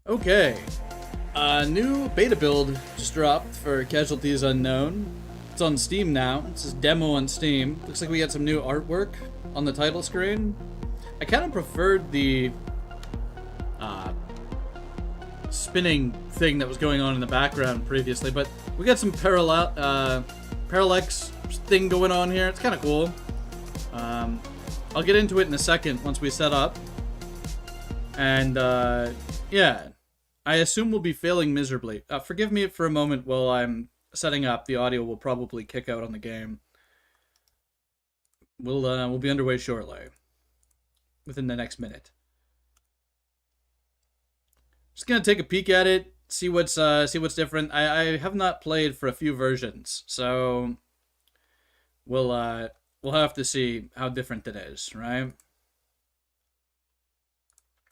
Okay. New beta build just dropped for Casualties Unknown. It's on Steam now. It's a demo on Steam. Looks like we got some new artwork on the title screen. I kind of preferred the spinning thing that was going on in the background previously, but we got some parallax thing going on here. It's kind of cool. I'll get into it in a second once we set up. And yeah, I assume we'll be failing miserably. Forgive me for a moment while I'm setting up. The audio will probably kick out on the game. We'll be underway shortly, within the next minute. Just gonna take a peek at it, see what's different. I have not played for a few versions, so we'll have to see how different it is, right?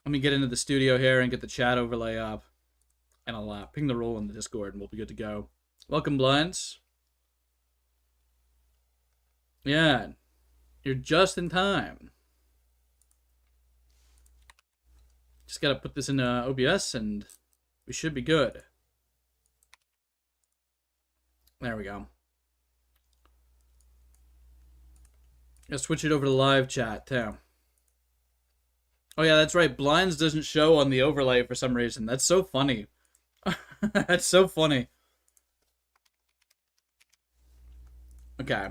Let me get into the studio here and get the chat overlay up, and I'll ping the role in the Discord, and we'll be good to go. Welcome, Blinds. Yeah, you're just in time. Just gotta put this in OBS, and we should be good. There we go. Let's switch it over to live chat, too. Oh yeah, that's right. Blinds doesn't show on the overlay for some reason. That's so funny. That's so funny. Okay.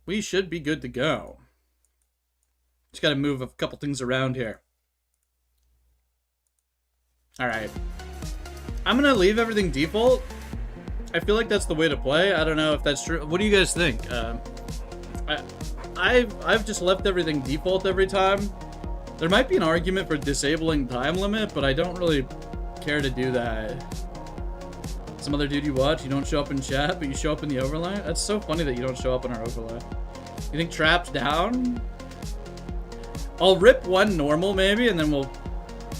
We should be good to go. Just gotta move a couple things around here. Alright. I'm gonna leave everything default. I feel like that's the way to play. I don't know if that's true. What do you guys think? I've just left everything default every time. There might be an argument for disabling time limit, but I don't really care to do that. Some other dude you watch, you don't show up in chat, but you show up in the overlay? That's so funny that you don't show up in our overlay. You think traps down? I'll rip one normal maybe, and then we'll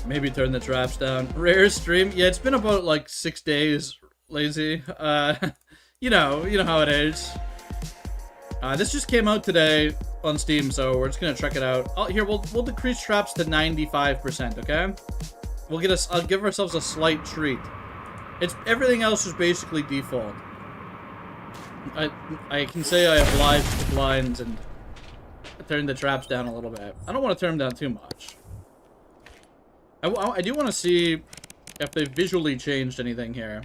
maybe turn the traps down. Rare stream? Yeah, it's been about like 6 days. Lazy. You know how it is. This just came out today on Steam, so we're just gonna check it out. Oh, here we'll decrease traps to 95%. Okay, I'll give ourselves a slight treat. Everything else is basically default. I can say I obliged the blinds and turned the traps down a little bit. I don't want to turn them down too much. I do want to see if they visually changed anything here.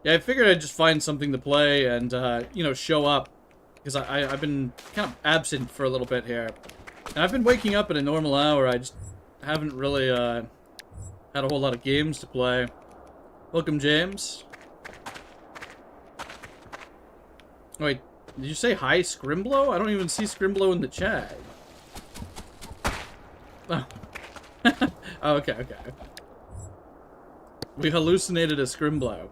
Yeah, I figured I'd just find something to play and, you know, show up. Because I've been kind of absent for a little bit here. And I've been waking up at a normal hour. I just haven't really, had a whole lot of games to play. Welcome, James. Wait, did you say hi, Scrimblow? I don't even see Scrimblow in the chat. Oh. Oh, okay. We hallucinated a Scrimblow.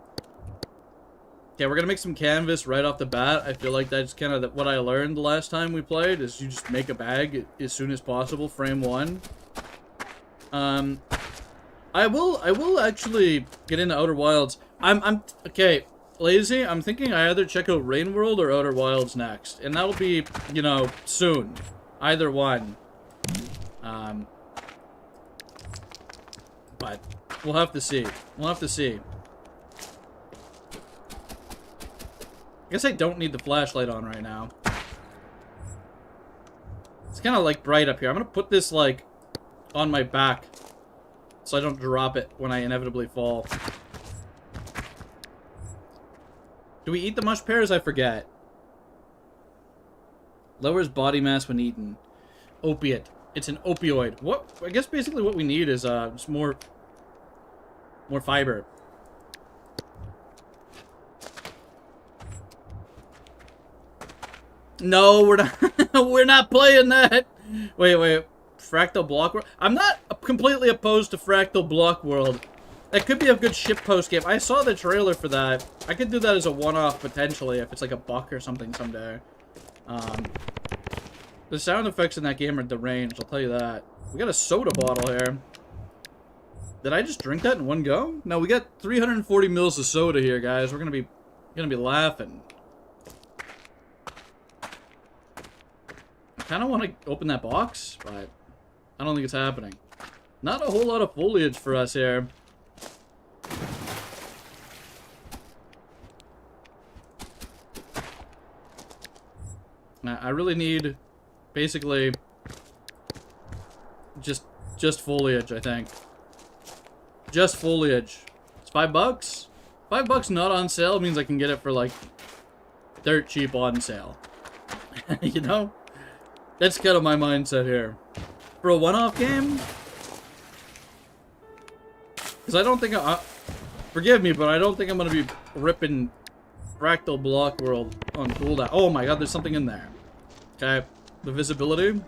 Okay, we're gonna make some canvas right off the bat. I feel like that's kind of what I learned the last time we played, is you just make a bag as soon as possible, frame one. I will actually get into Outer Wilds. Okay, Lazy, I'm thinking I either check out Rain World or Outer Wilds next. And that'll be, you know, soon. Either one. But we'll have to see. We'll have to see. I guess I don't need the flashlight on right now. It's kind of like bright up here. I'm gonna put this like on my back so I don't drop it when I inevitably fall. Do we eat the mush pears? I forget. Lowers body mass when eaten. Opiate. It's an opioid. What? I guess basically what we need is just more fiber. No, we're not. We're not playing that. Wait. Fractal Block World. I'm not completely opposed to Fractal Block World. That could be a good shitpost game. I saw the trailer for that. I could do that as a one-off potentially if it's like a buck or something someday. The sound effects in that game are deranged. I'll tell you that. We got a soda bottle here. Did I just drink that in one go? No, we got 340 mils of soda here, guys. We're gonna be laughing. kind of want to open that box, but I don't think it's happening. Not a whole lot of foliage for us here. I really need, basically, just foliage, I think. Just foliage. It's $5? $5 not on sale means I can get it for, like, dirt cheap on sale. You know? That's kind of my mindset here. For a one-off game? Because I don't think forgive me, but I don't think I'm going to be ripping Fractal Block World on cooldown. Oh my god, there's something in there. Okay. The visibility.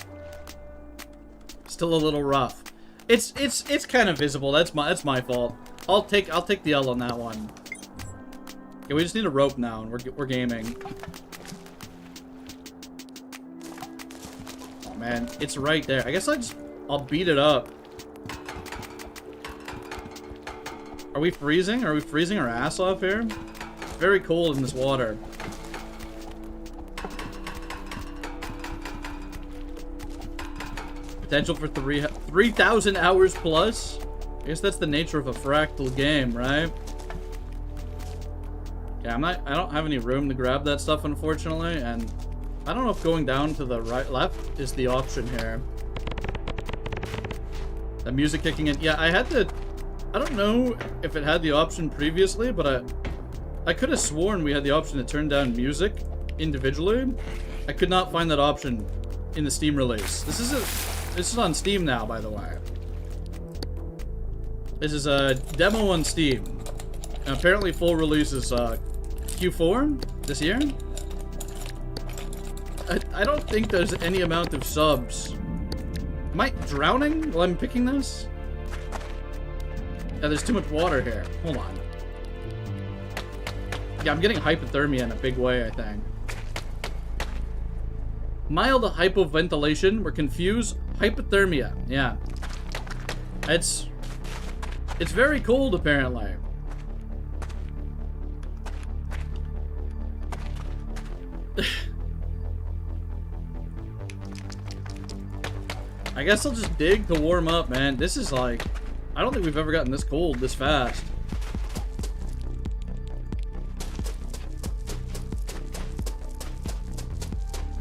Still a little rough. It's kind of visible. That's my fault. I'll take the L on that one. Okay, we just need a rope now, and we're gaming. Oh man, it's right there. I guess I'll beat it up. Are we freezing? Are we freezing our ass off here? It's very cold in this water. Potential for 3,000 hours plus? I guess that's the nature of a fractal game, right? Yeah, I don't have any room to grab that stuff, unfortunately, and I don't know if going down to the left is the option here. The music kicking in. Yeah, I don't know if it had the option previously, but I could have sworn we had the option to turn down music individually. I could not find that option in the Steam release. This is on Steam now, by the way. This is a demo on Steam. And apparently full release is Q4 this year. I don't think there's any amount of subs. Am I drowning while I'm picking this? Yeah, there's too much water here. Hold on. Yeah, I'm getting hypothermia in a big way, I think. Mild hypoventilation. We're confused. Hypothermia. Yeah. It's very cold, apparently. I guess I'll just dig to warm up, man. This is like... I don't think we've ever gotten this cold this fast.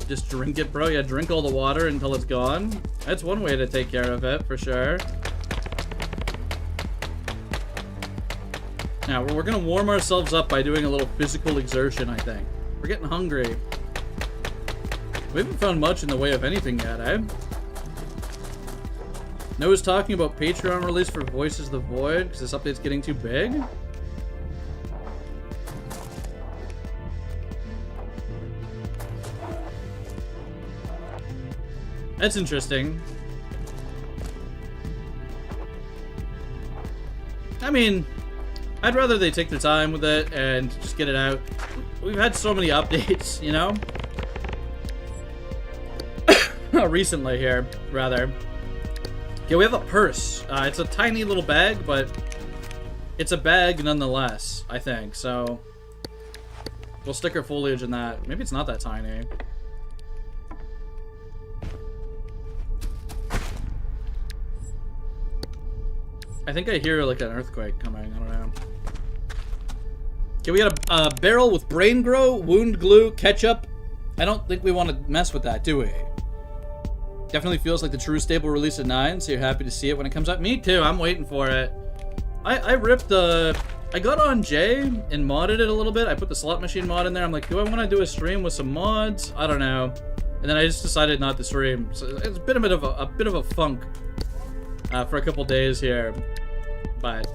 Just drink it, bro. Yeah, drink all the water until it's gone. That's one way to take care of it, for sure. Now, we're gonna warm ourselves up by doing a little physical exertion, I think. We're getting hungry. We haven't found much in the way of anything yet, eh? Noah's talking about Patreon release for Voices of the Void because this update's getting too big. That's interesting. I mean, I'd rather they take their time with it and just get it out. We've had so many updates, you know? Recently here, rather. Okay, we have a purse. It's a tiny little bag, but it's a bag nonetheless, I think. So we'll stick our foliage in that. Maybe it's not that tiny. I think I hear like an earthquake coming. I don't know. Okay, we got a barrel with brain grow, wound glue, ketchup. I don't think we want to mess with that, do we? Definitely feels like the true stable release at 9, so you're happy to see it when it comes out. Me too, I'm waiting for it. I ripped the... I got on J and modded it a little bit. I put the slot machine mod in there. I'm like, do I want to do a stream with some mods? I don't know. And then I just decided not to stream. So it's a bit of a funk for a couple days here. But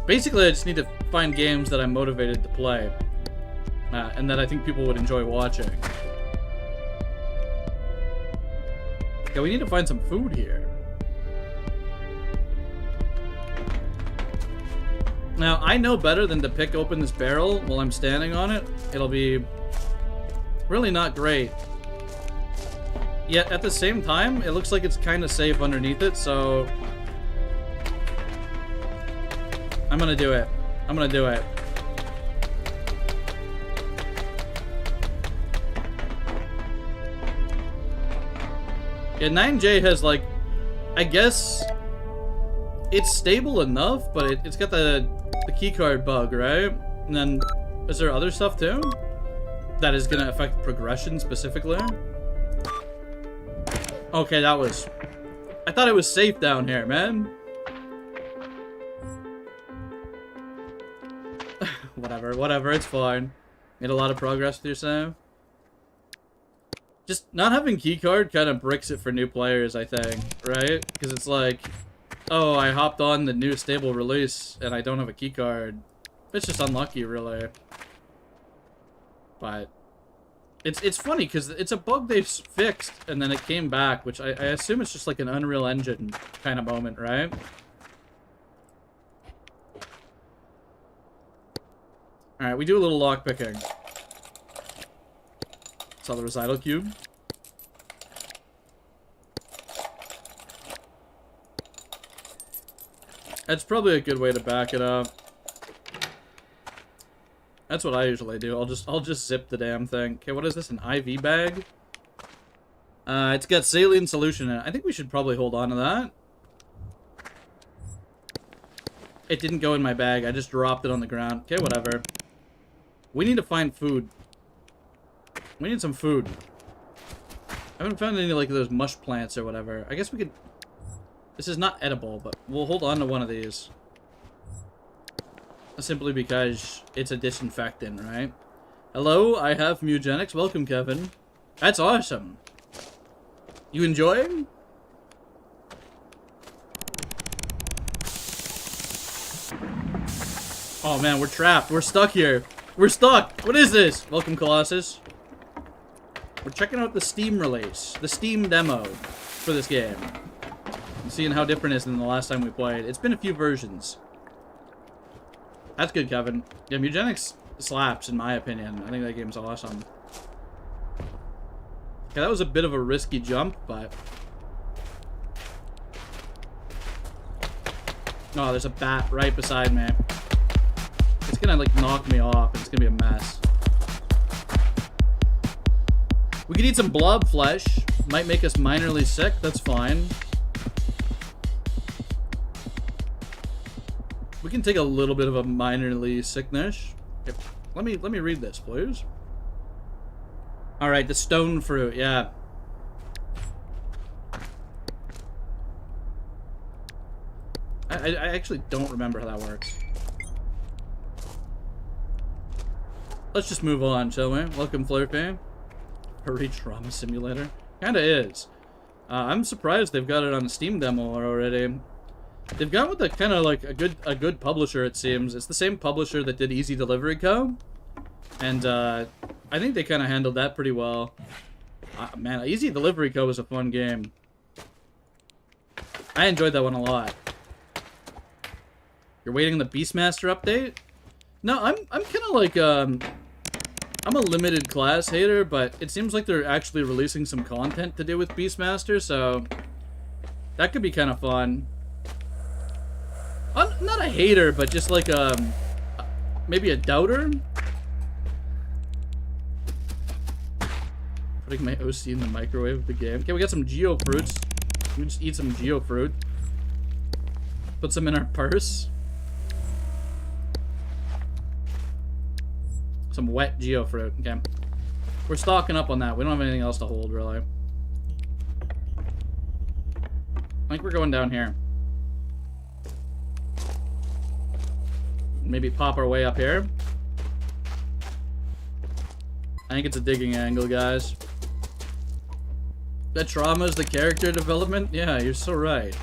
basically, I just need to find games that I'm motivated to play. And that I think people would enjoy watching. Okay, we need to find some food here. Now, I know better than to pick open this barrel while I'm standing on it. It'll be really not great. Yet, at the same time, it looks like it's kind of safe underneath it, so... I'm gonna do it. I'm gonna do it. Yeah, 9J has, like, I guess it's stable enough, but it's got the keycard bug, right? And then, is there other stuff too that is gonna affect progression specifically? Okay, that was... I thought it was safe down here, man. Whatever, it's fine. Made a lot of progress with your save. Just not having keycard kind of bricks it for new players, I think, right? Because it's like, oh, I hopped on the new stable release and I don't have a keycard. It's just unlucky, really. But it's funny because it's a bug they've fixed and then it came back, which I assume it's just like an Unreal Engine kind of moment, right? Alright, we do a little lockpicking. Saw the recital cube. That's probably a good way to back it up. That's what I usually do. I'll just zip the damn thing. Okay, what is this? An IV bag? It's got saline solution in it. I think we should probably hold on to that. It didn't go in my bag. I just dropped it on the ground. Okay, whatever. We need to find food. We need some food. I haven't found any, like, those mush plants or whatever. I guess we could... This is not edible, but we'll hold on to one of these. Simply because it's a disinfectant, right? Hello, I have Mugenics. Welcome, Kevin. That's awesome. You enjoying? Oh, man, we're trapped. We're stuck here. We're stuck. What is this? Welcome, Colossus. We're checking out the Steam release. The Steam demo for this game. Seeing how different it is than the last time we played. It's been a few versions. That's good, Kevin. Yeah, Mugenics slaps, in my opinion. I think that game's awesome. Okay, that was a bit of a risky jump, but... Oh, there's a bat right beside me. It's gonna, like, knock me off. It's gonna be a mess. We could eat some blob flesh. Might make us minorly sick. That's fine. We can take a little bit of a minorly sickness. Okay. Let me read this, please. All right, the stone fruit. Yeah. I actually don't remember how that works. Let's just move on, shall we? Welcome, Flirty. Hurry Trauma Simulator. Kinda is. I'm surprised they've got it on the Steam demo already. They've gone with a kind of like a good publisher, it seems. It's the same publisher that did Easy Delivery Co. And I think they kind of handled that pretty well. Man, Easy Delivery Co. was a fun game. I enjoyed that one a lot. You're waiting on the Beastmaster update? No, I'm kind of like I'm a limited class hater, but it seems like they're actually releasing some content to do with Beastmaster, so that could be kind of fun. I'm not a hater, but just like maybe a doubter. Putting my OC in the microwave of the game. Okay, we got some Geo fruits. We just eat some Geo fruit. Put some in our purse. Some wet Geo fruit. Okay, we're stocking up on that. We don't have anything else to hold, really. I think we're going down here. Maybe pop our way up here. I think it's a digging angle, guys. That trauma is the character development? Yeah, you're so right.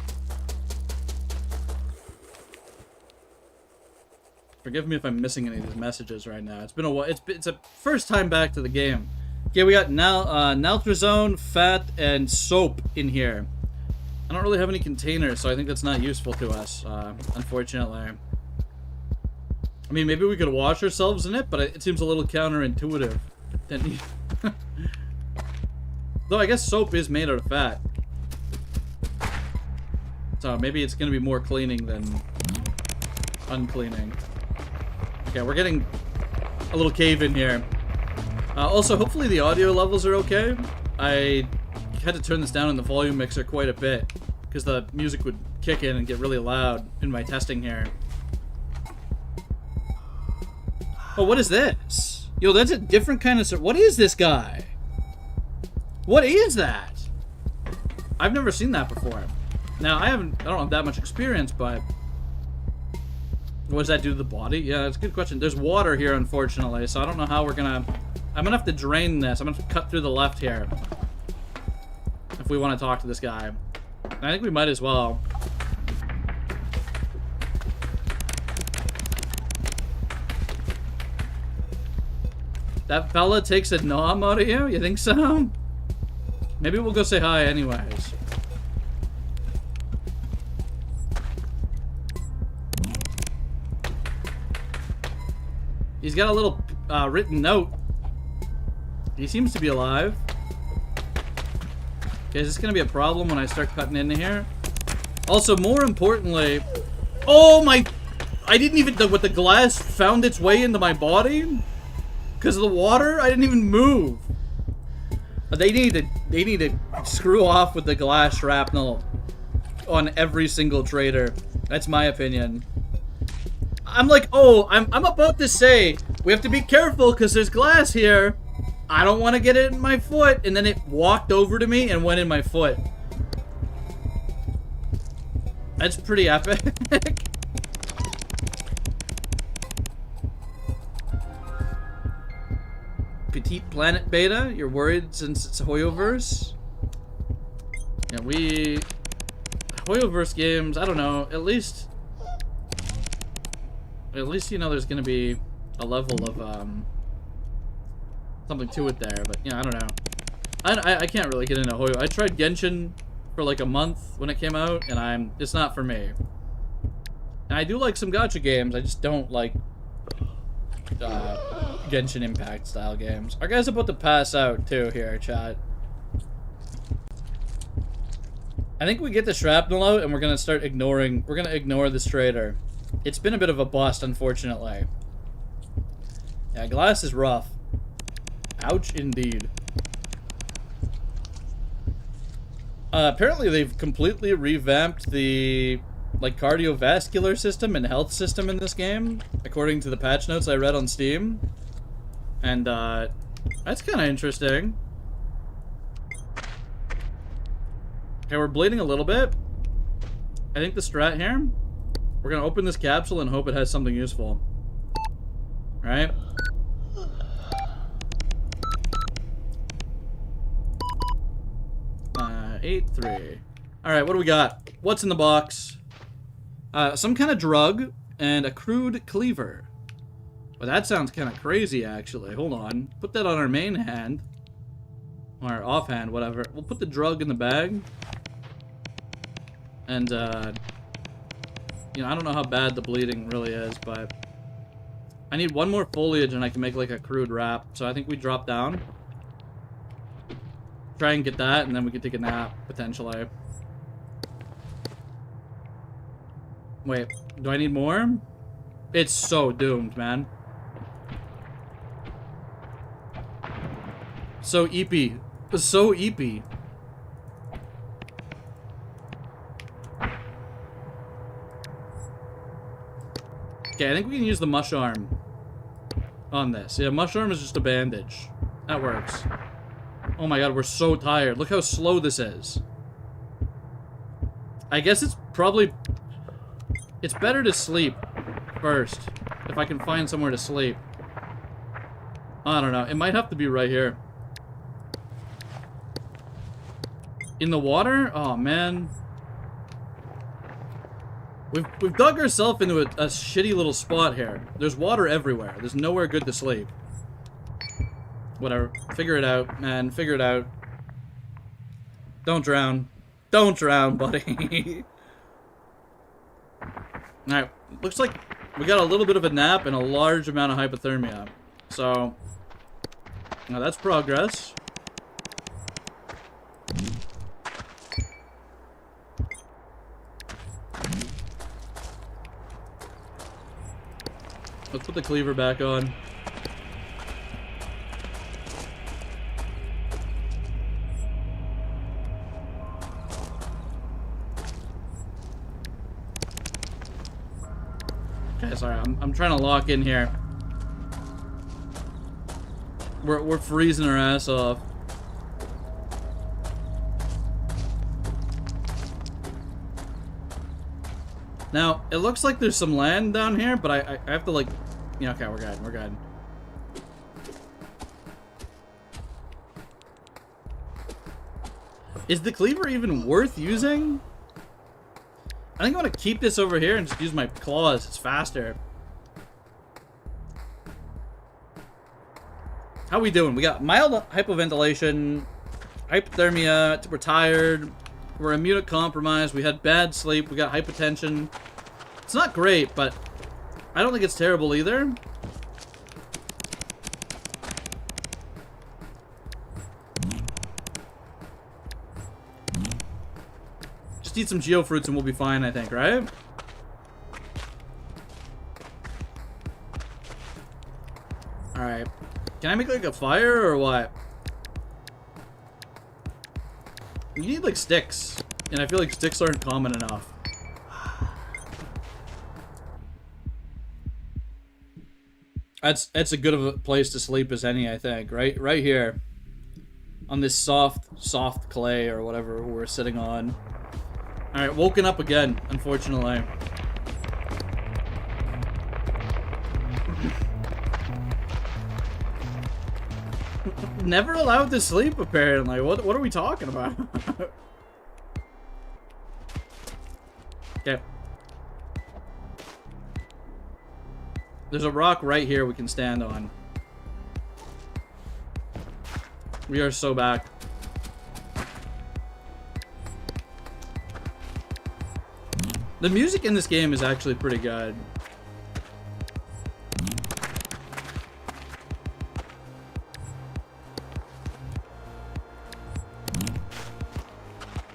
Forgive me if I'm missing any of these messages right now. It's been a while. It's a first time back to the game. Okay, we got naltrexone, fat, and soap in here. I don't really have any containers, so I think that's not useful to us, unfortunately. I mean, maybe we could wash ourselves in it, but it seems a little counterintuitive. Though I guess soap is made out of fat. So maybe it's going to be more cleaning than uncleaning. Okay, we're getting a little cave in here. Also, hopefully the audio levels are okay. I had to turn this down in the volume mixer quite a bit because the music would kick in and get really loud in my testing here. Oh, what is this? Yo, that's a different kind of... What is this guy? What is that? I've never seen that before. Now, I don't have that much experience, but... What does that do to the body? Yeah, that's a good question. There's water here, unfortunately, so I don't know how we're gonna... I'm gonna have to drain this. I'm gonna have to cut through the left here. If we want to talk to this guy. I think we might as well. That fella takes a nom out of you? You think so? Maybe we'll go say hi anyways. He's got a little written note. He seems to be alive. Okay, is this gonna be a problem when I start cutting into here? Also, more importantly... Oh my... I didn't even... What, the glass found its way into my body? Because of the water? I didn't even move. They need to screw off with the glass shrapnel on every single trader. That's my opinion. I'm like, oh, I'm about to say, we have to be careful because there's glass here. I don't want to get it in my foot. And then it walked over to me and went in my foot. That's pretty epic. Petite Planet Beta, you're worried since it's Hoyoverse? Yeah, Hoyoverse games, I don't know, at least you know there's gonna be a level of something to it there, but yeah, I don't know. I can't really get into Hoyo. I tried Genshin for like a month when it came out, and it's not for me. And I do like some gacha games, I just don't like Genshin Impact style games. Our guy's about to pass out too here, chat. I think we get the shrapnel out and we're gonna ignore this trader. It's been a bit of a bust, unfortunately. Yeah, glass is rough. Ouch indeed. Apparently they've completely revamped the cardiovascular system and health system in this game, according to the patch notes I read on Steam. And that's kind of interesting. Okay, we're bleeding a little bit. I think the strat here, we're gonna open this capsule and hope it has something useful. Alright. Eight, 3. Alright, what do we got? What's in the box? Some kind of drug and a crude cleaver. Well, that sounds kind of crazy, actually. Hold on. Put that on our main hand. Or offhand, whatever. We'll put the drug in the bag. And, you know, I don't know how bad the bleeding really is, but... I need one more foliage and I can make, like, a crude wrap. So I think we drop down. Try and get that, and then we can take a nap, potentially. Wait, do I need more? It's so doomed, man. So eepy. So eepy. Okay, I think we can use the mush arm on this. Yeah, mush arm is just a bandage. That works. Oh my god, we're so tired. Look how slow this is. I guess it's probably... It's better to sleep first. If I can find somewhere to sleep. I don't know. It might have to be right here. In the water? Oh, man. We've dug ourselves into a shitty little spot here. There's water everywhere. There's nowhere good to sleep. Whatever. Figure it out, man. Figure it out. Don't drown. Don't drown, buddy. Alright. Looks like we got a little bit of a nap and a large amount of hypothermia. So, now that's progress. Let's put the cleaver back on. Okay, sorry. I'm trying to lock in here. We're freezing our ass off. Now, it looks like there's some land down here, but I have to, like... Yeah, okay, we're good. We're good. Is the cleaver even worth using? I think I'm gonna keep this over here and just use my claws. It's faster. How we doing? We got mild hypoventilation, hypothermia, we're tired, we're immunocompromised, we had bad sleep, we got hypotension. It's not great, but I don't think it's terrible either. Just eat some geofruits and we'll be fine, I think, right? Alright. Can I make like a fire or what? You need like sticks. And I feel like sticks aren't common enough. That's a good of a place to sleep as any, I think. Right here. On this soft clay or whatever we're sitting on. Alright, woken up again, unfortunately. Never allowed to sleep, apparently. What are we talking about? Okay. There's a rock right here we can stand on. We are so back. The music in this game is actually pretty good.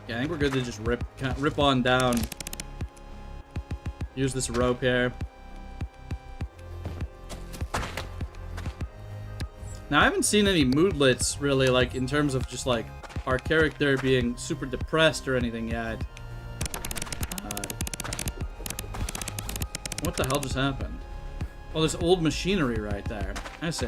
Yeah, I think we're good to just rip on down. Use this rope here. Now, I haven't seen any moodlets, really, like, in terms of just, like, our character being super depressed or anything yet. What the hell just happened? Oh, there's old machinery right there. I see.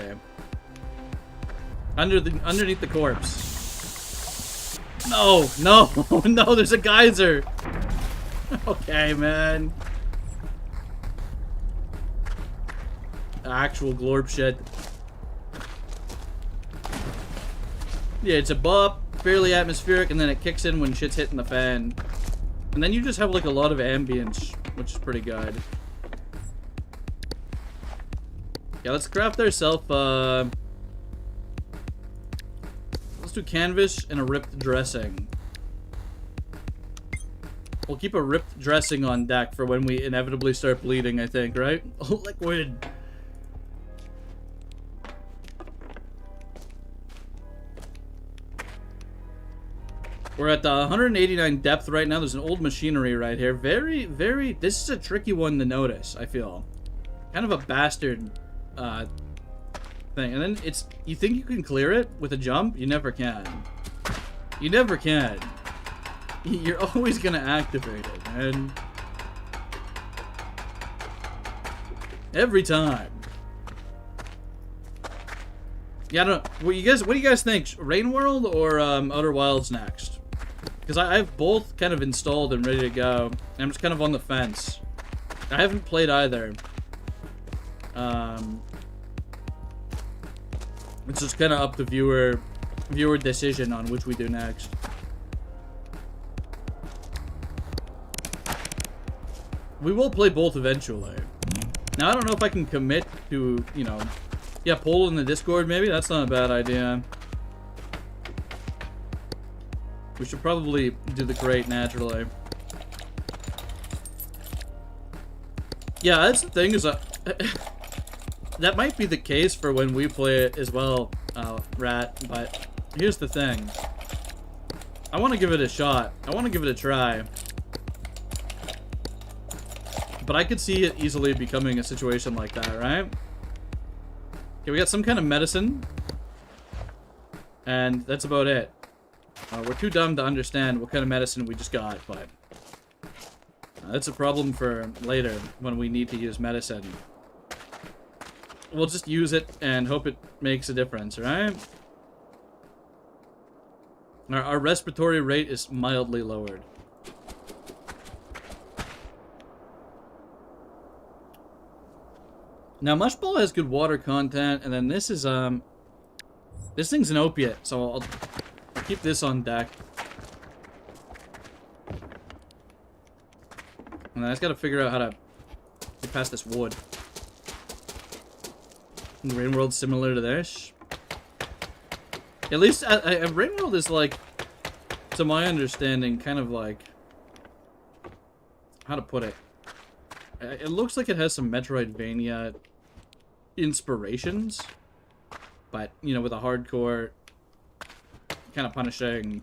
Underneath the corpse. No, no, no, there's a geyser. Okay, man. Actual glorp shit. Yeah, it's above, fairly atmospheric, and then it kicks in when shit's hitting the fan. And then you just have, like, a lot of ambience, which is pretty good. Yeah, let's craft ourselves, let's do canvas and a ripped dressing. We'll keep a ripped dressing on deck for when we inevitably start bleeding, I think, right? Oh, liquid. We're at the 189 depth right now. There's an old machinery right here. Very, very... This is a tricky one to notice, I feel. Kind of a bastard thing. And then it's... You think you can clear it with a jump? You never can. You never can. You're always going to activate it, man. Every time. Yeah, I don't know. What do you guys think? Rain World or Outer Wilds next? Because I have both kind of installed and ready to go. And I'm just kind of on the fence. I haven't played either. It's just kind of up to viewer decision on which we do next. We will play both eventually. Now, I don't know if I can commit to, you know... Yeah, poll in the Discord, maybe? That's not a bad idea. We should probably do the crate naturally. Yeah, that's the thing, is that might be the case for when we play it as well, Rat, but here's the thing. I want to give it a shot. I want to give it a try. But I could see it easily becoming a situation like that, right? Okay, we got some kind of medicine. And that's about it. We're too dumb to understand what kind of medicine we just got, but... That's a problem for later when we need to use medicine. We'll just use it and hope it makes a difference, right? Our respiratory rate is mildly lowered. Now, Mushball has good water content, and then this is, this thing's an opiate, so I'll keep this on deck. And I just gotta figure out how to get past this wood. Rain World's similar to this. At least, Rain World is like, to my understanding, kind of like, how to put it? It looks like it has some Metroidvania inspirations, but, you know, with a hardcore, kind of punishing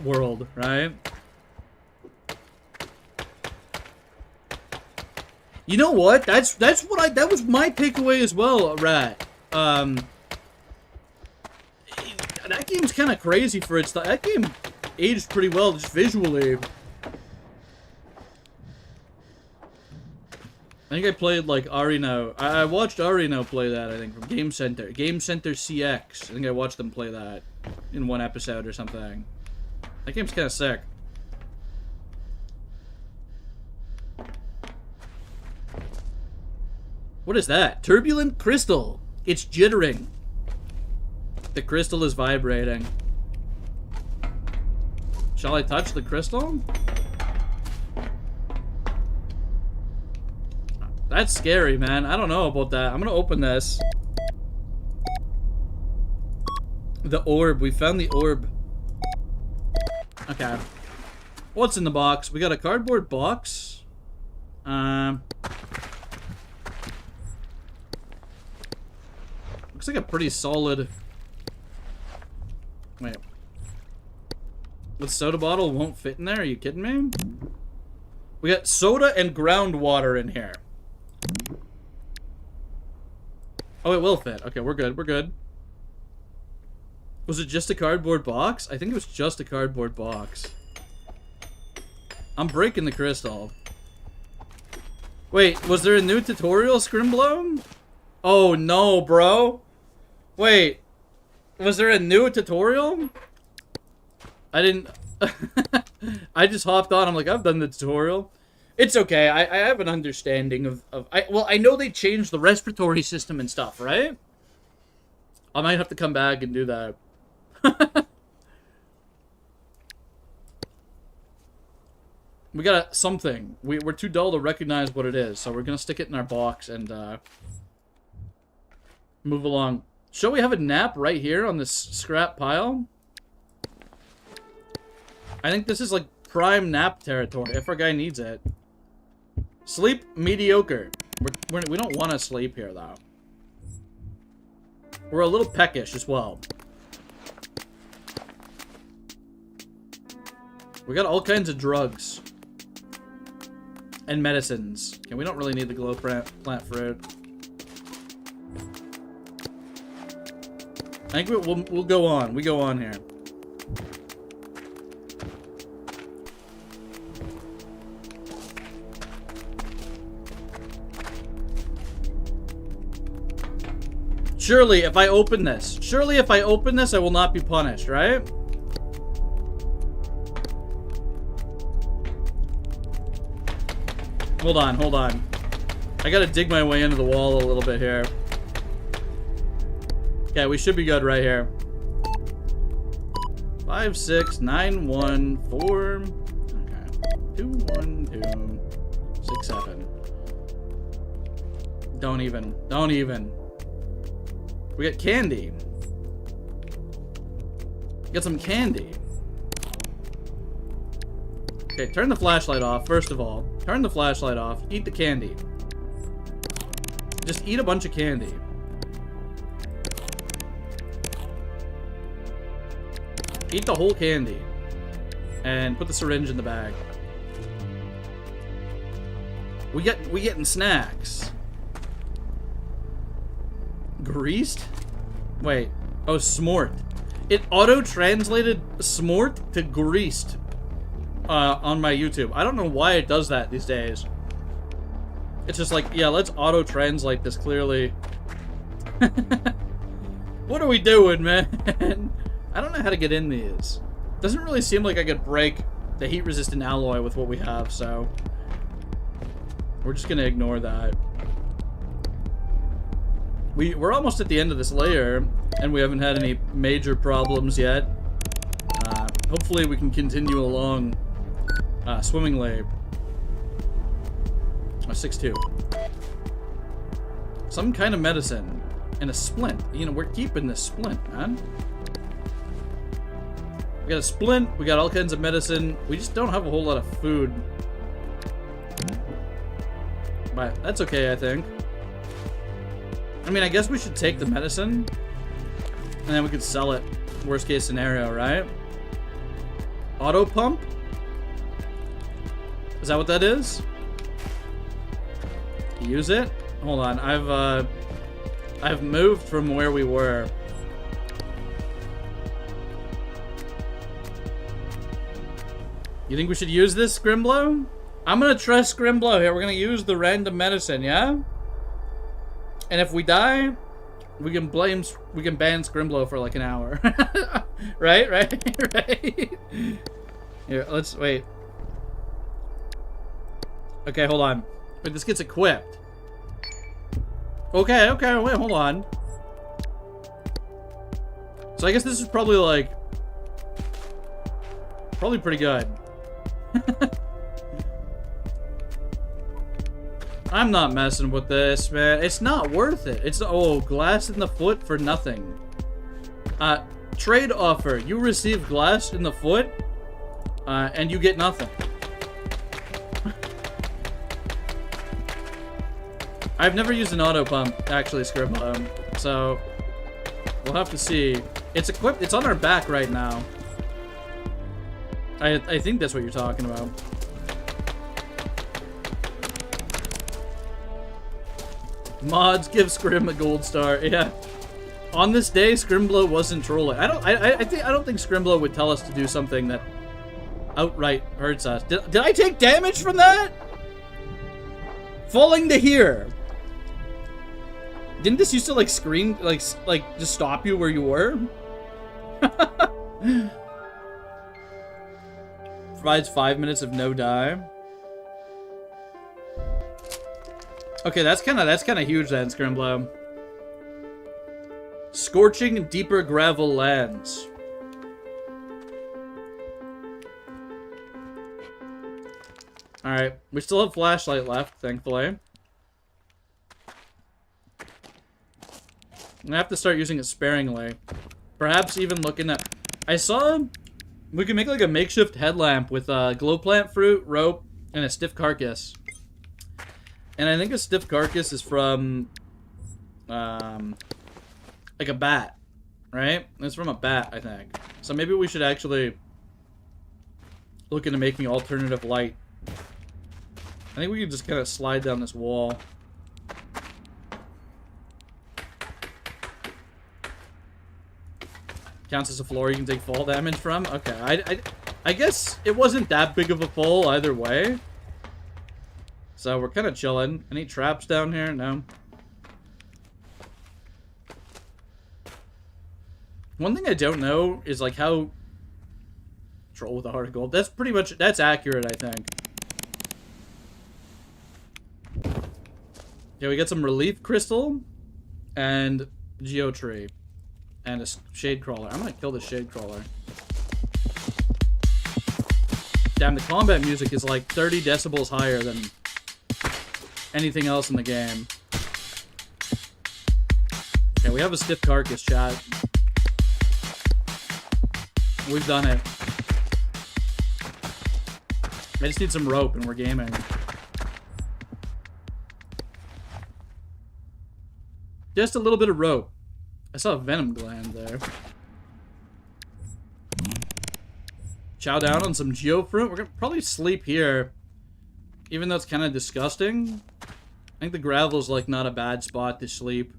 world, right? You know what? That was my takeaway as well, Rat. That game's kind of crazy for its time. That game aged pretty well, just visually. I think I played, like, Arino. I watched Arino play that, I think, from Game Center. Game Center CX. I think I watched them play that in one episode or something. That game's kind of sick. What is that? Turbulent crystal. It's jittering. The crystal is vibrating. Shall I touch the crystal? That's scary, man. I don't know about that. I'm gonna open this. The orb. We found the orb. Okay. What's in the box? We got a cardboard box. Looks like a pretty solid... Wait. The soda bottle won't fit in there? Are you kidding me? We got soda and groundwater in here. Oh, it will fit. Okay, we're good. We're good. Was it just a cardboard box? I think it was just a cardboard box. I'm breaking the crystal. Wait, was there a new tutorial, Scrimblow? Oh, no, bro. Wait. Was there a new tutorial? I didn't... I just hopped on. I'm like, I've done the tutorial. It's okay. I have an understanding of... Well, I know they changed the respiratory system and stuff, right? I might have to come back and do that. We got something. We're too dull to recognize what it is, so we're gonna stick it in our box and move along. Shall we have a nap right here on this scrap pile? I think this is like prime nap territory if our guy needs it. Sleep mediocre. We don't want to sleep here though. We're a little peckish as well. We got all kinds of drugs. And medicines. And we don't really need the glow plant fruit. I think we'll go on. We go on here. Surely, if I open this, I will not be punished, right? Hold on, hold on. I gotta dig my way into the wall a little bit here. Okay, we should be good right here. 5, 6, 9, 1, 4. Okay. 2, 1, 2, 6, 7. Don't even. We got candy. Get some candy. Okay, turn the flashlight off, first of all. Turn the flashlight off. Eat the candy. Just eat a bunch of candy. Eat the whole candy. And put the syringe in the bag. We getting snacks. Greased? Wait. Oh, smort. It auto-translated smort to greased. on my YouTube. I don't know why it does that these days. It's just like, yeah, let's auto-translate this clearly. What are we doing, man? I don't know how to get in these. Doesn't really seem like I could break the heat-resistant alloy with what we have, so... we're just gonna ignore that. We're almost at the end of this layer, and we haven't had any major problems yet. Hopefully we can continue along swimmingly. 6-2. Some kind of medicine. And a splint. You know, we're keeping this splint, man. We got a splint, we got all kinds of medicine. We just don't have a whole lot of food. But that's okay, I think. I mean, I guess we should take the medicine. And then we could sell it. Worst case scenario, right? Auto pump? Is that what that is? Use it? Hold on, I've moved from where we were. You think we should use this, Scrimblow? I'm gonna trust Scrimblow here. We're gonna use the random medicine, yeah? And if we die, we can ban Scrimblow for like an hour. Right? Right? Here, let's wait. Okay, hold on. Wait, this gets equipped. Okay, wait, hold on. So I guess this is probably like... probably pretty good. I'm not messing with this, man. It's not worth it. It's... oh, glass in the foot for nothing. Trade offer. You receive glass in the foot, and you get nothing. I've never used an auto pump, actually, Scribblo, so we'll have to see. It's equipped. It's on our back right now. I think that's what you're talking about. Mods give Scrim a gold star. Yeah. On this day, Scrimblow wasn't trolling. I don't think Scrimblow would tell us to do something that outright hurts us. Did I take damage from that? Falling to here. Didn't this used to like screen like just stop you where you were? Provides 5 minutes of no die. Okay, that's kind of huge then, Scrimblow. Scorching deeper gravel lands. All right, we still have flashlight left, thankfully. I'm gonna have to start using it sparingly. Perhaps even looking at... I saw we can make like a makeshift headlamp with glow plant fruit, rope, and a stiff carcass. And I think a stiff carcass is from like a bat, right? It's from a bat, I think. So maybe we should actually look into making alternative light. I think we can just kind of slide down this wall. Counts as a floor you can take fall damage from? Okay, I guess it wasn't that big of a fall either way. So we're kind of chilling. Any traps down here? No. One thing I don't know is like how... Troll with a heart of gold. That's pretty much... that's accurate, I think. Yeah, we got some relief crystal and geotree. And a shade crawler. I'm gonna kill the shade crawler. Damn, the combat music is like 30 decibels higher than anything else in the game. Okay, we have a stiff carcass, chat. We've done it. I just need some rope and we're gaming. Just a little bit of rope. I saw a venom gland there. Chow down on some geofruit. We're gonna probably sleep here. Even though it's kind of disgusting. I think the gravel's like not a bad spot to sleep.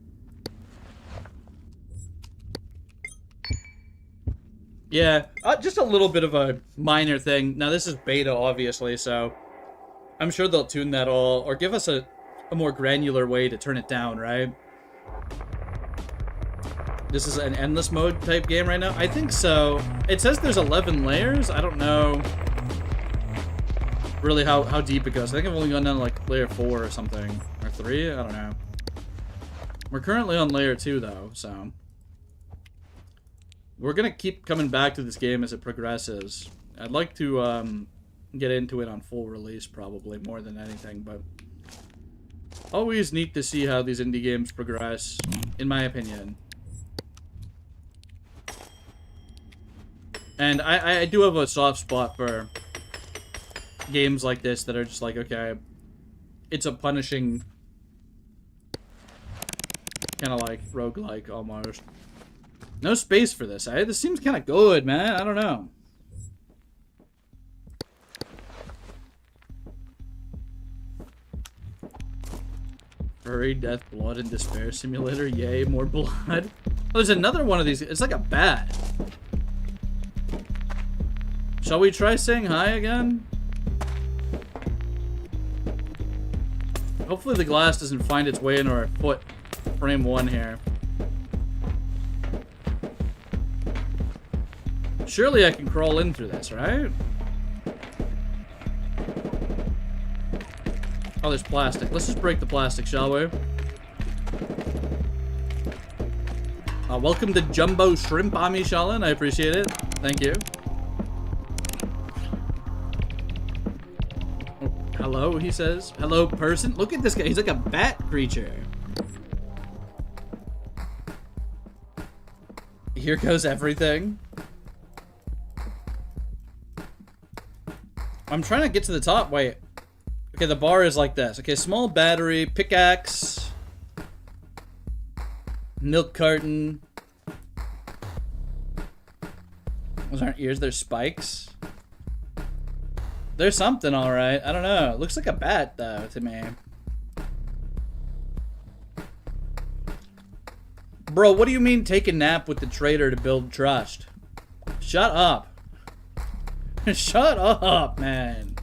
Yeah, just a little bit of a minor thing. Now, this is beta, obviously, so I'm sure they'll tune that all, or give us a more granular way to turn it down, right? This is an endless mode type game right now? I think so. It says there's 11 layers. I don't know really how deep it goes. I think I've only gone down to like layer 4 or something. Or 3? I don't know. We're currently on layer 2 though, so we're gonna keep coming back to this game as it progresses. I'd like to get into it on full release probably more than anything, but always neat to see how these indie games progress, in my opinion. And I do have a soft spot for games like this that are just like, okay, it's a punishing kind of like roguelike almost. No space for this, eh? This seems kind of good, man. I don't know. Furry, Death, Blood, and Despair Simulator. Yay, more blood. Oh, there's another one of these. It's like a bat. Shall we try saying hi again? Hopefully the glass doesn't find its way into our foot. Frame 1 here. Surely I can crawl in through this, right? Oh, there's plastic. Let's just break the plastic, shall we? Welcome to Jumbo Shrimp, Ami Shalin. I appreciate it. Thank you. Oh, hello, he says. Hello, person. Look at this guy. He's like a bat creature. Here goes everything. I'm trying to get to the top. Wait. Okay, the bar is like this. Okay, small battery, pickaxe, milk carton. Those aren't ears, they're spikes. There's something, alright. I don't know. It looks like a bat, though, to me. Bro, what do you mean take a nap with the trader to build trust? Shut up. Shut up, man.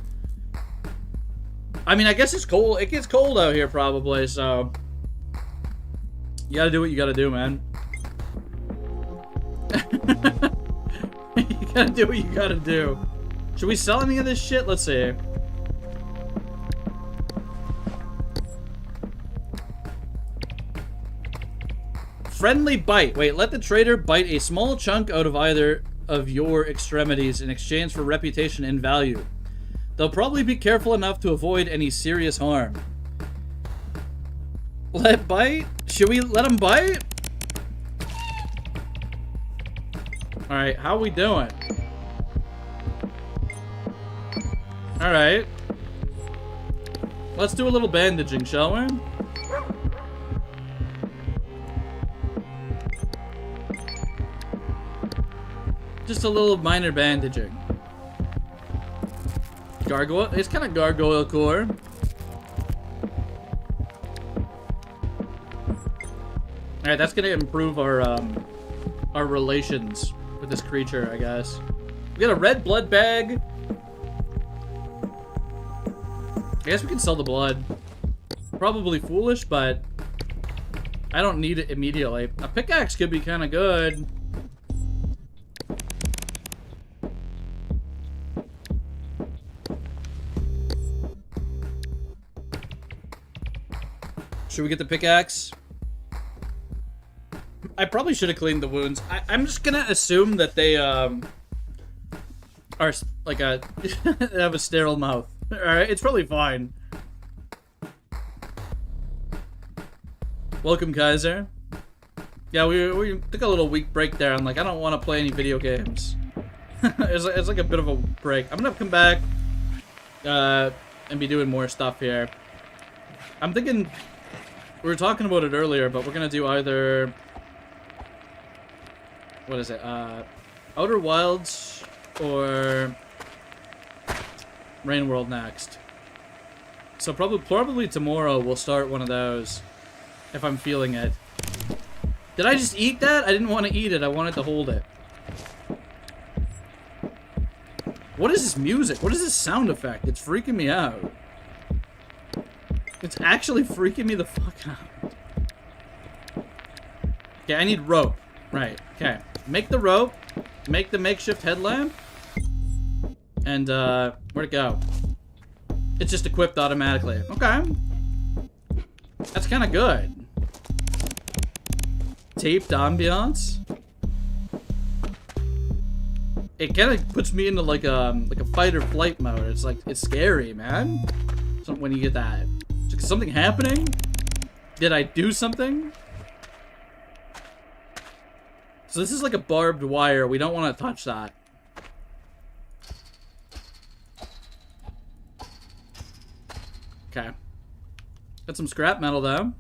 I mean, I guess it's cold. It gets cold out here probably, so you gotta do what you gotta do, man. You gotta do what you gotta do. Should we sell any of this shit? Let's see. Friendly bite. Wait, let the trader bite a small chunk out of either of your extremities in exchange for reputation and value. They'll probably be careful enough to avoid any serious harm. Let bite? Should we let him bite? Alright, how we doing? Alright. Let's do a little bandaging, shall we? Just a little minor bandaging. Gargoyle? It's kind of gargoyle core. Alright, that's gonna improve our relations with this creature, I guess. We got a red blood bag. I guess we can sell the blood. Probably foolish, but I don't need it immediately. A pickaxe could be kind of good. Should we get the pickaxe? I probably should have cleaned the wounds. I'm just gonna assume that they are like they have a sterile mouth. Alright, it's probably fine. Welcome, Kaiser. Yeah, we took a little week break there. I'm like, I don't want to play any video games. It's like a bit of a break. I'm gonna come back and be doing more stuff here. I'm thinking, we were talking about it earlier, but we're gonna do either, what is it, Outer Wilds or Rain World next. So probably tomorrow we'll start one of those, if I'm feeling it. Did I just eat that? I didn't want to eat it, I wanted to hold it. What is this music? What is this sound effect? It's freaking me out. It's actually freaking me the fuck out. Okay, I need rope. Right, okay. Make the rope. Make the makeshift headlamp. And, where'd it go? It's just equipped automatically. Okay. That's kind of good. Taped ambiance. It kind of puts me into like a fight or flight mode. It's like, it's scary, man. So when you get that. Is something happening? Did I do something? So this is like a barbed wire. We don't want to touch that. Okay. Got some scrap metal though.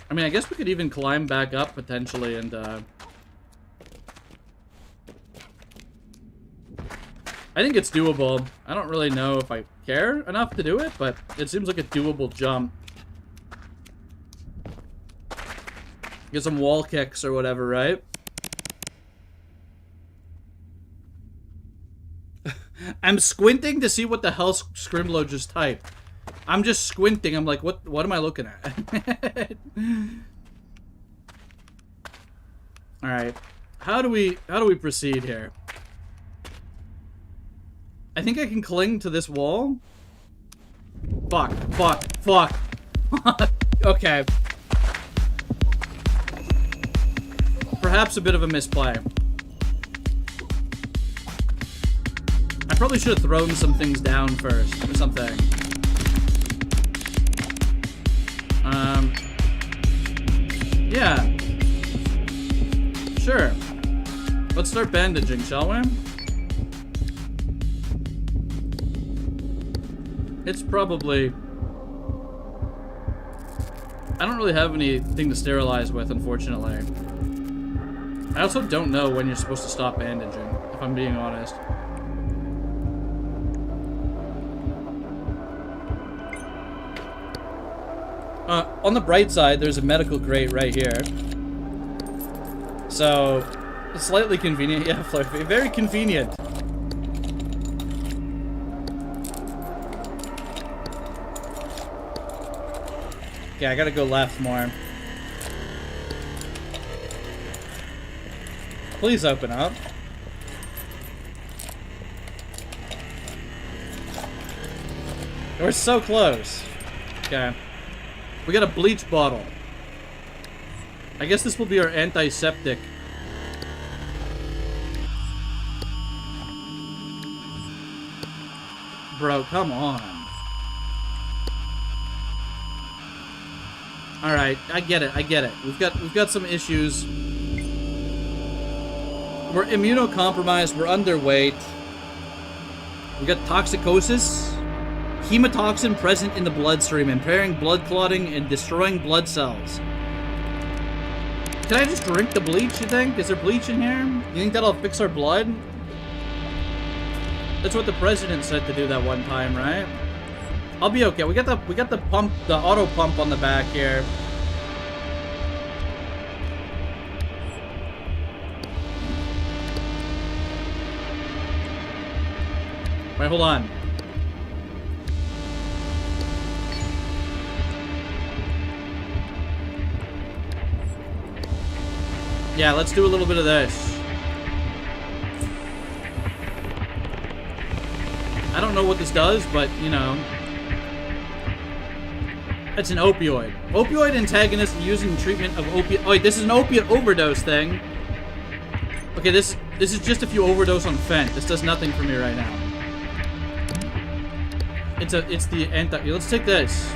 I mean, I guess we could even climb back up potentially and I think it's doable. I don't really know if I care enough to do it, but it seems like a doable jump. Get some wall kicks or whatever, right? I'm squinting to see what the hell Scrimlow just typed. I'm just squinting. I'm like, what am I looking at? All right. How do we proceed here? I think I can cling to this wall. Fuck. Okay. Perhaps a bit of a misplay. I probably should have thrown some things down first or something. Yeah. Sure. Let's start bandaging, shall we? It's probably... I don't really have anything to sterilize with, unfortunately. I also don't know when you're supposed to stop bandaging, if I'm being honest. On the bright side, there's a medical crate right here. So, it's slightly convenient. Yeah, Fluffy, very convenient. Okay, I gotta go left more. Please open up. We're so close. Okay. We got a bleach bottle. I guess this will be our antiseptic. Bro, come on. Alright, I get it. We've got some issues. We're immunocompromised, we're underweight. We got toxicosis. Hemotoxin present in the bloodstream, impairing blood clotting and destroying blood cells. Can I just drink the bleach, you think? Is there bleach in here? You think that'll fix our blood? That's what the president said to do that one time, right? I'll be okay. We got the pump, the auto pump on the back here. Wait, hold on. Yeah, let's do a little bit of this. I don't know what this does, but, you know. It's an opioid. Opioid antagonist using treatment of opiate. Oh, wait, this is an opiate overdose thing. Okay, this is just if you overdose on fent. This does nothing for me right now. It's the anti. Let's take this.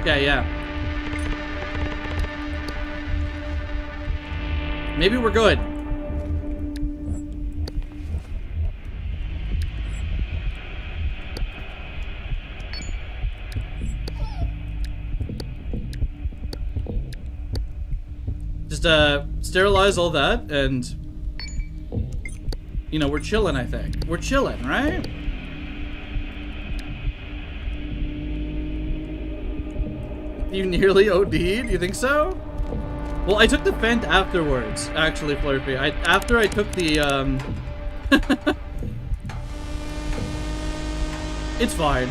Okay, yeah. Maybe we're good. Just sterilize all that and, you know, we're chilling, I think. We're chilling, right? You nearly OD'd? You think so? Well, I took the Fent afterwards, actually, Flurpy. After I took the, It's fine.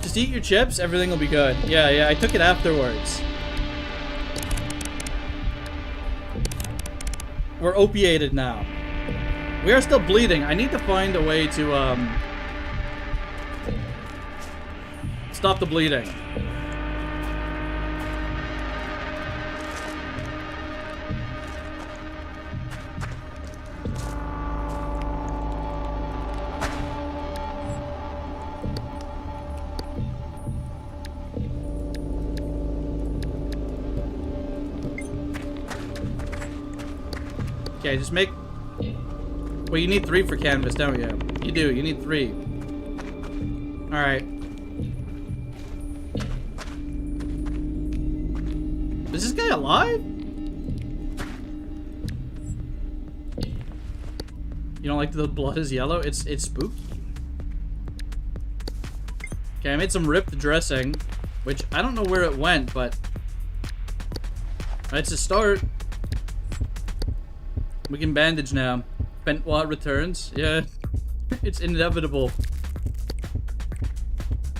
Just eat your chips, everything will be good. Yeah, I took it afterwards. We're opiated now. We are still bleeding. I need to find a way to, stop the bleeding. Okay, just make... Well, you need 3 for canvas, don't you? You do, you need 3. Alright. Is this guy alive? You don't like the blood is yellow? It's spooky. Okay, I made some ripped dressing, which I don't know where it went, but it's a start. We can bandage now. Benoit returns. Yeah, it's inevitable.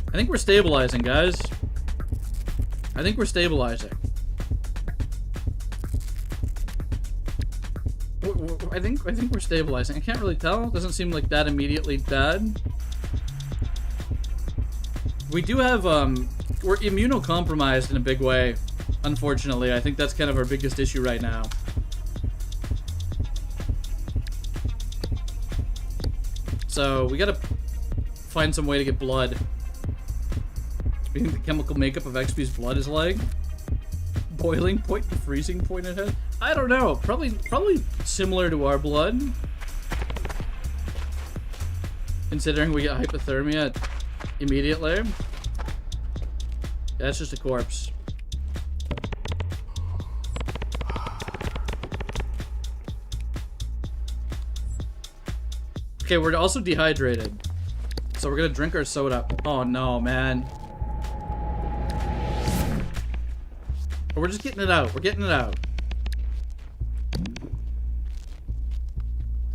I think we're stabilizing, guys. I think we're stabilizing. I think we're stabilizing. I can't really tell. It doesn't seem like that immediately bad. We do have we're immunocompromised in a big way. Unfortunately, I think that's kind of our biggest issue right now. So we gotta find some way to get blood. You think the chemical makeup of XP's blood is like boiling point and freezing point it has? I don't know. Probably similar to our blood. Considering we get hypothermia immediately. That's just a corpse. Okay, we're also dehydrated. So we're gonna drink our soda. Oh no, man. But we're just getting it out. We're getting it out.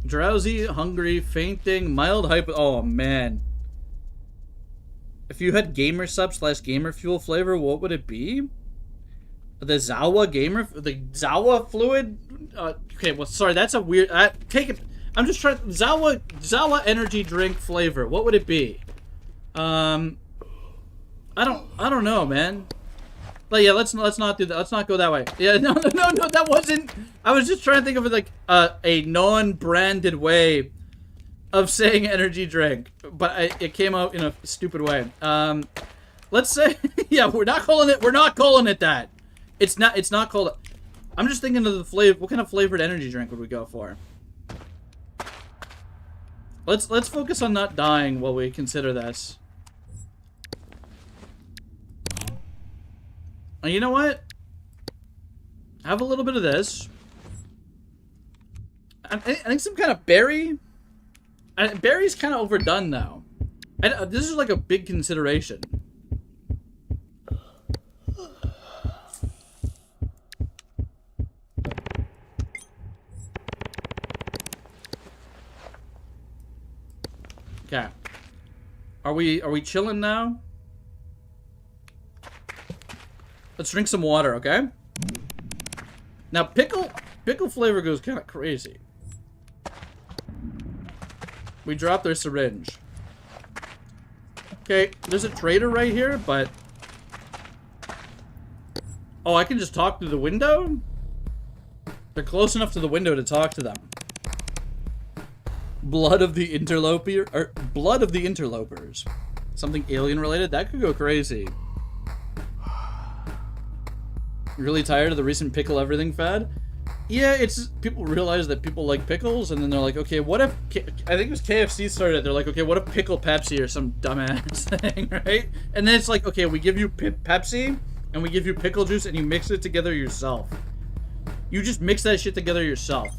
Drowsy, hungry, fainting, mild hypo. Oh man. If you had gamer sub / gamer fuel flavor, what would it be? The ZAWA the ZAWA fluid? Okay, well, sorry, that's a weird. Take it. I'm just trying. ZAWA energy drink flavor. What would it be? I don't know, man. But yeah, let's not do that. Let's not go that way. Yeah, no, that wasn't. I was just trying to think of it like a non-branded way of saying energy drink, but it came out in a stupid way. Let's say, yeah, we're not calling it that. It's not called. I'm just thinking of the flavor. What kind of flavored energy drink would we go for? Let's focus on not dying while we consider this. And you know what? Have a little bit of this. I think some kind of berry. Berry's kind of overdone now. This is like a big consideration. Okay. Are we chilling now? Let's drink some water, okay? Now pickle flavor goes kind of crazy. We dropped our syringe. Okay, there's a trader right here, but oh, I can just talk through the window? They're close enough to the window to talk to them. Blood of the interlopers. Something alien related? That could go crazy. Really tired of the recent pickle everything fad? Yeah, it's people realize that people like pickles, and then they're like, okay, what if I think it was KFC started it. They're like, okay, what if pickle Pepsi or some dumbass thing, right? And then it's like, okay, we give you Pepsi and we give you pickle juice and you mix it together yourself. You just mix that shit together yourself.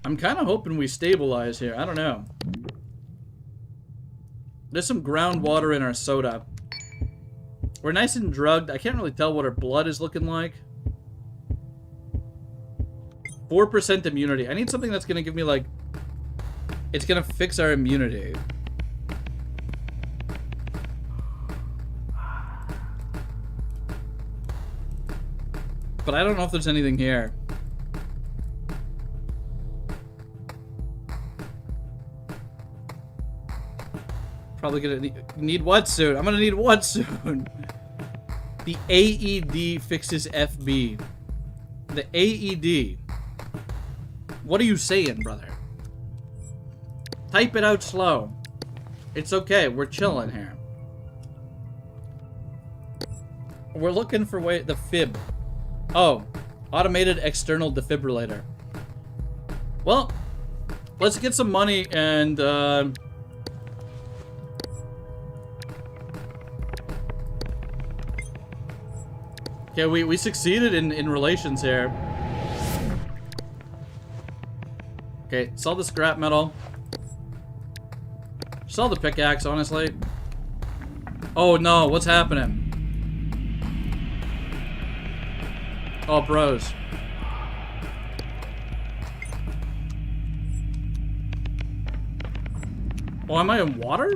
I'm kind of hoping we stabilize here. I don't know. There's some groundwater in our soda. We're nice and drugged. I can't really tell what our blood is looking like. 4% immunity. I need something that's gonna give me, like... It's gonna fix our immunity. But I don't know if there's anything here. Probably gonna need what soon? I'm gonna need what soon? The AED fixes FB. The AED. What are you saying, brother? Type it out slow. It's okay. We're chilling here. We're looking for the fib. Oh, automated external defibrillator. Well, let's get some money and okay, we succeeded in relations here. Okay, sell the scrap metal. Sell the pickaxe, honestly. Oh no, what's happening? Oh, bros. Oh, am I in water?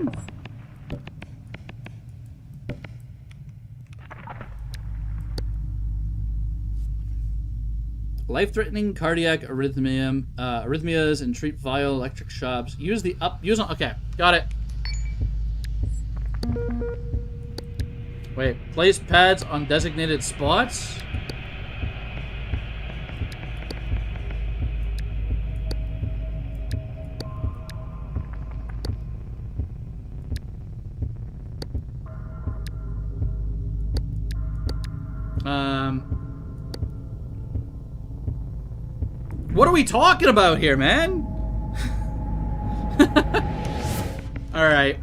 Life-threatening cardiac arrhythmias and treat vital electric shocks. Use on. Okay, got it. Wait, place pads on designated spots. What are we talking about here, man? Alright.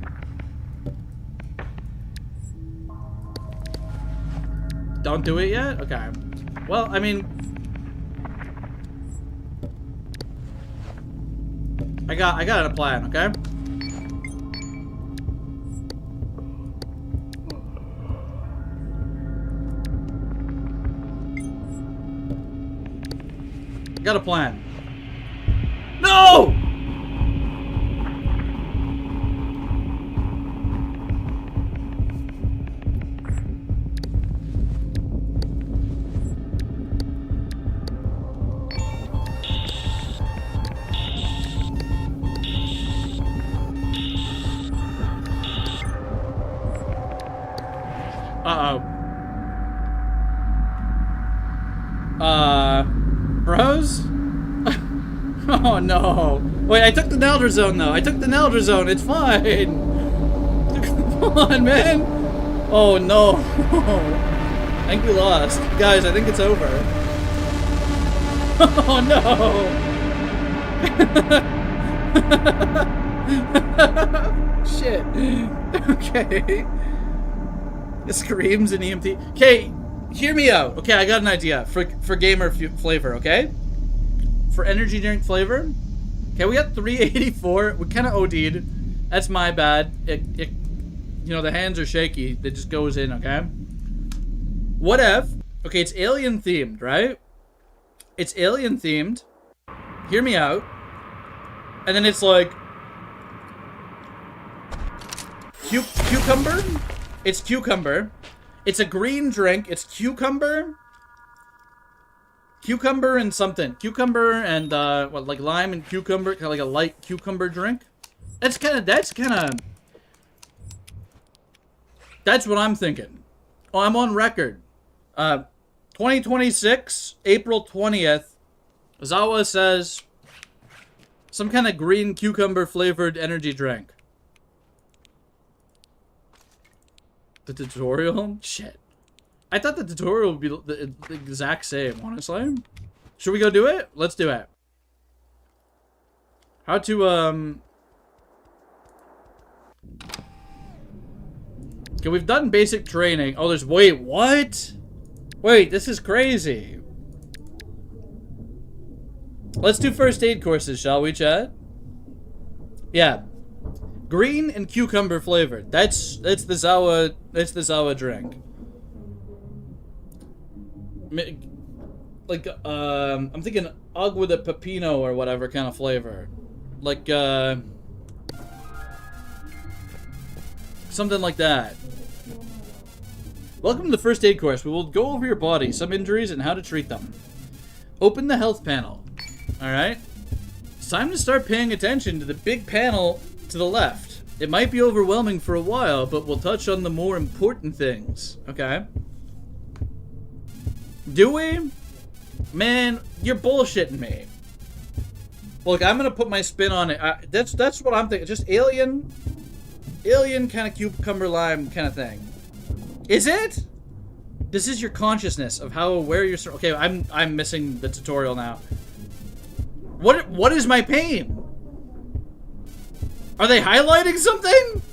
Don't do it yet? Okay. Well, I mean... I got a plan, okay? Got a plan. No! Bros? Oh no. Wait, I took the Nelder Zone though. I took the Nelder Zone. It's fine. Come on, man. Oh no. I think we lost. Guys, I think it's over. Oh no. Shit. Okay. Screams and EMT. Okay. Hear me out. Okay, I got an idea for gamer flavor, okay? For energy drink flavor. Okay, we got 384. We kind of OD'd. That's my bad. You know, the hands are shaky. It just goes in, okay? What if... Okay, it's alien themed, right? It's alien themed. Hear me out. And then it's like... Cucumber? It's cucumber. It's a green drink. It's cucumber. Cucumber and something. Cucumber and, what, like lime and cucumber? Kind of like a light cucumber drink? That's what I'm thinking. Oh, I'm on record. 2026, April 20th, ZAWA says some kind of green cucumber flavored energy drink. The tutorial? Shit. I thought the tutorial would be the exact same, honestly. Should we go do it? Let's do it. How to, Okay, we've done basic training. Oh, there's... Wait, what? Wait, this is crazy. Let's do first aid courses, shall we, chat? Yeah. Green and cucumber flavored. That's the ZAWA. That's the ZAWA drink. Like I'm thinking agua de pepino or whatever kind of flavor. Like something like that. Welcome to the first aid course. We will go over your body, some injuries, and how to treat them. Open the health panel. Alright? It's time to start paying attention to the big panel to the left. It might be overwhelming for a while, but we'll touch on the more important things. Okay? Do we? Man, you're bullshitting me. Look, I'm gonna put my spin on it. That's what I'm thinking. Just alien kind of cucumber lime kind of thing. Is it? This is your consciousness of how aware you're. Okay, I'm missing the tutorial now. What is my pain? Are they highlighting something?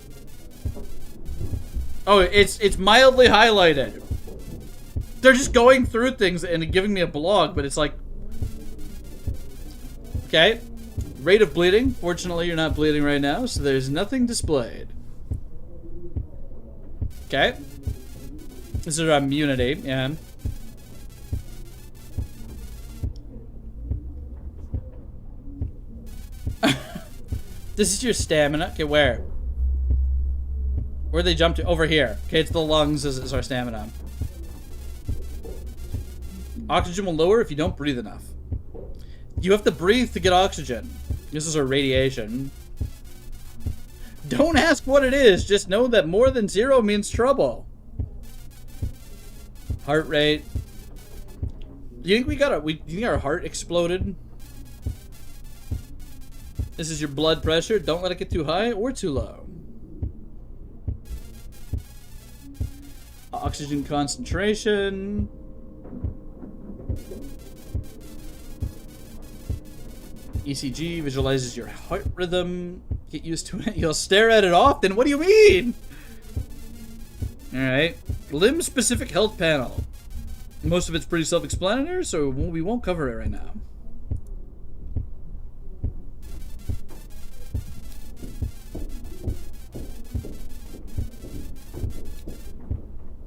Oh, it's mildly highlighted. They're just going through things and giving me a blog, but it's like, okay, rate of bleeding. Fortunately, you're not bleeding right now, so there's nothing displayed. Okay. This is our immunity, yeah. This is your stamina. Okay, where? Where they jump to? Over here. Okay, it's the lungs is our stamina. Oxygen will lower if you don't breathe enough. You have to breathe to get oxygen. This is our radiation. Don't ask what it is. Just know that more than 0 means trouble. Heart rate. Do you think do you think our heart exploded? This is your blood pressure. Don't let it get too high or too low. Oxygen concentration. ECG visualizes your heart rhythm. Get used to it. You'll stare at it often. What do you mean? Alright. Limb-specific health panel. Most of it's pretty self-explanatory, so we won't cover it right now.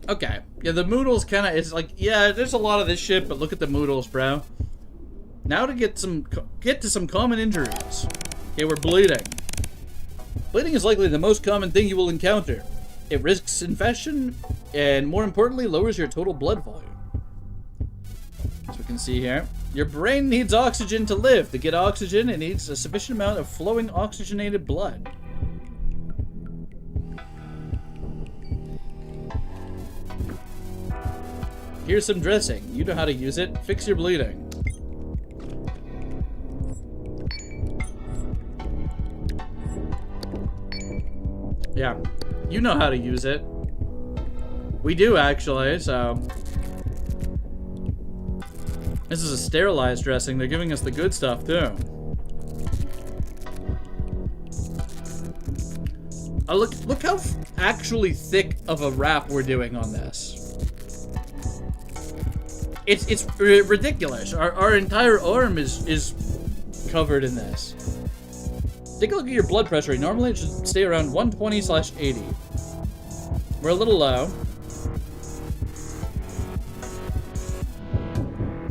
Okay. Yeah, the Moodles kind of, it's like, yeah, there's a lot of this shit, but look at the Moodles, bro. Now to get to some common injuries. Okay, we're bleeding. Bleeding is likely the most common thing you will encounter. It risks infection, and more importantly, lowers your total blood volume. As we can see here, your brain needs oxygen to live. To get oxygen, it needs a sufficient amount of flowing oxygenated blood. Here's some dressing. You know how to use it. Fix your bleeding. Yeah, you know how to use it. We do, actually, so... This is a sterilized dressing. They're giving us the good stuff, too. Oh, look how actually thick of a wrap we're doing on this. It's ridiculous. Our entire arm is covered in this. Take a look at your blood pressure. Normally it should stay around 120/80. We're a little low.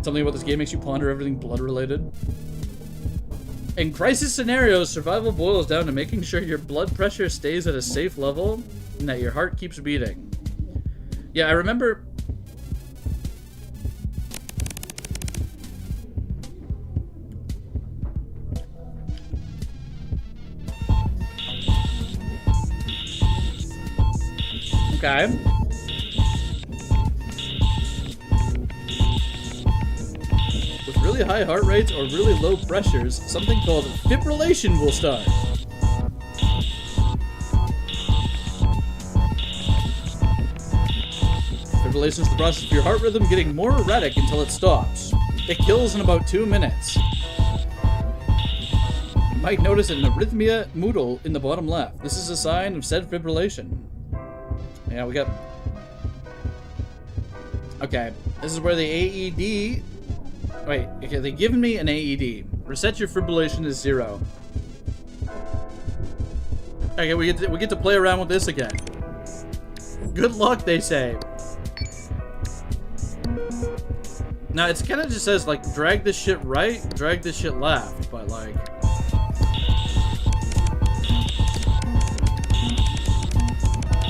Something about this game makes you ponder everything blood related. In crisis scenarios, survival boils down to making sure your blood pressure stays at a safe level and that your heart keeps beating. Yeah, I remember... Okay. With really high heart rates or really low pressures, something called fibrillation will start. Fibrillation is the process of your heart rhythm getting more erratic until it stops. It kills in about 2 minutes. You might notice an arrhythmia moodle in the bottom left. This is a sign of said fibrillation. Yeah, we got... Okay, this is where the AED... Wait, okay, they've given me an AED. Reset your fibrillation to 0. Okay, we get to play around with this again. Good luck, they say. Now, it's kind of just says, like, drag this shit right, drag this shit left, but, like...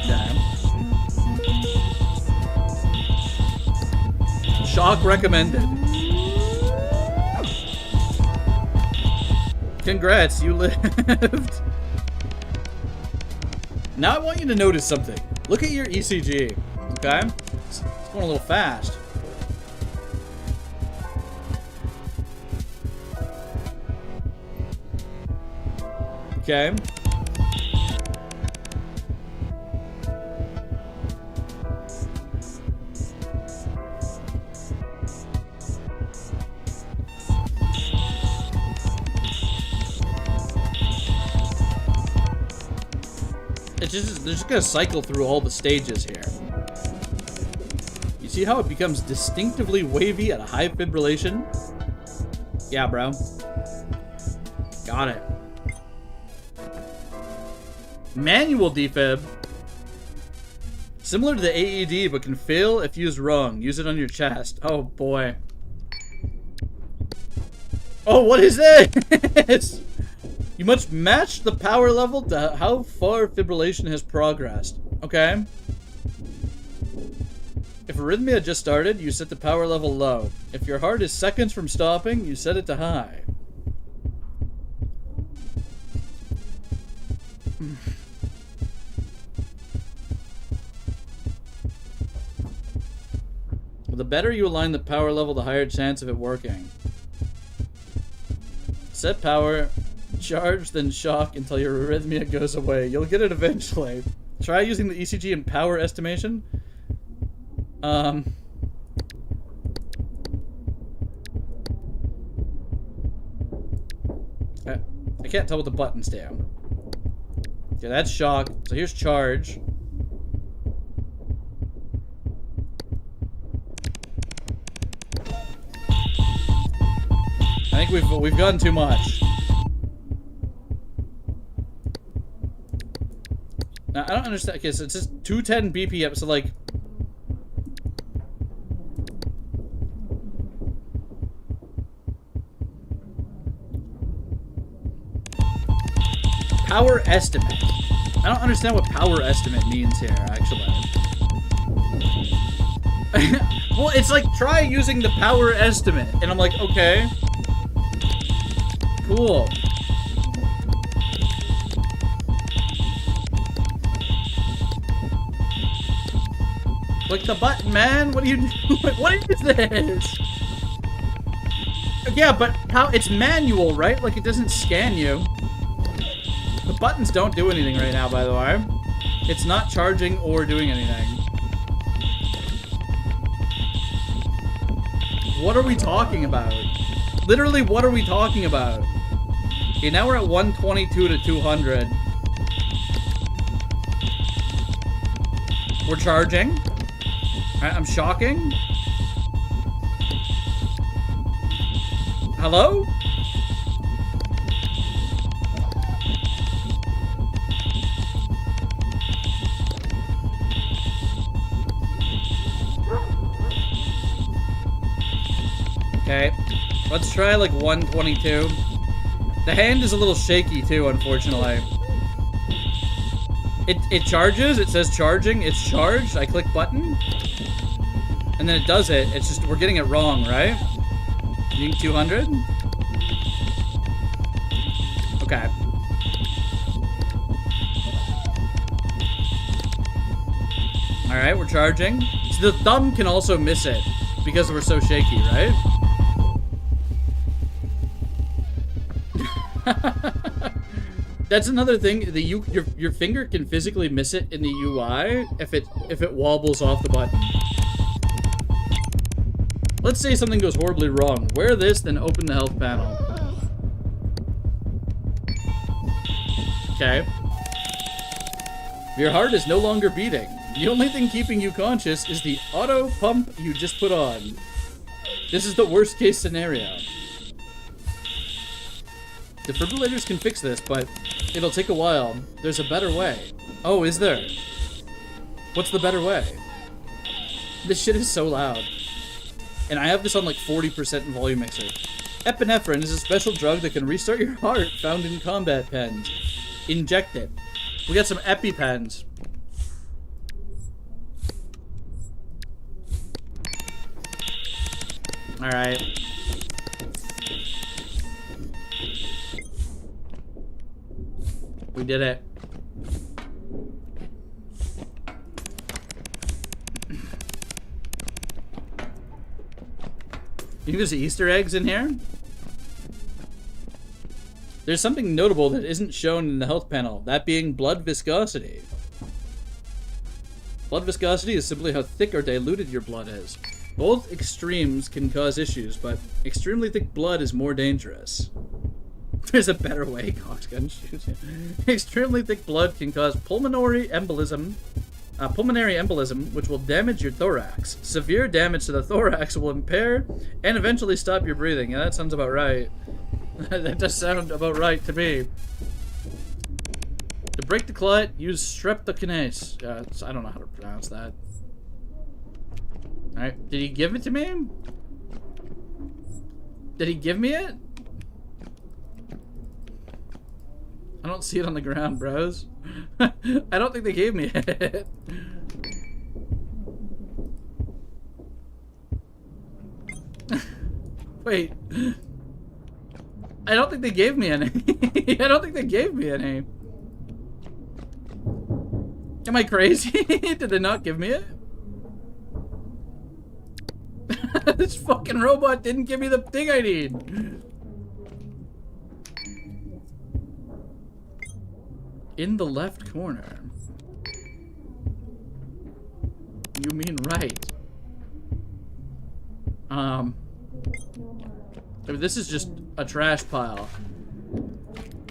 Yeah. Shock recommended. Congrats, you lived. Now I want you to notice something. Look at your ECG, okay? It's going a little fast. Okay. They're just gonna cycle through all the stages here. You see how it becomes distinctively wavy at a high fibrillation? Yeah, bro. Got it. Manual defib. Similar to the AED, but can fail if used wrong. Use it on your chest. Oh, boy. Oh, what is this? You must match the power level to how far fibrillation has progressed. Okay. If arrhythmia just started, you set the power level low. If your heart is seconds from stopping, you set it to high. The better you align the power level, the higher chance of it working. Set power, charge, then shock until your arrhythmia goes away. You'll get it eventually. Try using the ECG in power estimation. I can't tell what the buttons do. Okay, that's shock. So here's charge. I think we've gone too much. Now, I don't understand. Okay, so it's just 210 BPM, so like... Power estimate. I don't understand what power estimate means here, actually. Well, it's like, try using the power estimate. And I'm like, okay. Cool. Click the button, man. What are you doing? What is this? Yeah, but how? It's manual, right? Like, it doesn't scan you. The buttons don't do anything right now, by the way. It's not charging or doing anything. What are we talking about? Literally, what are we talking about? Okay, now we're at 122 to 200. We're charging. Alright, I'm shocking. Hello? Okay, let's try like 122. The hand is a little shaky too, unfortunately. It charges, it says charging, it's charged, I click button. And then it does it, it's just, we're getting it wrong, right? You need 200? Okay. Alright, we're charging. So the thumb can also miss it, because we're so shaky, right? That's another thing. Your finger can physically miss it in the UI if it wobbles off the button. Let's say something goes horribly wrong. Wear this, then open the health panel. Okay. Your heart is no longer beating. The only thing keeping you conscious is the auto pump you just put on. This is the worst case scenario. Defibrillators can fix this, but It'll take a while. There's a better way. Oh, is there? What's the better way? This shit is so loud. And I have this on like 40% in volume mixer. Epinephrine is a special drug that can restart your heart, found in combat pens. Inject it. We got some EpiPens. Alright. We did it. You think there's Easter eggs in here? There's something notable that isn't shown in the health panel, that being blood viscosity. Blood viscosity is simply how thick or diluted your blood is. Both extremes can cause issues, but extremely thick blood is more dangerous. There's a better way, Coxgun shoots you. Extremely thick blood can cause pulmonary embolism, which will damage your thorax. Severe damage to the thorax will impair and eventually stop your breathing. Yeah, that sounds about right. That does sound about right to me. To break the clot, use streptokinase. I don't know how to pronounce that. Alright, did he give it to me? Did he give me it? I don't see it on the ground, bros. I don't think they gave me it. Wait. I don't think they gave me any. I don't think they gave me any. Am I crazy? Did they not give me it? This fucking robot didn't give me the thing I need. In the left corner. You mean right. I mean, this is just a trash pile.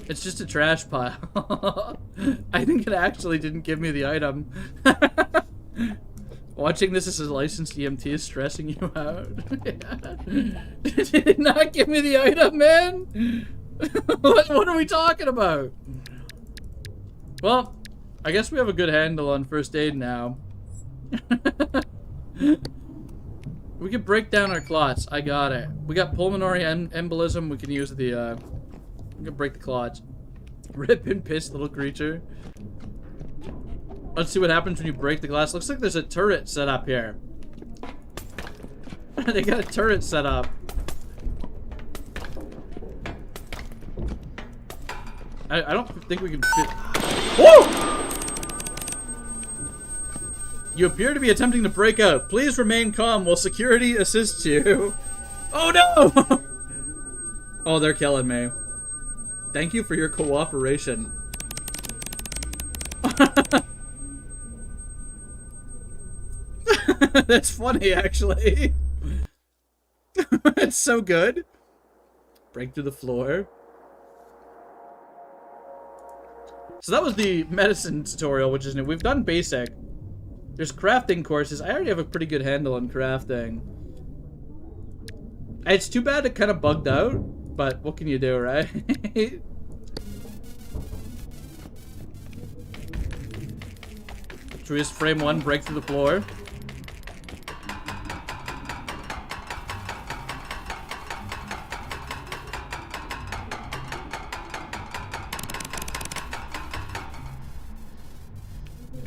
It's just a trash pile. I think it actually didn't give me the item. Watching this as a licensed EMT is stressing you out. Did it not give me the item, man? What are we talking about? Well, I guess we have a good handle on first aid now. We can break down our clots. I got it. We got pulmonary embolism. We can use the, we can break the clots. Rip and piss, little creature. Let's see what happens when you break the glass. Looks like there's a turret set up here. They got a turret set up. I don't think we can fit. Whoa! You appear to be attempting to break out. Please remain calm while security assists you. Oh no! Oh, they're killing me. Thank you for your cooperation. That's funny, actually. It's so good. Break through the floor. So that was the medicine tutorial, which is new. We've done basic. There's crafting courses. I already have a pretty good handle on crafting. It's too bad it kind of bugged out, but what can you do, right? Should we just frame one, break through the floor?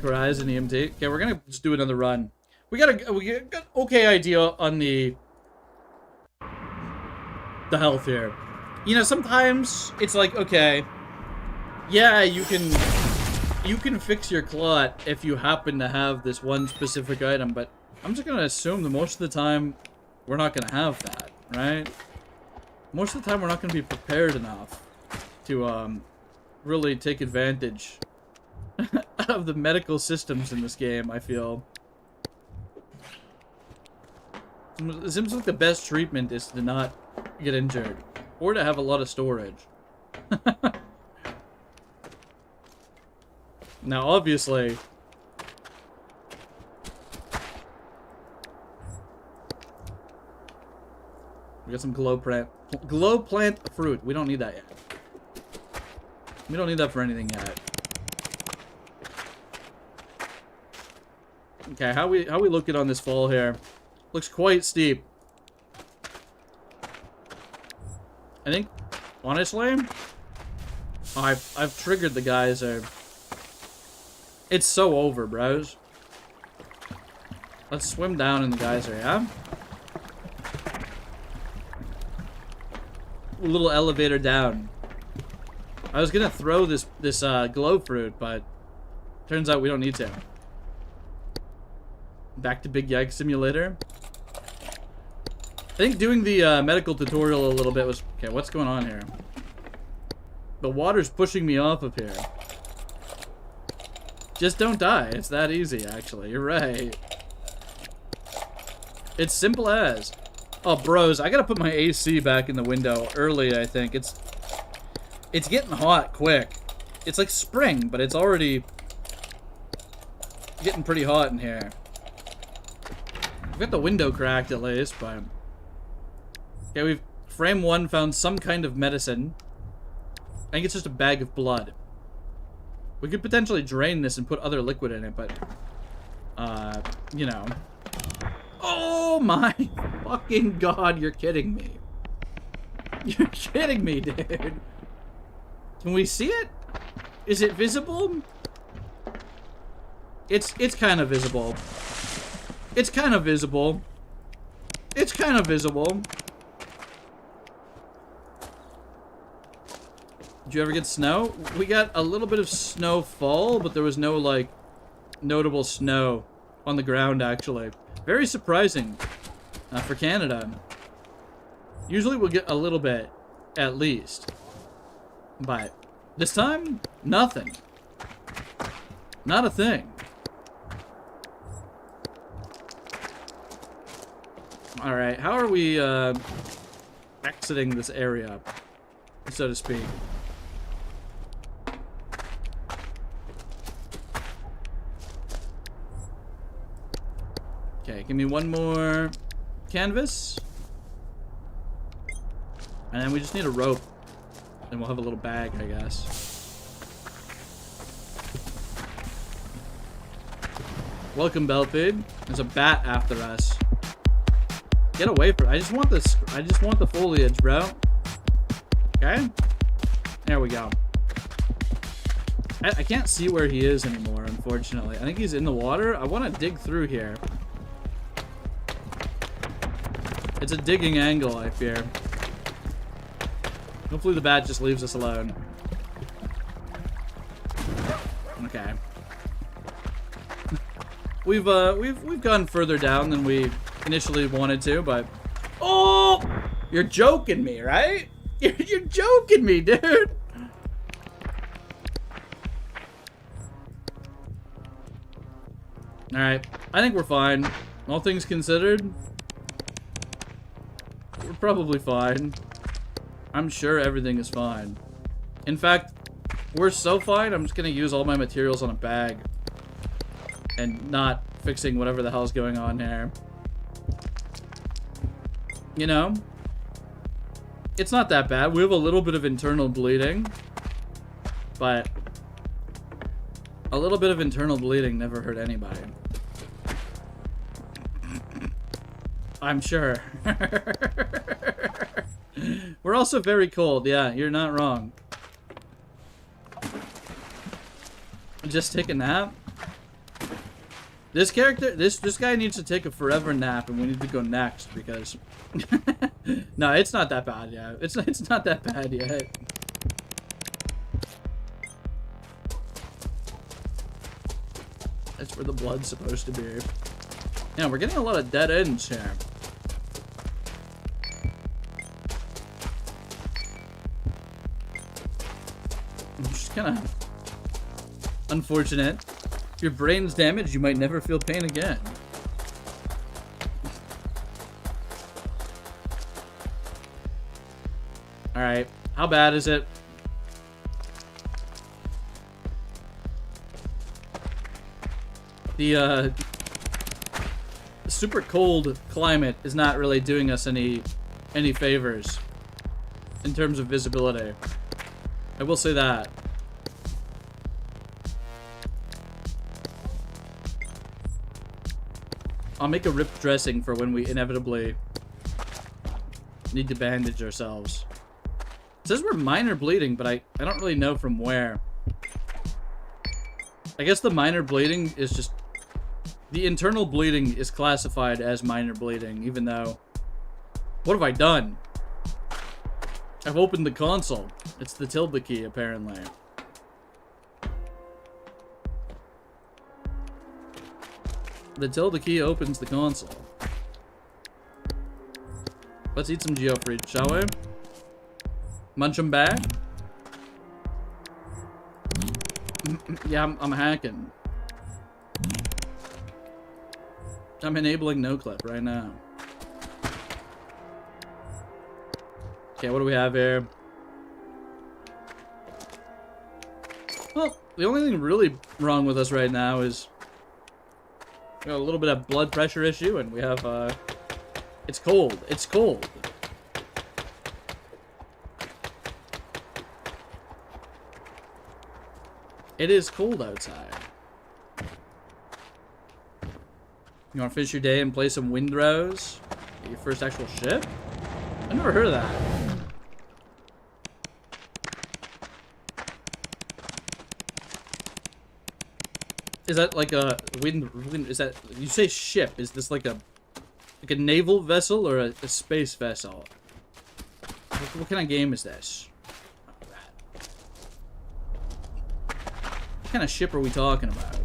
Horizon EMT. Okay, we're gonna just do another run. We got an okay idea on the health here. You know, sometimes it's like, okay, yeah, you can fix your clot if you happen to have this one specific item, but I'm just gonna assume that most of the time we're not gonna have that, right? Most of the time we're not gonna be prepared enough to really take advantage of the medical systems in this game, I feel. It seems like the best treatment is to not get injured, or to have a lot of storage. Now, obviously, we got some glow plant fruit. We don't need that yet. We don't need that for anything yet. Okay, how we looking on this fall here? Looks quite steep. I think, honestly, oh, I've triggered the geyser. It's so over, bros. Let's swim down in the geyser, yeah? A little elevator down. I was gonna throw this glow fruit, but turns out we don't need to. Back to Big Yike Simulator. I think doing the medical tutorial a little bit was... Okay, what's going on here? The water's pushing me off of here. Just don't die. It's that easy, actually. You're right. It's simple as. Oh, bros, I gotta put my AC back in the window early, I think. It's getting hot quick. It's like spring, but it's already getting pretty hot in here. I've got the window cracked at least, but... Okay, we've... Frame 1 found some kind of medicine. I think it's just a bag of blood. We could potentially drain this and put other liquid in it, but... you know... Oh my fucking god, you're kidding me. You're kidding me, dude. Can we see it? Is it visible? It's kind of visible. It's kind of visible. It's kind of visible. Did you ever get snow? We got a little bit of snowfall, but there was no, like, notable snow on the ground, actually. Very surprising for Canada. Usually we'll get a little bit, at least. But this time, nothing. Not a thing. Alright, how are we exiting this area, so to speak? Okay, give me one more canvas. And then we just need a rope. And we'll have a little bag, I guess. Welcome, Belfid. There's a bat after us. Get away from it. I just want this. I just want the foliage, bro. Okay? There we go. I can't see where he is anymore, unfortunately. I think he's in the water. I want to dig through here. It's a digging angle, I fear. Hopefully the bat just leaves us alone. Okay. We've gone further down than we initially wanted to, but... Oh! You're joking me, right? You're joking me, dude! Alright. I think we're fine. All things considered, we're probably fine. I'm sure everything is fine. In fact, we're so fine, I'm just gonna use all my materials on a bag. And not fixing whatever the hell's going on here. You know? It's not that bad. We have a little bit of internal bleeding. But a little bit of internal bleeding never hurt anybody. I'm sure. We're also very cold. Yeah, you're not wrong. Just take a nap. This character, this guy needs to take a forever nap, and we need to go next because. No, it's not that bad yet. It's not that bad yet. That's where the blood's supposed to be. Yeah, we're getting a lot of dead ends here. Just kind of unfortunate. If your brain's damaged, you might never feel pain again. Alright, how bad is it? The super cold climate is not really doing us any favors in terms of visibility. I will say that. I'll make a ripped dressing for when we inevitably need to bandage ourselves. It says we're minor bleeding, but I don't really know from where. I guess the minor bleeding is just... The internal bleeding is classified as minor bleeding, even though... What have I done? I've opened the console. It's the tilde key, apparently. The tilde key opens the console. Let's eat some geofreed, shall we? Munch them back. Yeah, I'm hacking. I'm enabling no-clip right now. Okay, what do we have here? Well, the only thing really wrong with us right now is we got a little bit of blood pressure issue, and we have, it's cold. It's cold. It is cold outside. You want to finish your day and play some Windrose? Your first actual ship? I never heard of that. Is that like a wind? Is that, you say ship? Is this like a naval vessel or a space vessel? What kind of game is this? What kind of ship are we talking about?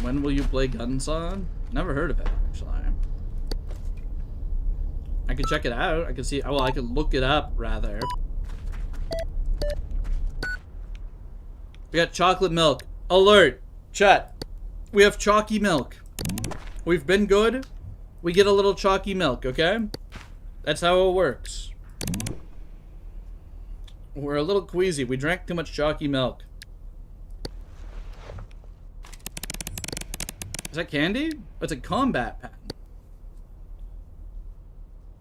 When will you play Guns On? Never heard of it, actually. I can check it out. I can see. Well, I can look it up, rather. We got chocolate milk. Alert! Chat. We have chalky milk. We've been good. We get a little chalky milk, okay? That's how it works. We're a little queasy. We drank too much chalky milk. Is that candy? It's a combat pen.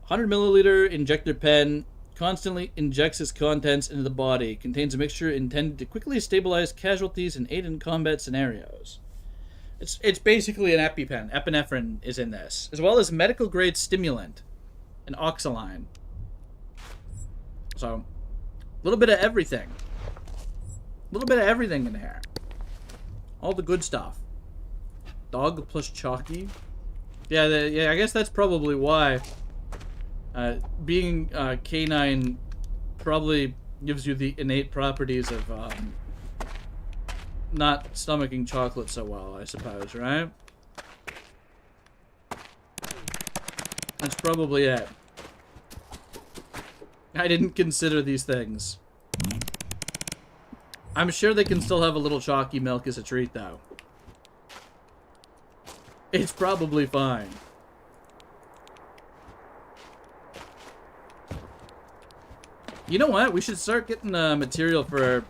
100 milliliter injector pen constantly injects its contents into the body. Contains a mixture intended to quickly stabilize casualties and aid in combat scenarios. It's basically an EpiPen. Epinephrine is in this, as well as medical grade stimulant and oxaline. So, a little bit of everything. A little bit of everything in here. All the good stuff. Dog plus chalky. Yeah, I guess that's probably why. Being canine probably gives you the innate properties of not stomaching chocolate so well, I suppose, right? That's probably it. I didn't consider these things. I'm sure they can still have a little chalky milk as a treat, though. It's probably fine. You know what? We should start getting material for...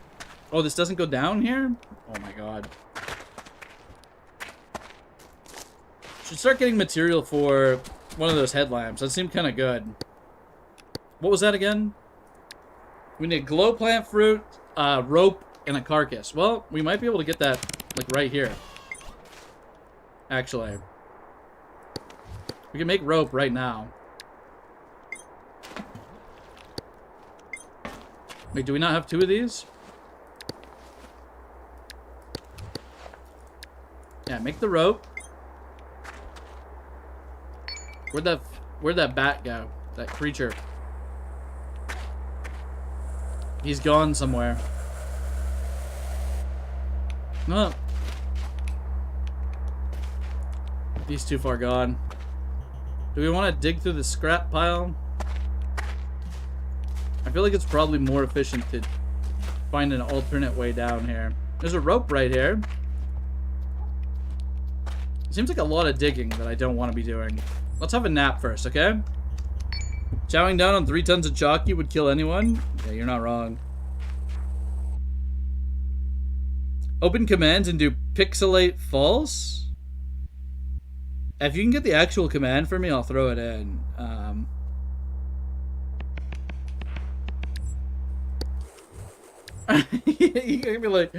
Oh, this doesn't go down here? Oh my god. Should start getting material for one of those headlamps. That seemed kind of good. What was that again? We need glow plant fruit, rope, and a carcass. Well, we might be able to get that, like, right here. Actually. We can make rope right now. Wait, do we not have two of these? Yeah, make the rope. Where'd that bat go? That creature. He's gone somewhere. Oh. He's too far gone. Do we want to dig through the scrap pile? I feel like it's probably more efficient to find an alternate way down here. There's a rope right here. It seems like a lot of digging that I don't want to be doing. Let's have a nap first, okay? Chowing down on 3 tons of chalky would kill anyone? Yeah, you're not wrong. Open commands and do pixelate false? If you can get the actual command for me, I'll throw it in. You can be like,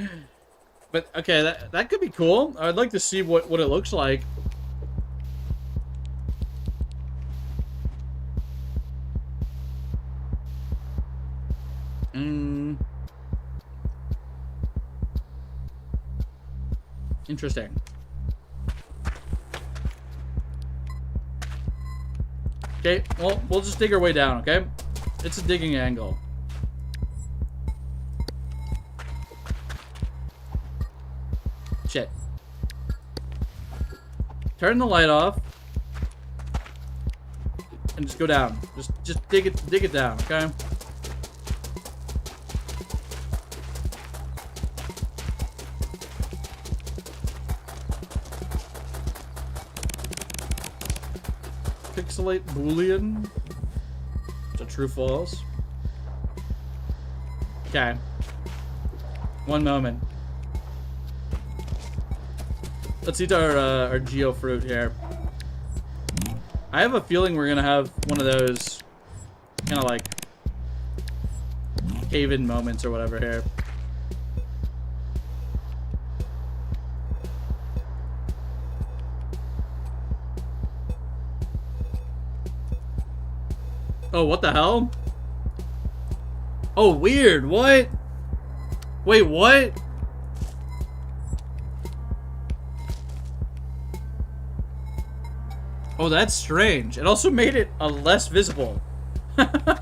but okay, that could be cool. I'd like to see what it looks like. Interesting. Okay, well, we'll just dig our way down, okay? It's a digging angle. Shit. Turn the light off. And just go down. Just dig it down, okay? Pixelate Boolean. It's a true false. Okay. One moment. Let's eat our geo fruit here. I have a feeling we're gonna have one of those kind of like cave-in moments or whatever here. Oh, what the hell? Oh, weird. What? Wait, what? Oh, that's strange. It also made it less visible. It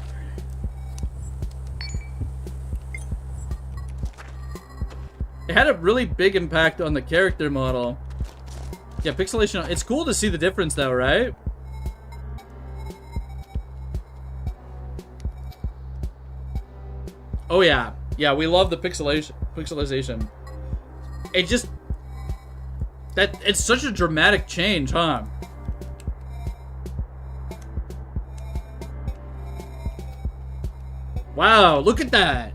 had a really big impact on the character model. Yeah, pixelation. It's cool to see the difference though, right? Oh yeah. Yeah, we love the pixelization. It just... it's such a dramatic change, huh? Wow, look at that.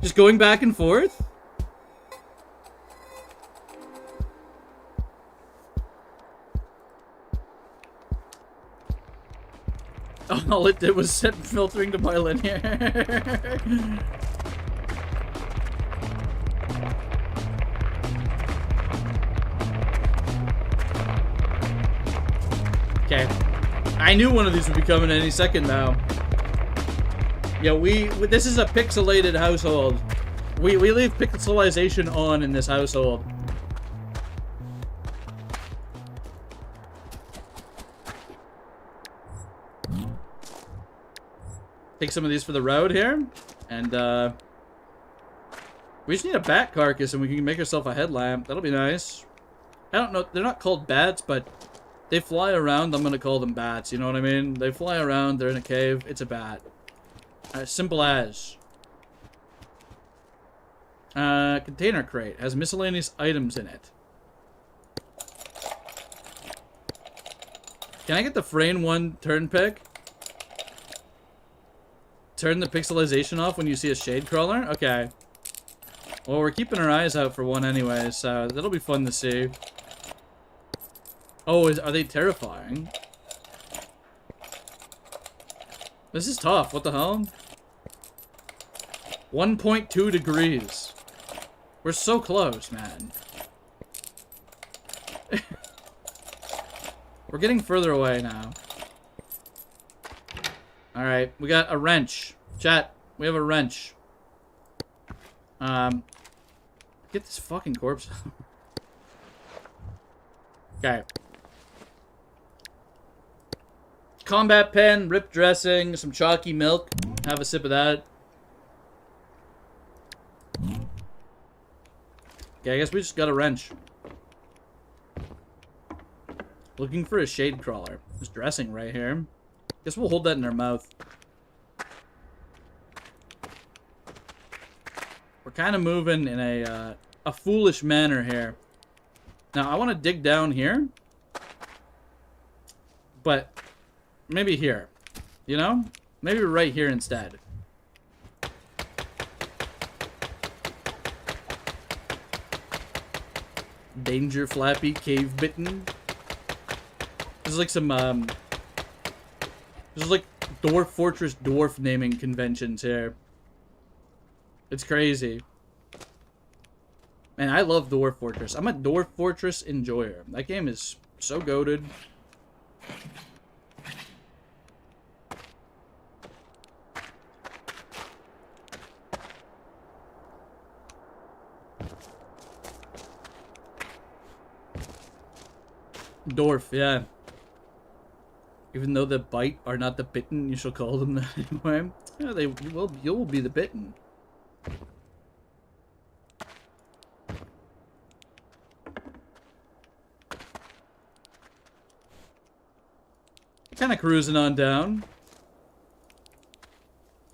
Just going back and forth. All it did was set filtering to bilinear. Okay. I knew one of these would be coming any second now. Yeah, this is a pixelated household. We leave pixelization on in this household. Take some of these for the road here, and we just need a bat carcass and we can make ourselves a headlamp. That'll be nice. I don't know, they're not called bats, but they fly around. I'm gonna call them bats, you know what I mean? They fly around, they're in a cave, it's a bat. Simple as. Container crate has miscellaneous items in it. Can I get the frame 1 turn pick? Turn the pixelization off when you see a shade crawler? Okay. Well, we're keeping our eyes out for one anyway, so that'll be fun to see. Oh, are they terrifying? This is tough. What the hell? 1.2 degrees. We're so close, man. We're getting further away now. Alright, we got a wrench. Chat, we have a wrench. Get this fucking corpse. Okay. Combat pen, rip dressing, some chalky milk. Have a sip of that. Okay, I guess we just got a wrench. Looking for a shade crawler. There's dressing right here. Guess we'll hold that in our mouth. We're kind of moving in a foolish manner here. Now, I want to dig down here. But maybe here. You know? Maybe right here instead. Danger Flappy Cave Bitten. There's like some there's like Dwarf Fortress dwarf naming conventions here. It's crazy. Man, I love Dwarf Fortress. I'm a Dwarf Fortress enjoyer. That game is so goated. Dwarf, yeah. Even though the bite are not the bitten, you shall call them that anyway. Yeah, you will be the bitten. Kind of cruising on down.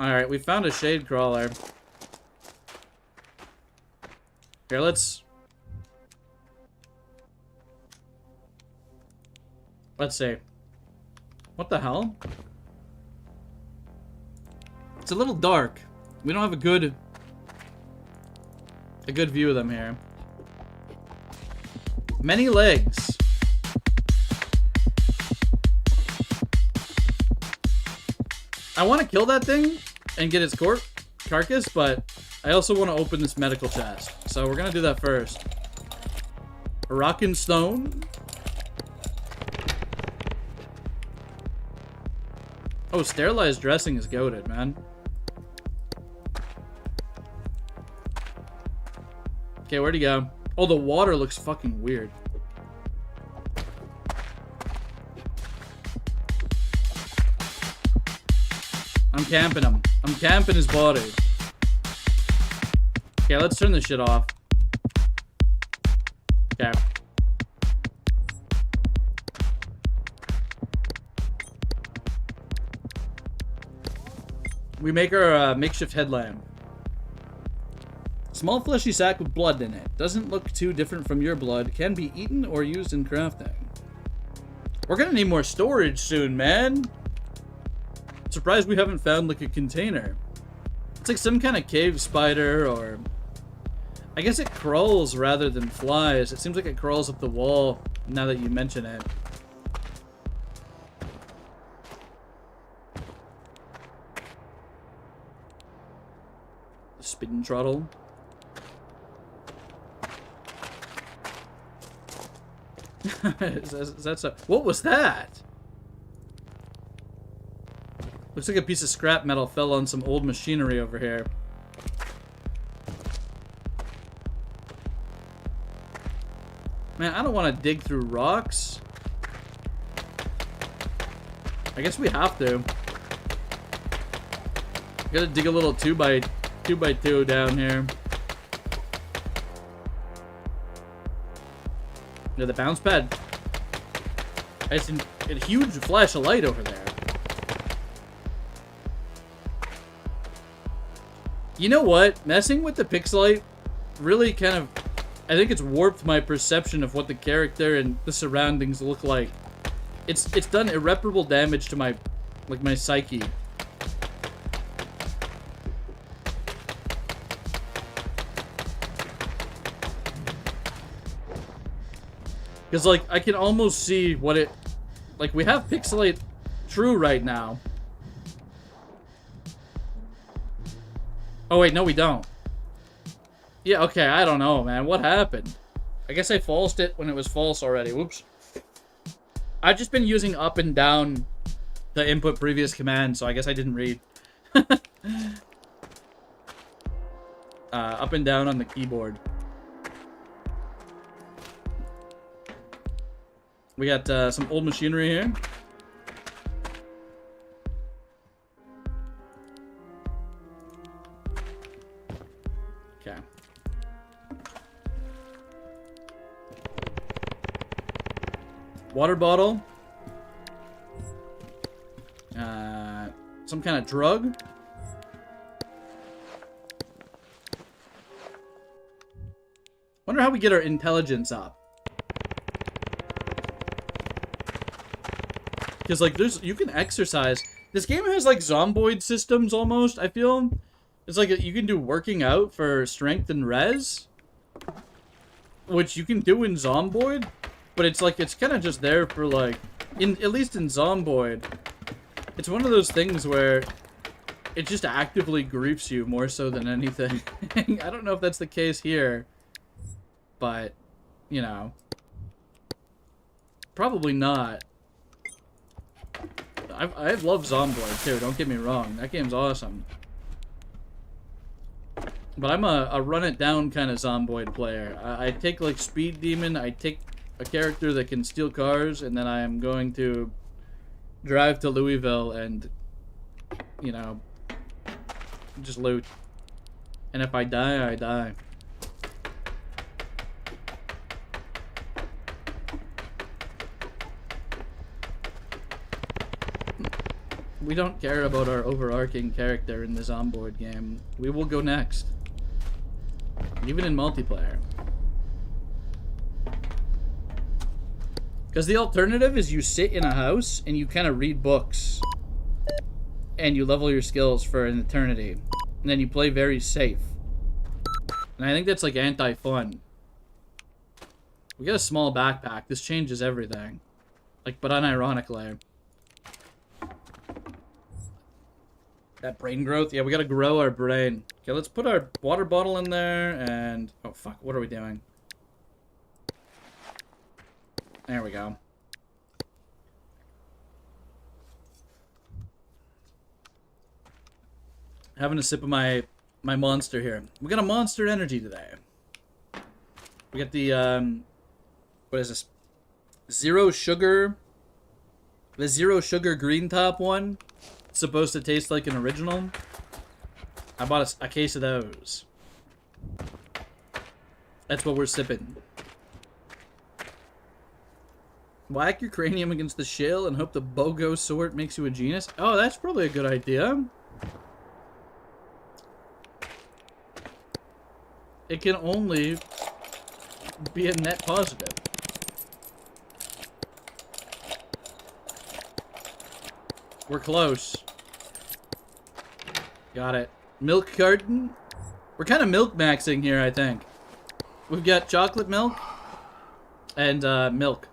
Alright, we found a shade crawler. Here, let's see. What the hell? It's a little dark. We don't have a good view of them here. Many legs. I want to kill that thing and get its carcass, but I also want to open this medical chest. So we're going to do that first. Rock and stone. Oh, sterilized dressing is goated, man. Okay, where'd he go? Oh, the water looks fucking weird. I'm camping him. I'm camping his body. Okay, let's turn this shit off. Okay. We make our makeshift headlamp. Small fleshy sack with blood in it. Doesn't look too different from your blood. Can be eaten or used in crafting. We're gonna need more storage soon, man. Surprised we haven't found like a container. It's like some kind of cave spider, or I guess it crawls rather than flies. It seems like it crawls up the wall now that you mention it. The spin throttle. Is that so? What was that? Looks like a piece of scrap metal fell on some old machinery over here. Man, I don't want to dig through rocks. I guess we have to. Gotta dig a little 2x2 down here. Yeah, the bounce pad. It's a huge flash of light over there. You know what? Messing with the pixelite really kind of, I think it's warped my perception of what the character and the surroundings look like. It's done irreparable damage to my psyche. Because, like, I can almost see what it... Like, we have pixelate true right now. Oh, wait, no, we don't. Yeah, okay, I don't know, man. What happened? I guess I falsed it when it was false already. Whoops. I've just been using up and down the input previous command, so I guess I didn't read. Up and down on the keyboard. We got some old machinery here. Okay. Water bottle. Some kind of drug. Wonder how we get our intelligence up. Because, like, you can exercise. This game has, like, zomboid systems, almost, I feel. It's like, you can do working out for strength and res. Which you can do in Zomboid. But it's, like, it's kind of just there for, like... at least in Zomboid. It's one of those things where it just actively griefs you more so than anything. I don't know if that's the case here, but, you know, probably not. I love Zomboid too, don't get me wrong. That game's awesome. But I'm a run it down kind of Zomboid player. I take like Speed Demon, I take a character that can steal cars, and then I am going to drive to Louisville and, you know, just loot. And if I die, I die. We don't care about our overarching character in the Zomboid game. We will go next. Even in multiplayer. Because the alternative is you sit in a house and you kind of read books. And you level your skills for an eternity. And then you play very safe. And I think that's like anti-fun. We got a small backpack. This changes everything. Like, but unironically. That brain growth? Yeah, we gotta grow our brain. Okay, let's put our water bottle in there and... Oh, fuck. What are we doing? There we go. Having a sip of my monster here. We got a Monster Energy today. We got the, what is this? Zero sugar. The zero sugar green top one. It's supposed to taste like an original. I bought a case of those. That's what we're sipping. Whack your cranium against the shell and hope the BOGO sword makes you a genius. Oh, that's probably a good idea. It can only be a net positive. We're close. Got it. Milk carton. We're kind of milk maxing here, I think. We've got chocolate milk and milk.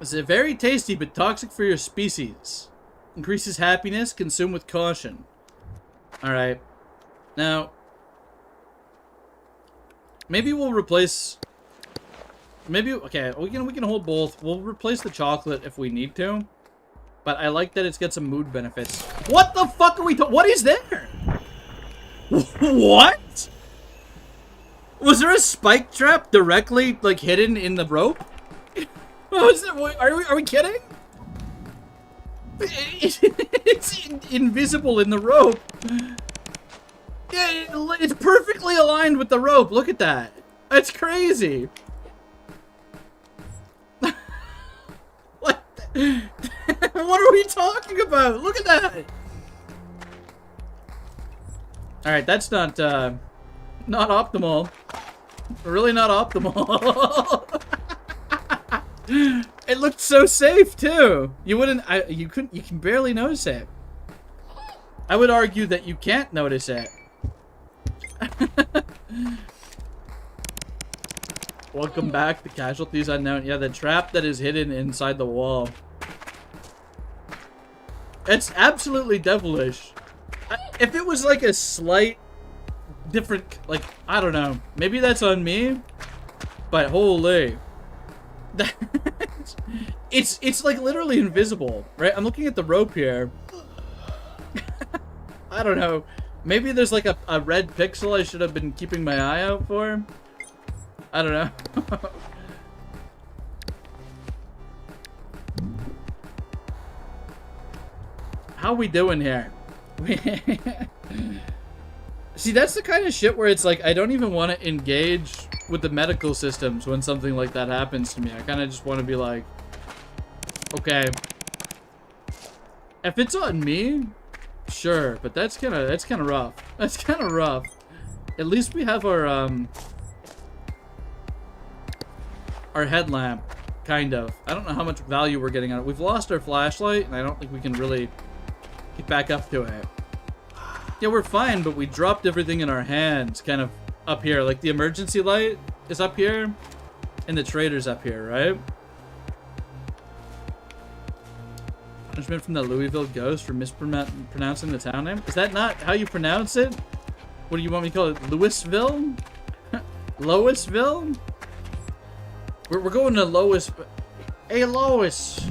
It's very tasty but toxic for your species. Increases happiness, consume with caution. Alright. Now, maybe we'll replace... Maybe, okay, we can hold both. We'll replace the chocolate if we need to. But I like that it's got some mood benefits. What the fuck are we what is there? What? Was there a spike trap directly, like, hidden in the rope? What was it? Are we kidding? It's invisible in the rope. Yeah, it's perfectly aligned with the rope. Look at that. That's crazy. What? What are we talking about? Look at that. All right, that's not optimal. Really not optimal. It looked so safe too. You can barely notice it. I would argue that you can't notice it. Welcome back to Casualties Unknown. Yeah, the trap that is hidden inside the wall. It's absolutely devilish. If it was like a slight different, like, I don't know. Maybe that's on me. But holy. It's like literally invisible, right? I'm looking at the rope here. I don't know. Maybe there's like a red pixel I should have been keeping my eye out for. I don't know. How we doing here? See, that's the kind of shit where it's like I don't even want to engage with the medical systems when something like that happens to me. I kind of just want to be like, okay, if it's on me, sure, but that's kind of rough. That's kind of rough. At least we have our headlamp, kind of. I don't know how much value we're getting on it. We've lost our flashlight, and I don't think we can really get back up to it. Yeah, we're fine, but we dropped everything in our hands, kind of up here. Like, the emergency light is up here, and the trader's up here, right? Punishment from the Louisville Ghost for mispronouncing the town name? Is that not how you pronounce it? What do you want me to call it? Louisville? Loisville? We're going to Lois. Hey, Lois!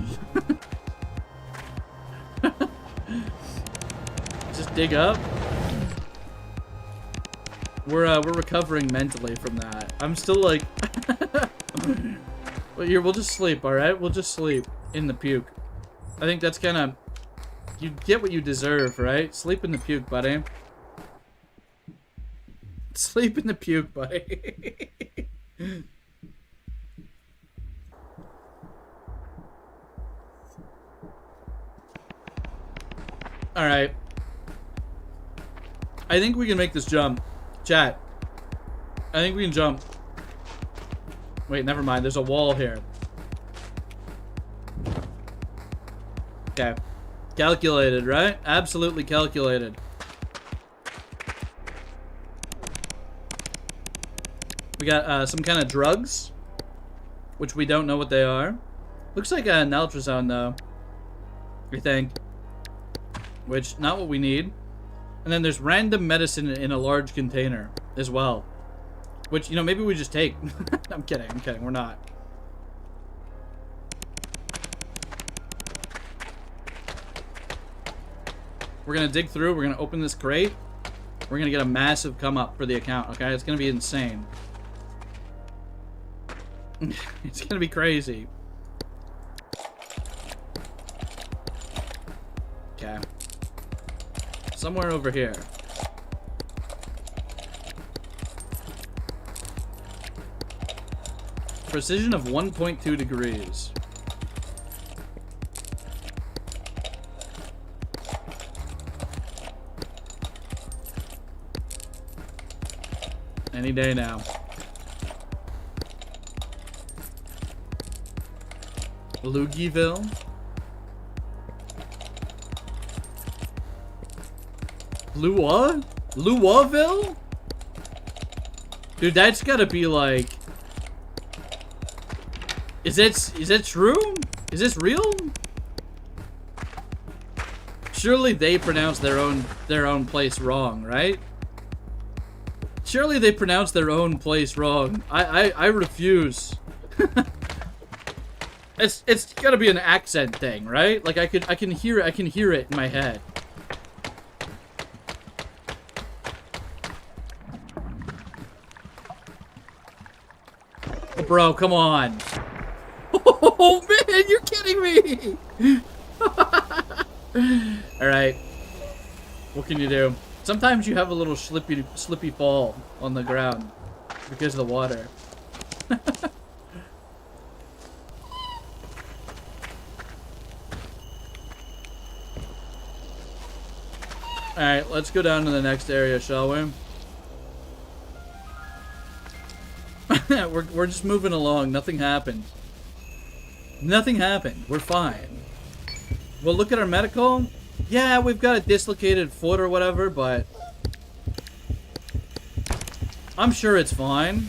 Just dig up. We're recovering mentally from that. I'm still like... Well, here, we'll just sleep, alright? We'll just sleep in the puke. I think that's kind of... You get what you deserve, right? Sleep in the puke, buddy. Sleep in the puke, buddy. Alright. I think we can make this jump. Chat. I think we can jump. Wait, never mind. There's a wall here. Okay. Calculated, right? Absolutely calculated. We got some kind of drugs, which we don't know what they are. Looks like an naltrexone, though. I think. Which, not what we need. And then there's random medicine in a large container as well. Which, you know, maybe we just take. I'm kidding, we're not. We're gonna dig through, we're gonna open this crate. We're gonna get a massive come up for the account, okay? It's gonna be insane. It's gonna be crazy. Okay. Somewhere over here. Precision of 1.2 degrees. Any day now. Loogieville. WAWA? Louisville? Dude, that's gotta be like... Is that true? Is this real? Surely they pronounce their own place wrong, right? Surely they pronounce their own place wrong. I refuse. It's gotta be an accent thing, right? Like I can hear it in my head. Bro, come on. Oh man, you're kidding me. Alright. What can you do? Sometimes you have a little slippy fall on the ground because of the water. Alright, let's go down to the next area, shall we? We're just moving along. Nothing happened. Nothing happened. We're fine. We'll look at our medical. Yeah, we've got a dislocated foot or whatever, but I'm sure it's fine.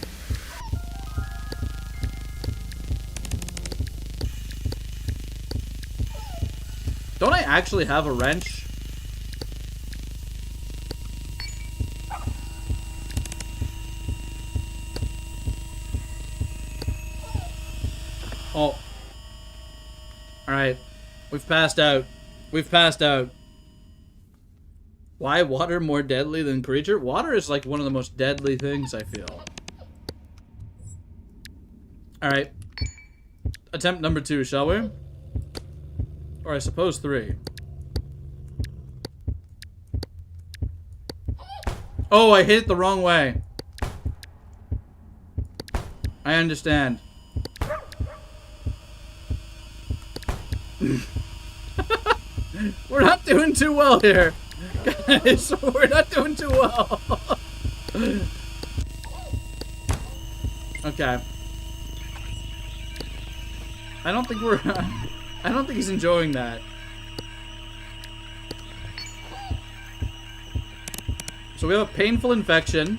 Don't I actually have a wrench? Oh. Alright. We've passed out. We've passed out. Why water more deadly than creature? Water is like one of the most deadly things, I feel. Alright. Attempt number 2, shall we? Or I suppose 3. Oh, I hit it the wrong way. I understand. We're not doing too well here. Guys, we're not doing too well. Okay. I don't think he's enjoying that. So we have a painful infection.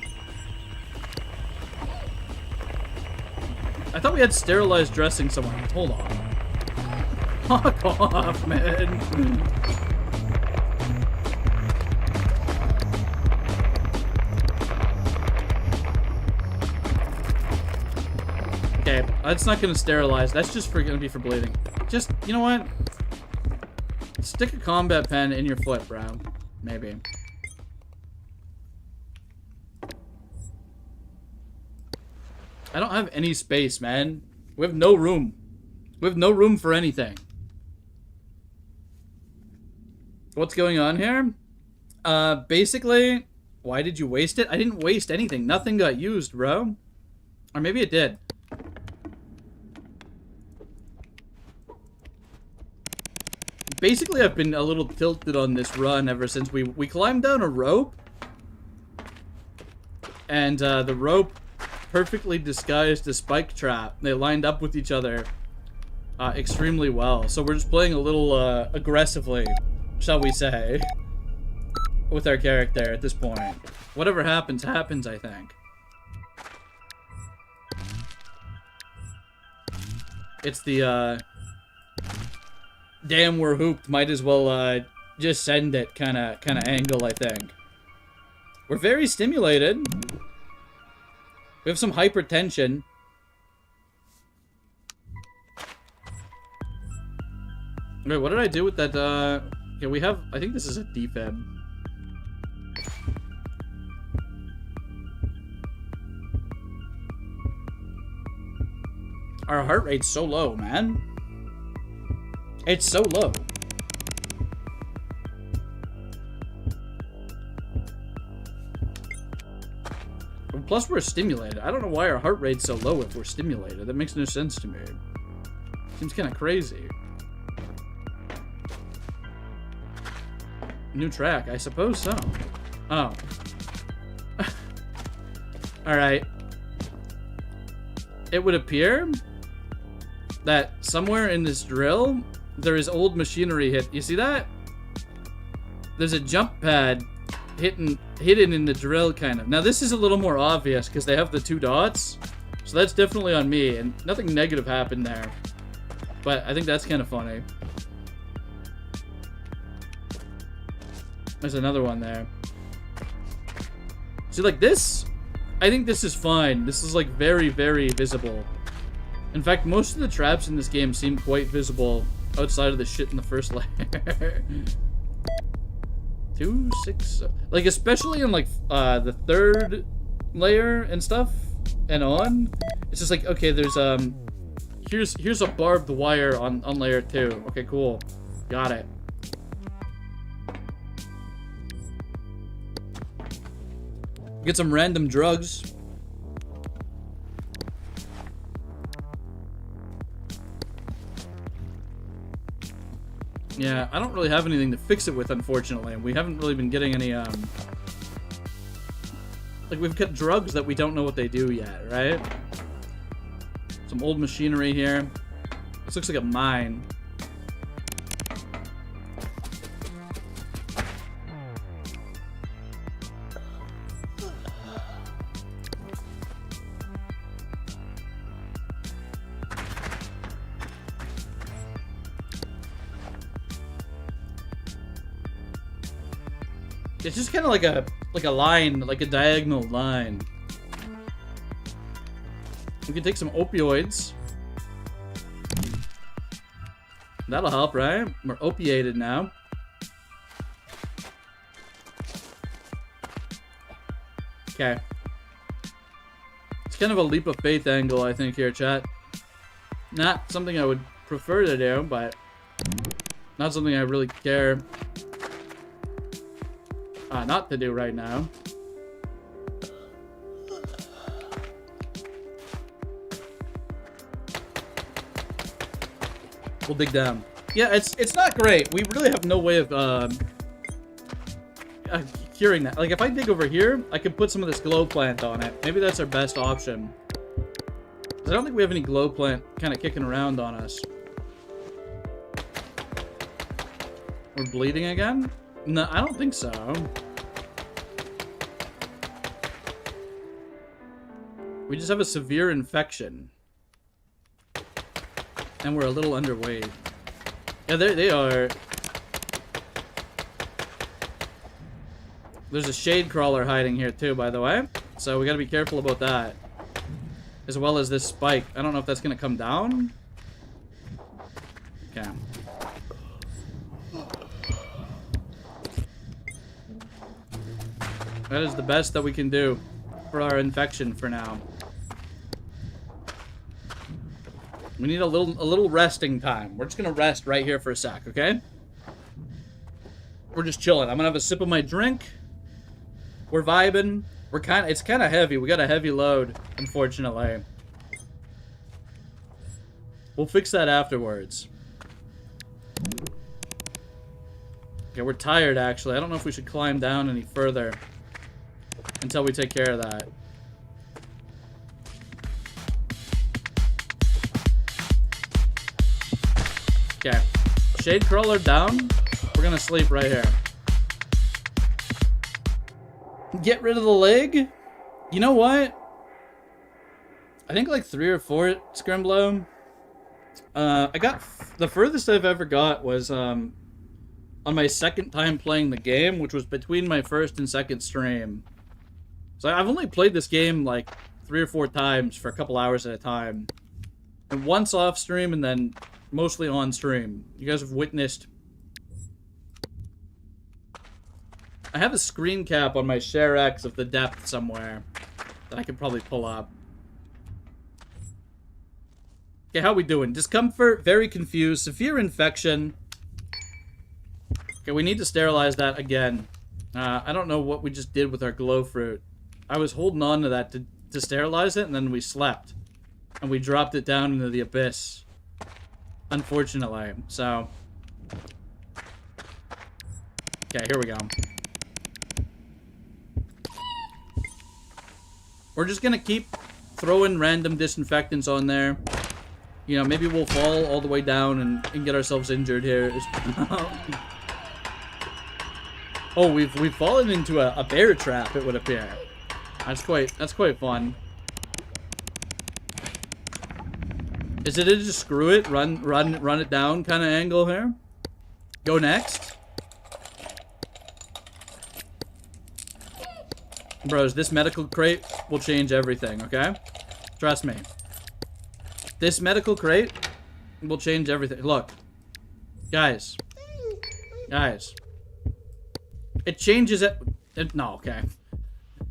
I thought we had sterilized dressing somewhere. Hold on. Fuck off, man. Okay, that's not gonna sterilize. That's just gonna be for bleeding. Just, you know what? Stick a combat pen in your foot, bro. Maybe. I don't have any space, man. We have no room. We have no room for anything. What's going on here? Basically, why did you waste it? I didn't waste anything. Nothing got used, bro. Or maybe it did. Basically, I've been a little tilted on this run ever since we climbed down a rope. And the rope perfectly disguised a spike trap. They lined up with each other extremely well. So we're just playing a little aggressively, shall we say, with our character at this point. Whatever happens, happens, I think. It's the damn, we're hooped, might as well just send it kind of angle, I think. We're very stimulated. We have some hypertension. Wait, what did I do with that? Okay, we have, I think this is a defib. Our heart rate's so low, man. It's so low. Plus, we're stimulated. I don't know why our heart rate's so low if we're stimulated. That makes no sense to me. Seems kind of crazy. New track, I suppose so. Oh. Alright. It would appear that somewhere in this drill, there is old machinery hit. You see that? There's a jump pad hidden in the drill, kind of. Now, this is a little more obvious because they have the 2 dots. So that's definitely on me, and nothing negative happened there. But I think that's kind of funny. There's another one there. See, like this, I think this is fine. This is like very, very visible. In fact, most of the traps in this game seem quite visible outside of the shit in the first layer. 2, 6, like especially in like the 3rd layer and stuff and on. It's just like, okay, there's here's a barbed wire on layer 2. Okay, cool, got it. Get some random drugs. Yeah, I don't really have anything to fix it with, unfortunately. We haven't really been getting any, like, we've got drugs that we don't know what they do yet, right? Some old machinery here. This looks like a mine. It's just kind of like a line, like a diagonal line. We can take some opioids. That'll help, right? We're opiated now. Okay. It's kind of a leap of faith angle, I think, here, chat. Not something I would prefer to do, but not something I really care not to do right now. We'll dig down. Yeah, it's not great. We really have no way of curing that. Like, if I dig over here, I could put some of this glow plant on it. Maybe that's our best option. 'Cause I don't think we have any glow plant kind of kicking around on us. We're bleeding again? No, I don't think so. We just have a severe infection. And we're a little underweight. Yeah, they are. There's a shade crawler hiding here too, by the way. So we gotta be careful about that. As well as this spike. I don't know if that's gonna come down. Okay. That is the best that we can do for our infection for now. We need a little resting time. We're just gonna rest right here for a sec, okay? We're just chilling. I'm gonna have a sip of my drink. We're vibing. It's kind of heavy. We got a heavy load, unfortunately. We'll fix that afterwards. Okay, we're tired, actually. I don't know if we should climb down any further until we take care of that. Okay. Shade crawler down. We're gonna sleep right here. Get rid of the leg? You know what? I think like 3 or 4 Scrimblow. I got... The furthest I've ever got was on my second time playing the game, which was between my first and second stream. So I've only played this game like 3 or 4 times for a couple hours at a time. And once off stream and then mostly on stream. You guys have witnessed... I have a screen cap on my Share X of the depth somewhere that I could probably pull up. Okay, how we doing? Discomfort, very confused, severe infection. Okay, we need to sterilize that again. I don't know what we just did with our glow fruit. I was holding on to that to sterilize it, and then we slept. And we dropped it down into the abyss. Unfortunately, so... Okay, here we go. We're just gonna keep throwing random disinfectants on there. You know, maybe we'll fall all the way down and get ourselves injured here. Oh, we've fallen into a bear trap, it would appear. That's quite fun. Is it a just screw it, run it down kind of angle here? Go next. Bros, this medical crate will change everything, okay? Trust me. This medical crate will change everything. Look. Guys. Guys. It changes it. No, okay.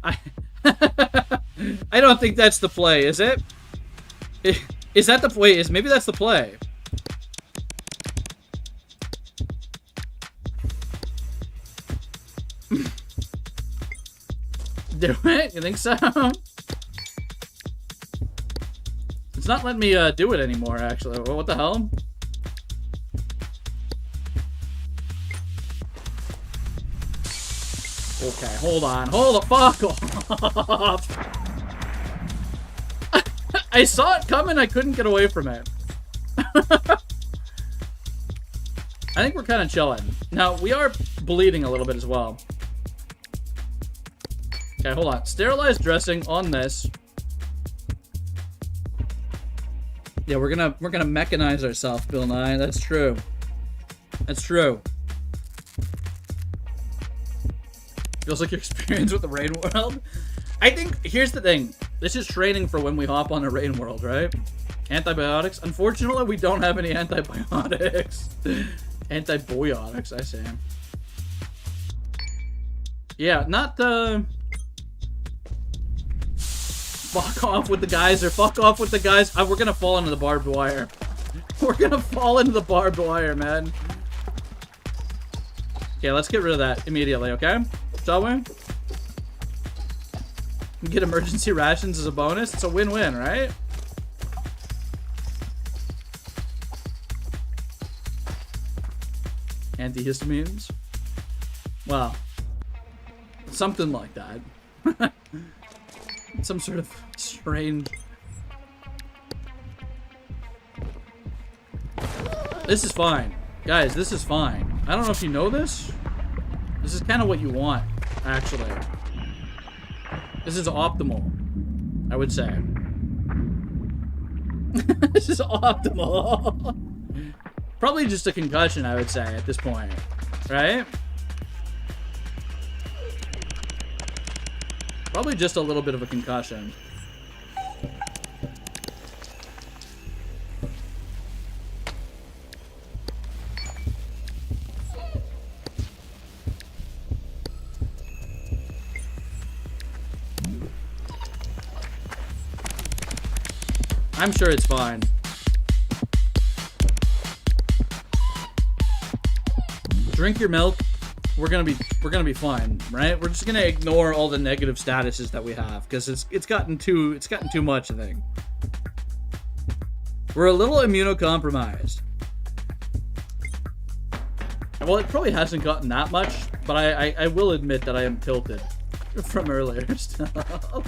I don't think that's the play, is it? Is that the play? Maybe that's the play. Do it? You think so? It's not letting me do it anymore, actually. What the hell? Okay, hold on. Hold the fuck off. I saw it coming. I couldn't get away from it. I think we're kind of chilling. Now, we are bleeding a little bit as well. Okay, hold on. Sterilized dressing on this. Yeah, we're gonna mechanize ourselves, Bill Nye. That's true. That's true. Feels like your experience with the rain world. I think here's the thing. This is training for when we hop on a rain world, right? Antibiotics. Unfortunately, we don't have any antibiotics. Antibiotics, I say. Yeah, not fuck off with the geyser. Fuck off with the guys. We're gonna fall into the barbed wire. We're gonna fall into the barbed wire, man. Okay, let's get rid of that immediately, okay? Shall we? We get emergency rations as a bonus. It's a win-win, right? Antihistamines? Well, something like that. Some sort of strange... This is fine. Guys, this is fine. I don't know if you know this. This is kind of what you want, actually. This is optimal, I would say. This is optimal. Probably just a concussion, I would say, at this point. Right? Probably just a little bit of a concussion. I'm sure it's fine. Drink your milk. We're gonna be fine, right? We're just gonna ignore all the negative statuses that we have because it's gotten too much, I think. We're a little immunocompromised. Well, it probably hasn't gotten that much, but I will admit that I am tilted from earlier stuff.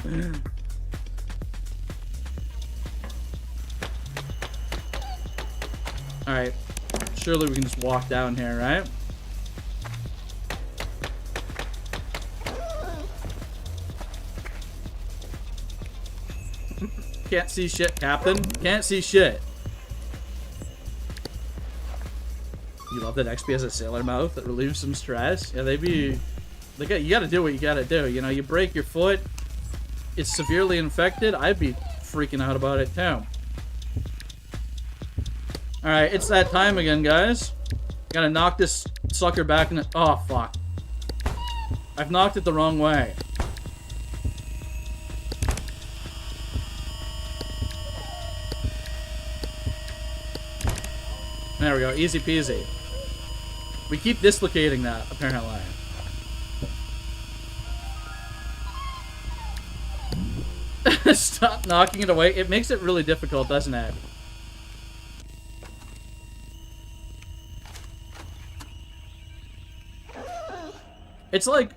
Alright. Surely we can just walk down here, right? Can't see shit, Captain. Can't see shit. You love that XP has a sailor mouth that relieves some stress? Yeah, you gotta do what you gotta do. You know, you break your foot, it's severely infected, I'd be freaking out about it too. Alright, it's that time again, guys. Gotta knock this sucker back in the... Oh, fuck. I've knocked it the wrong way. There we go, easy peasy. We keep dislocating that, apparently. Stop knocking it away. It makes it really difficult, doesn't it? It's like...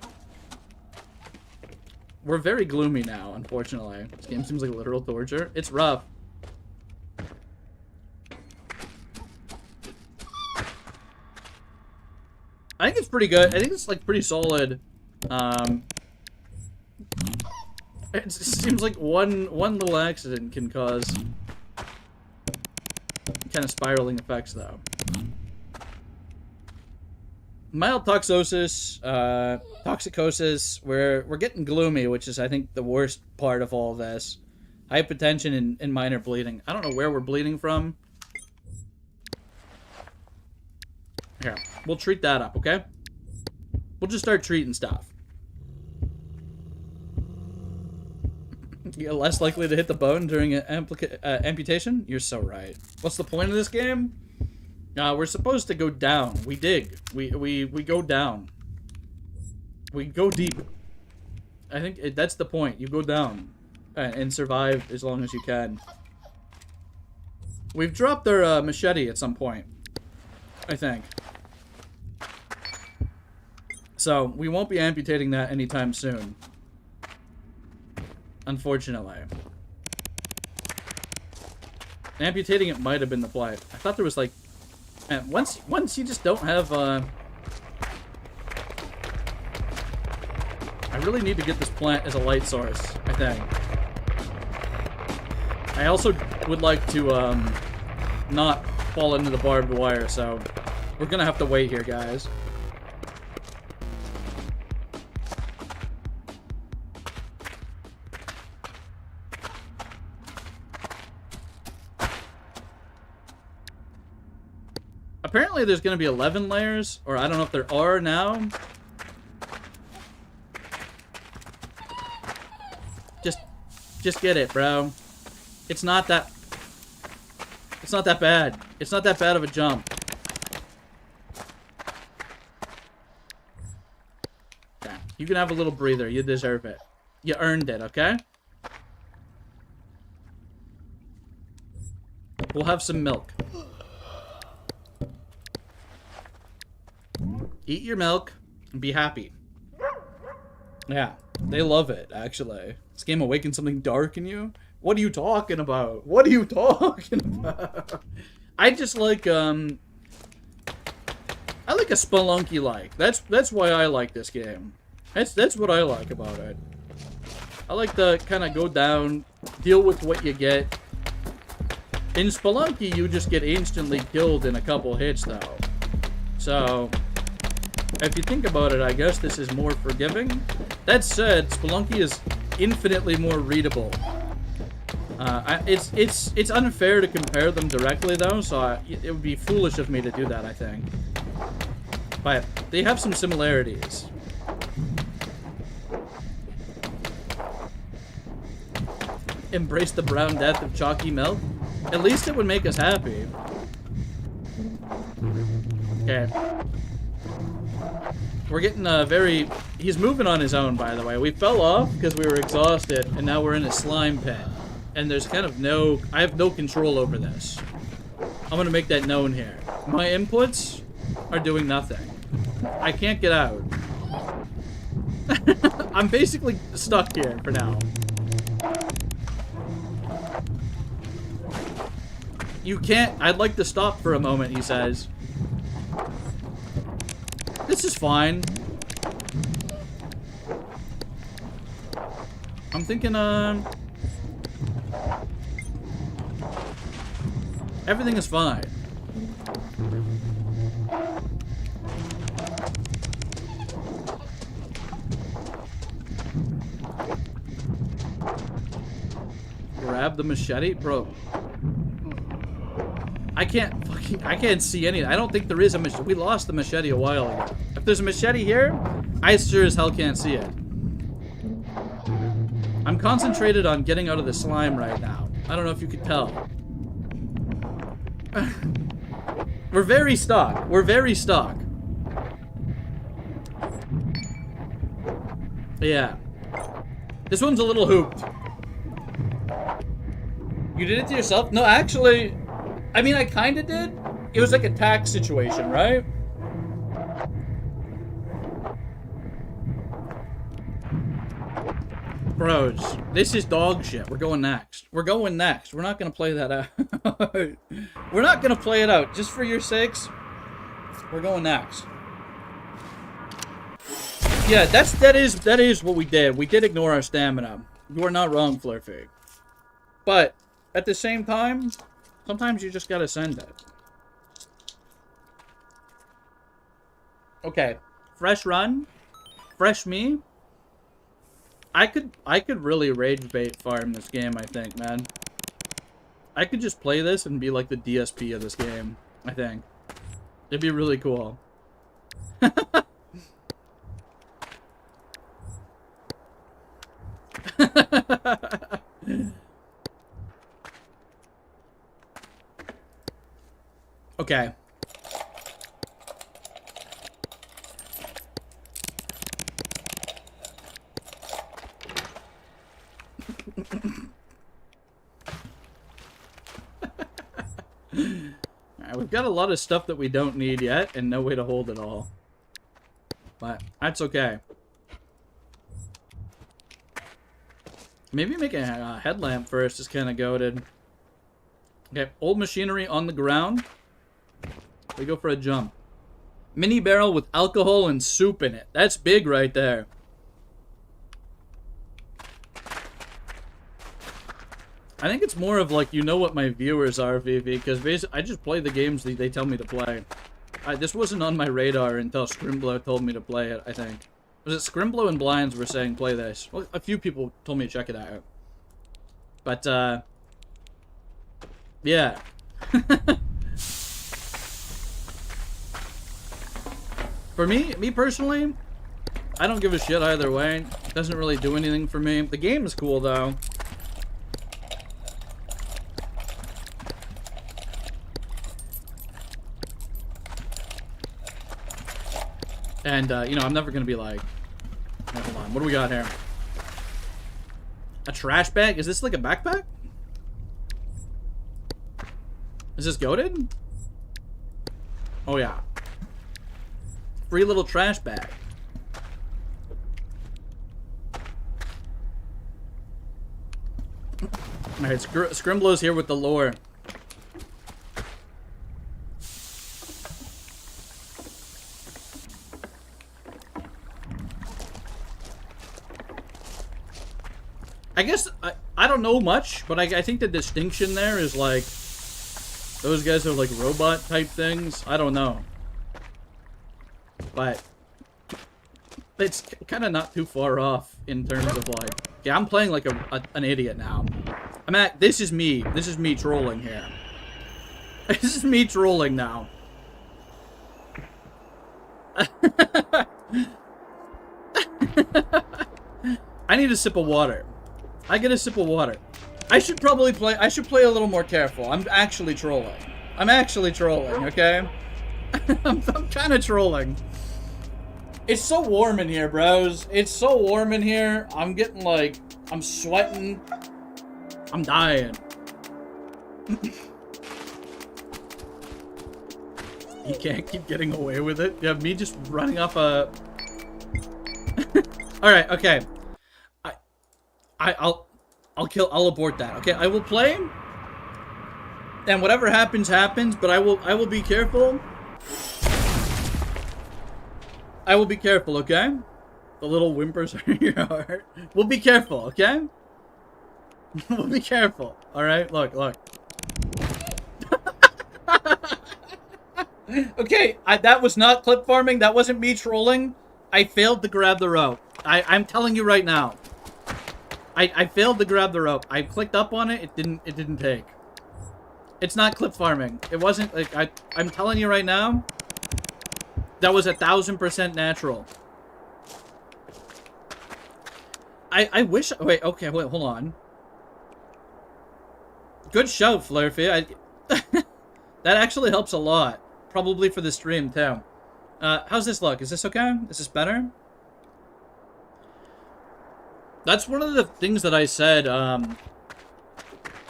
We're very gloomy now, unfortunately. This game seems like literal torture. It's rough. I think it's pretty good. I think it's like pretty solid. It seems like one little accident can cause kind of spiraling effects, though. Mild toxosis, toxicosis. We're getting gloomy, which is I think the worst part of all of this. Hypotension and minor bleeding. I don't know where we're bleeding from. Here, we'll treat that up, okay? We'll just start treating stuff. You're less likely to hit the bone during an amputation? You're so right. What's the point of this game? We're supposed to go down. We dig. We go down. We go deep. I think that's the point. You go down and survive as long as you can. We've dropped our machete at some point, I think. So, we won't be amputating that anytime soon. Unfortunately. Amputating it might have been the play. I thought there was like... Man, once you just don't have... I really need to get this plant as a light source, I think. I also would like to not fall into the barbed wire, so... We're gonna have to wait here, guys. Apparently there's going to be 11 layers, or I don't know if there are now. Just get it, bro. It's not that bad. It's not that bad of a jump. Yeah, you can have a little breather. You deserve it. You earned it, okay? We'll have some milk. Eat your milk and be happy. Yeah, they love it, actually. This game awakened something dark in you? What are you talking about? What are you talking about? I just like, I like a Spelunky-like. That's why I like this game. That's what I like about it. I like to kind of go down, deal with what you get. In Spelunky, you just get instantly killed in a couple hits, though. So, if you think about it, I guess this is more forgiving. That said, Spelunky is infinitely more readable. It's unfair to compare them directly, though, so it would be foolish of me to do that, I think. But they have some similarities. Embrace the brown death of chalky milk. At least it would make us happy. Okay. We're getting he's moving on his own, by the way. We fell off because we were exhausted, and now we're in a slime pit. And there's kind of I have no control over this. I'm gonna make that known here. My inputs are doing nothing. I can't get out. I'm basically stuck here for now. You can't. I'd like to stop for a moment, he says. This is fine. I'm thinking, everything is fine. Grab the machete? Bro. I can't see any. I don't think there is a machete. We lost the machete a while ago. If there's a machete here, I sure as hell can't see it. I'm concentrated on getting out of the slime right now. I don't know if you could tell. We're very stuck. We're very stuck. Yeah. This one's a little hooped. You did it to yourself? No, actually, I mean, I kind of did. It was like a tax situation, right? Bros, this is dog shit. We're going next. We're going next. We're not going to play that out. We're not going to play it out. Just for your sakes, we're going next. Yeah, that is what we did. We did ignore our stamina. You are not wrong, Flurfy. But at the same time, sometimes you just gotta send it. Okay, fresh run, fresh me. I could really rage bait farm this game. I think, man. I could just play this and be like the DSP of this game. I think it'd be really cool. Okay. Alright, we've got a lot of stuff that we don't need yet, and no way to hold it all. But that's okay. Maybe make a headlamp first is kind of goated. Okay, old machinery on the ground. We go for a jump. Mini barrel with alcohol and soup in it. That's big right there. I think it's more of like, you know what my viewers are, Vivi, because basically I just play the games they tell me to play. This wasn't on my radar until Scrimblow told me to play it, I think. Was it Scrimblow and Blinds were saying play this? Well, a few people told me to check it out. But, yeah. For me personally, I don't give a shit either way. It doesn't really do anything for me. The game is cool, though. And, you know, I'm never gonna be like... Hold on, what do we got here? A trash bag? Is this like a backpack? Is this goated? Oh, yeah. Free little trash bag. Alright, Scrimblow's here with the lore. I guess, I don't know much, but I think the distinction there is like, Those guys are like robot type things. I don't know. But it's kind of not too far off in terms of like... Yeah, I'm playing like an idiot now. This is me. This is me trolling here. This is me trolling now. I need a sip of water. I get a sip of water. I should probably play... I should play a little more careful. I'm actually trolling. I'm actually trolling, okay? I'm kind of trolling. It's so warm in here, bros. It's so warm in here. I'm getting like... I'm sweating. I'm dying. You can't keep getting away with it. You have me just running off a... Alright, okay. I'll abort that. Okay, I will play. And whatever happens, happens, but I will be careful. I will be careful, okay? The little whimpers are in your heart. We'll be careful, okay? We'll be careful. Alright, look. Okay, that was not clip farming. That wasn't me trolling. I failed to grab the rope. I'm telling you right now. I failed to grab the rope. I clicked up on it. It didn't take. It's not clip farming. It wasn't like I'm telling you right now. That was 1000% natural. I wish. Wait. Okay. Wait. Hold on. Good shout, Flurfy. That actually helps a lot. Probably for the stream too. How's this look? Is this okay? Is this better? That's one of the things that I said,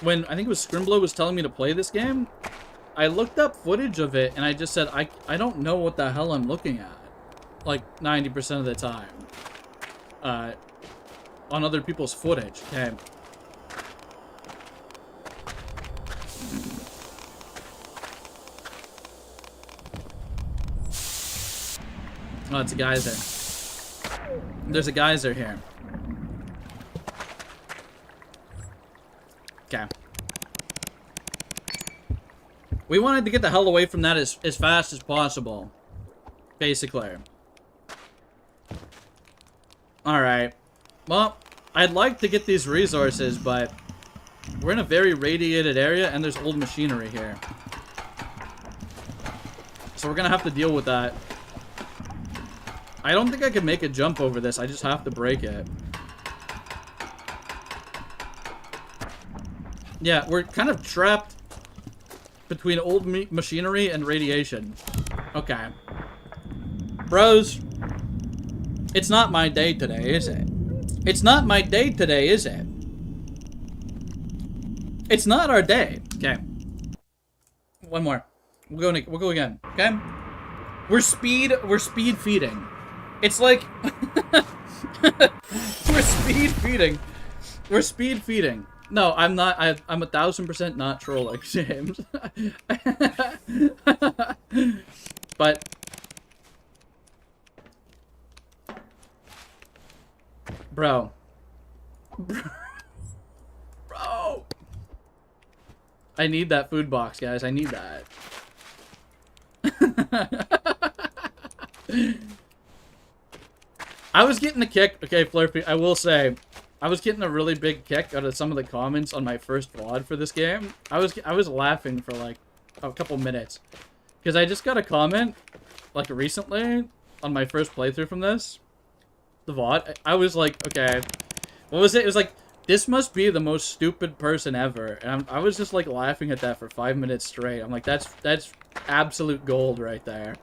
when I think it was Scrimblow was telling me to play this game. I looked up footage of it, and I just said, I don't know what the hell I'm looking at. Like, 90% of the time. On other people's footage, okay? Oh, it's a geyser. There's a geyser here. Okay. We wanted to get the hell away from that as fast as possible. Basically. Alright. Well, I'd like to get these resources, but we're in a very radiated area, and there's old machinery here. So we're gonna have to deal with that. I don't think I can make a jump over this. I just have to break it. Yeah, we're kind of trapped between old machinery and radiation. Okay. Bros, it's not my day today, is it? It's not my day today, is it? It's not our day. Okay. One more. We'll go again. Okay? We're speed feeding. It's like we're speed feeding. We're speed feeding. No, I'm not. I'm 1000% not trolling, James. But bro, I need that food box, guys. I need that. I was getting a kick. Okay, Flurpy, I will say, I was getting a really big kick out of some of the comments on my first VOD for this game. I was laughing for like a couple minutes because I just got a comment like recently on my first playthrough from the VOD. I was like, okay, what was it? It was like, this must be the most stupid person ever, and I was just like laughing at that for 5 minutes straight. I'm like, that's absolute gold right there.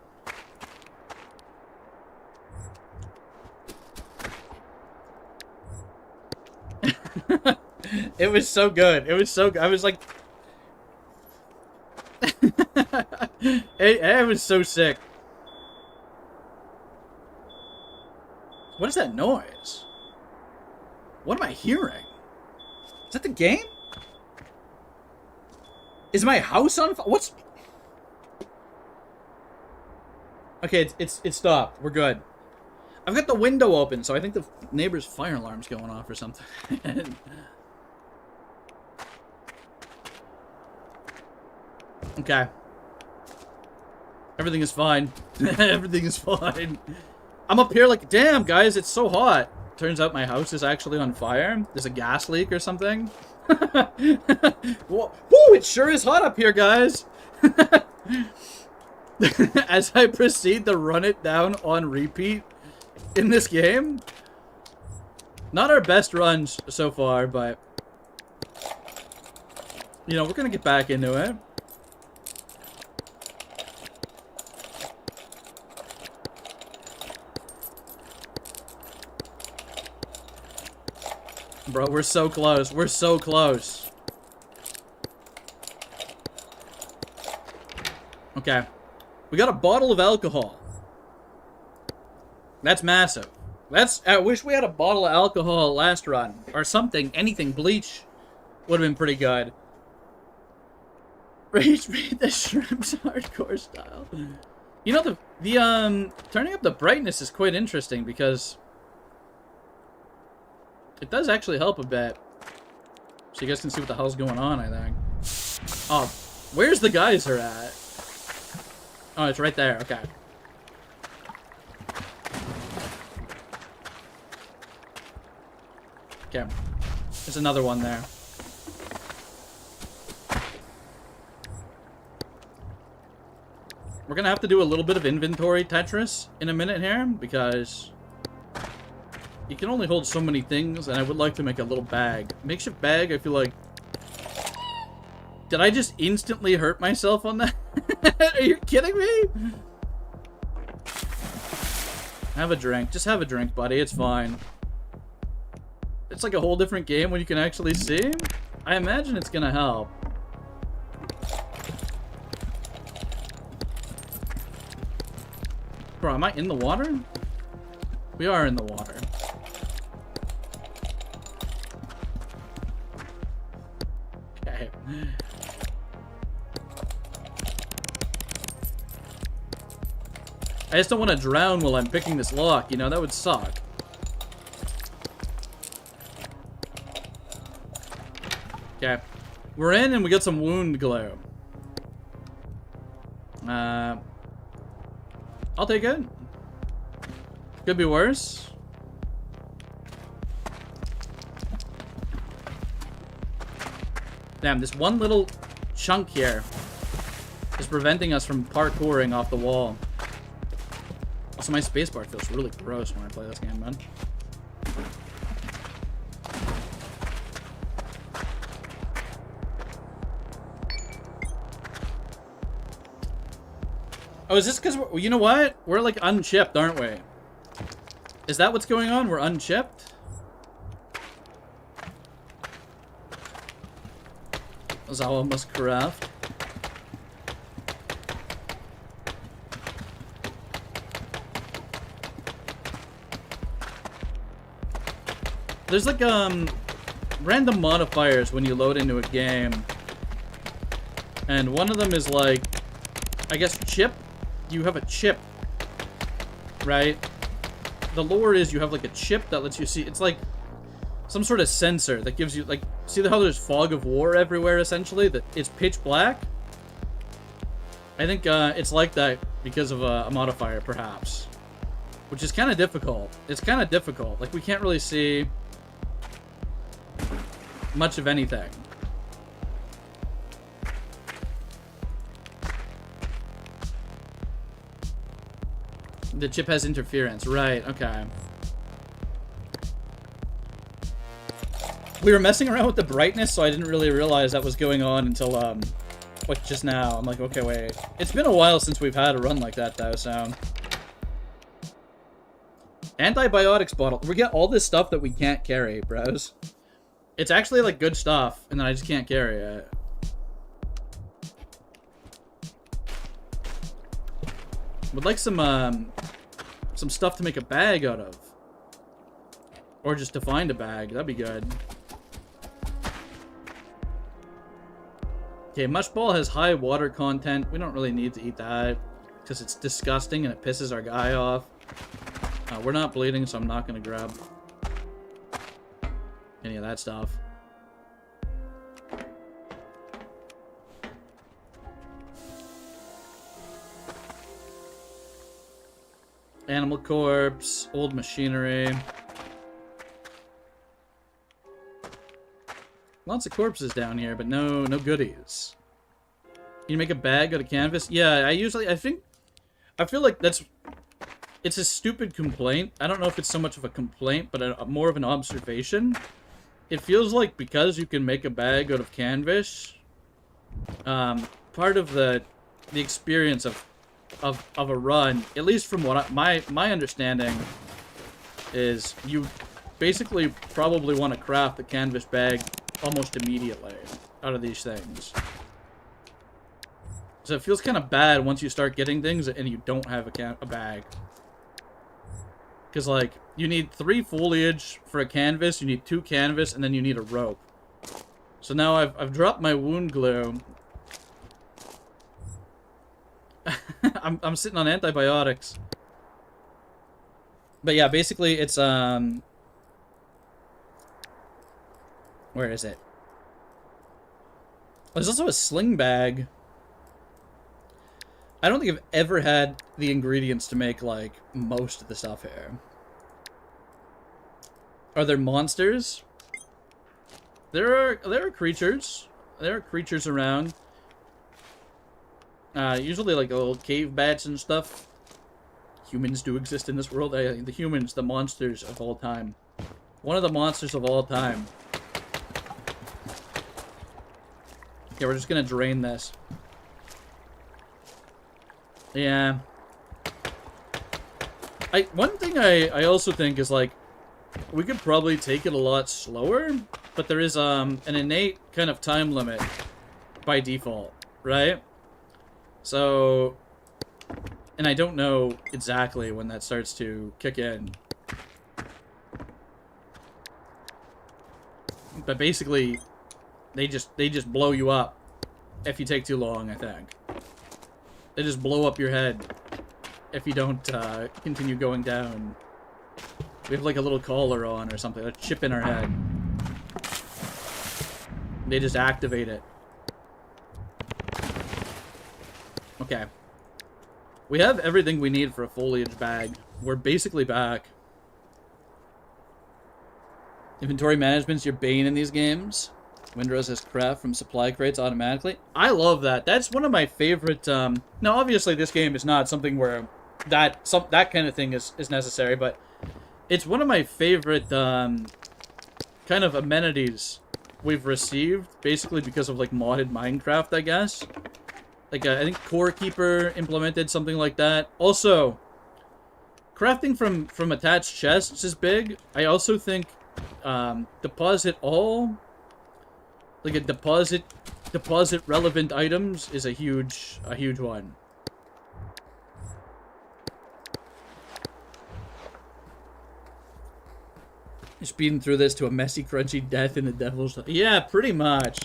It was so good. It was so good. I was like... it was so sick. What is that noise? What am I hearing? Is that the game? Is my house on fire? What's... Okay, it's stopped. We're good. I've got the window open, so I think the neighbor's fire alarm's going off or something. Okay. Everything is fine. Everything is fine. I'm up here like, damn, guys, it's so hot. Turns out my house is actually on fire. There's a gas leak or something. Whoa, it sure is hot up here, guys. As I proceed to run it down on repeat in this game. Not our best runs so far, but... You know, we're gonna get back into it. Bro, we're so close. We're so close. Okay. We got a bottle of alcohol. That's massive. I wish we had a bottle of alcohol last run. Or something. Anything. Bleach would have been pretty good. Rage made the shrimps hardcore style. You know, the turning up the brightness is quite interesting because it does actually help a bit. So you guys can see what the hell's going on, I think. Oh, where's the geyser at? Oh, it's right there. Okay. Okay. There's another one there. We're gonna have to do a little bit of inventory Tetris in a minute here, because you can only hold so many things, and I would like to make a little bag. Makeshift bag, I feel like... Did I just instantly hurt myself on that? Are you kidding me? Have a drink. Just have a drink, buddy. It's fine. It's like a whole different game when you can actually see. I imagine it's gonna help. Bro, am I in the water? We are in the water. Okay. I just don't want to drown while I'm picking this lock, you know? That would suck. Okay. We're in and we got some wound glue. I'll take it. Could be worse. Damn, this one little chunk here is preventing us from parkouring off the wall. Also, my spacebar feels really gross when I play this game, man. Oh, is this because you know what? We're like unchipped, aren't we? Is that what's going on? We're unchipped? ZAWA must craft. There's like random modifiers when you load into a game. And one of them is like, I guess chip. You have a chip, right? The lore is you have like a chip that lets you see. It's like some sort of sensor that gives you like, see how there's fog of war everywhere essentially? That it's pitch black. I think it's like that because of a modifier perhaps, which is kind of difficult. It's kind of difficult. Like we can't really see much of anything. The chip has interference, right? Okay. We were messing around with the brightness, so I didn't really realize that was going on until like just now. I'm like, okay, wait. It's been a while since we've had a run like that, though. So antibiotics bottle. We get all this stuff that we can't carry, bros. It's actually like good stuff, and then I just can't carry it. Would like some stuff to make a bag out of. Or just to find a bag. That'd be good. Okay, mush ball has high water content. We don't really need to eat that because it's disgusting and it pisses our guy off. We're not bleeding, so I'm not going to grab any of that stuff. Animal corpse, old machinery. Lots of corpses down here, but no goodies. Can you make a bag out of canvas? Yeah, I feel like it's a stupid complaint. I don't know if it's so much of a complaint, but more of an observation. It feels like because you can make a bag out of canvas, part of the experience of a run, at least from what my understanding is, you basically probably want to craft the canvas bag almost immediately out of these things. So it feels kind of bad once you start getting things and you don't have a bag. Because, like, you need 3 foliage for a canvas, you need 2 canvas, and then you need a rope. So now I've dropped my wound glue. I'm sitting on antibiotics. But yeah, basically it's, where is it? There's also a sling bag. I don't think I've ever had the ingredients to make, like, most of the stuff here. Are there monsters? There are creatures. There are creatures around. Usually, like, little cave bats and stuff. Humans do exist in this world. The humans, the monsters of all time. One of the monsters of all time. Yeah, we're just gonna drain this. Yeah. One thing I also think is, like, we could probably take it a lot slower, but there is an innate kind of time limit by default, right? So, and I don't know exactly when that starts to kick in. But basically, they just blow you up if you take too long, I think. They just blow up your head if you don't continue going down. We have like a little collar on or something, a chip in our head. They just activate it. Okay. We have everything we need for a foliage bag. We're basically back. Inventory management's your bane in these games. Windrose has craft from supply crates automatically. I love that. That's one of my favorite, now obviously this game is not something where that kind of thing is necessary, but it's one of my favorite, kind of amenities we've received, basically because of, like, modded Minecraft, I guess. Like, I think Core Keeper implemented something like that. Also, crafting from attached chests is big. I also think, deposit all... like a deposit relevant items is a huge one. You're speeding through this to a messy, crunchy death in the devil's... Yeah, pretty much.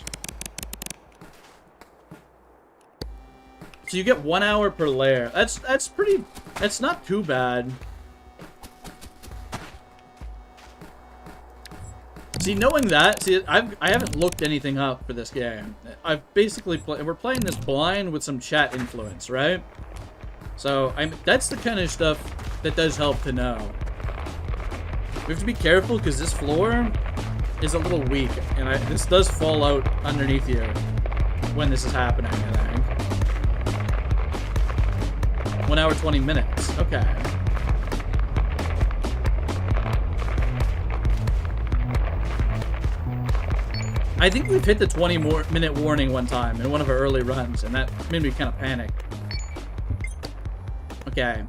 So you get 1 hour per layer. That's pretty... That's not too bad. See, knowing that, I haven't looked anything up for this game. I've basically we're playing this blind with some chat influence, right? So that's the kind of stuff that does help to know. We have to be careful because this floor is a little weak, and this does fall out underneath you when this is happening, I think. 1 hour, 20 minutes. Okay. I think we've hit the 20-minute warning one time in one of our early runs, and that made me kind of panic. Okay.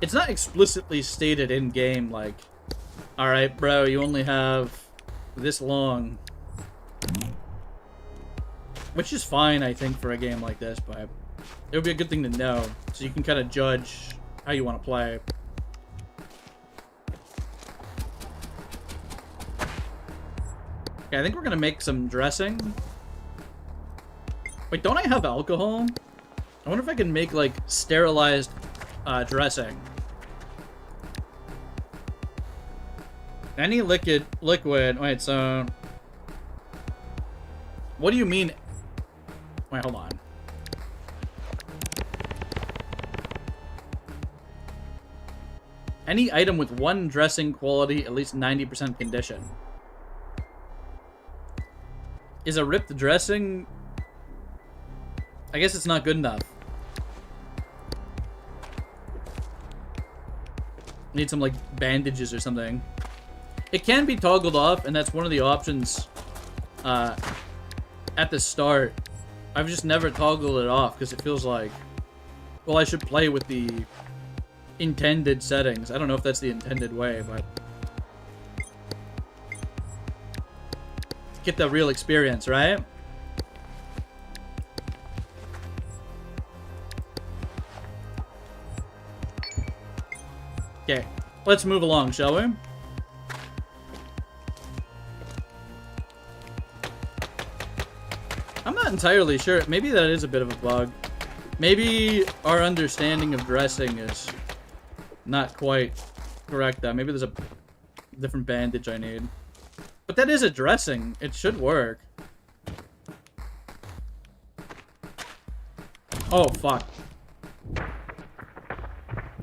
It's not explicitly stated in-game, like, alright, bro, you only have this long. Which is fine, I think, for a game like this, but it would be a good thing to know, so you can kind of judge how you want to play. Okay, I think we're gonna make some dressing. Wait, don't I have alcohol? I wonder if I can make, like, sterilized dressing. Any liquid... Wait, so... What do you mean... Wait, hold on. Any item with one dressing quality, at least 90% condition. Is a ripped dressing... I guess it's not good enough. Need some, like, bandages or something. It can be toggled off, and that's one of the options at the start. I've just never toggled it off, because it feels like... Well, I should play with the intended settings. I don't know if that's the intended way, but... Get the real experience, right? Okay, let's move along, shall we? I'm not entirely sure. Maybe that is a bit of a bug. Maybe our understanding of dressing is not quite correct. Maybe there's a different bandage I need. But that is a dressing. It should work. Oh, fuck.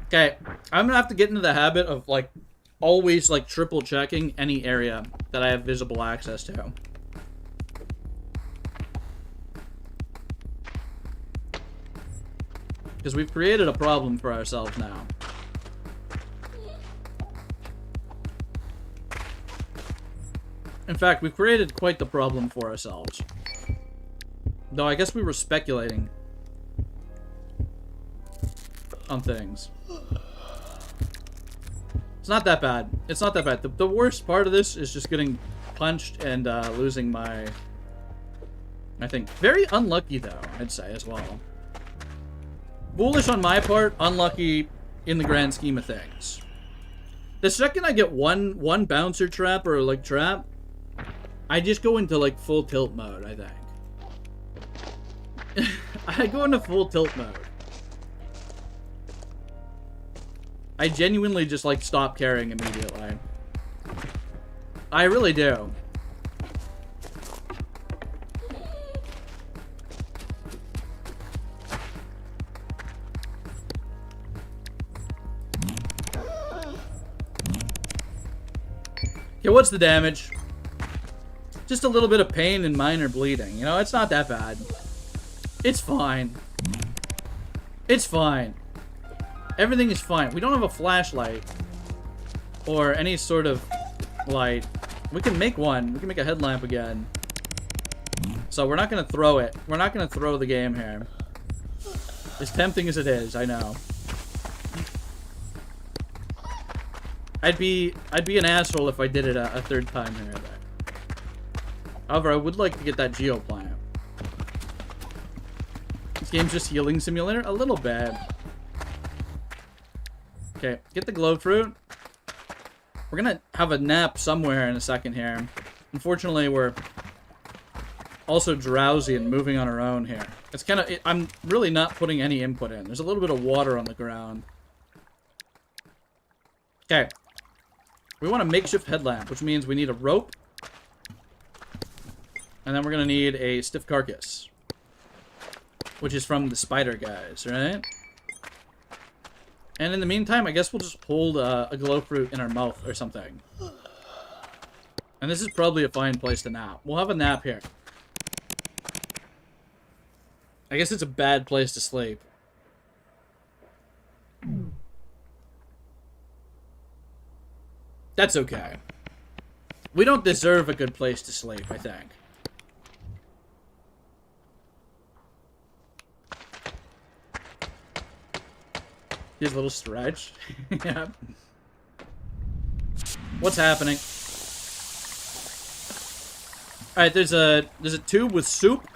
Okay, I'm gonna have to get into the habit of, like, always, like, triple checking any area that I have visible access to. Because we've created a problem for ourselves now. In fact, we've created quite the problem for ourselves. Though I guess we were speculating on things. It's not that bad. It's not that bad. The worst part of this is just getting punched and losing my... I think. Very unlucky, though, I'd say, as well. Foolish on my part, unlucky in the grand scheme of things. The second I get one bouncer trap or, like, trap, I just go into, like, full tilt mode, I think. I go into full tilt mode. I genuinely just, like, stop caring immediately. I really do. Okay, what's the damage? Just a little bit of pain and minor bleeding. You know, it's not that bad. It's fine. It's fine. Everything is fine. We don't have a flashlight. Or any sort of light. We can make one. We can make a headlamp again. So we're not going to throw it. We're not going to throw the game here. As tempting as it is, I know. I'd be an asshole if I did it a third time here. However, I would like to get that geoplant. This game's just healing simulator? A little bit. Okay, get the glow fruit. We're gonna have a nap somewhere in a second here. Unfortunately, we're also drowsy and moving on our own here. It's kind of... I'm really not putting any input in. There's a little bit of water on the ground. Okay. We want a makeshift headlamp, which means we need a rope. And then we're going to need a stiff carcass. Which is from the spider guys, right? And in the meantime, I guess we'll just hold a glow fruit in our mouth or something. And this is probably a fine place to nap. We'll have a nap here. I guess it's a bad place to sleep. That's okay. We don't deserve a good place to sleep, I think. Here's a little stretch. Yeah. What's happening? Alright, there's a tube with soup,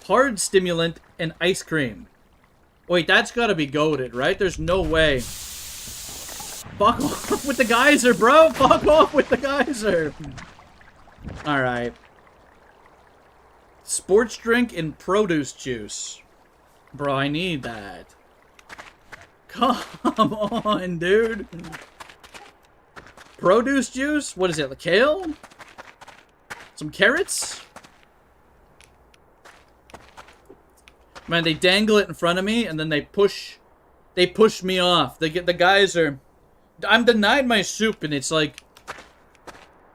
hard stimulant, and ice cream. Wait, that's gotta be goated, right? There's no way. Fuck off with the geyser, bro! Fuck off with the geyser! Alright. Sports drink and produce juice. Bro, I need that. Come on, dude. Produce juice? What is it, like kale? Some carrots? Man, they dangle it in front of me and then they push me off. They get the geyser. I'm denied my soup, and it's like,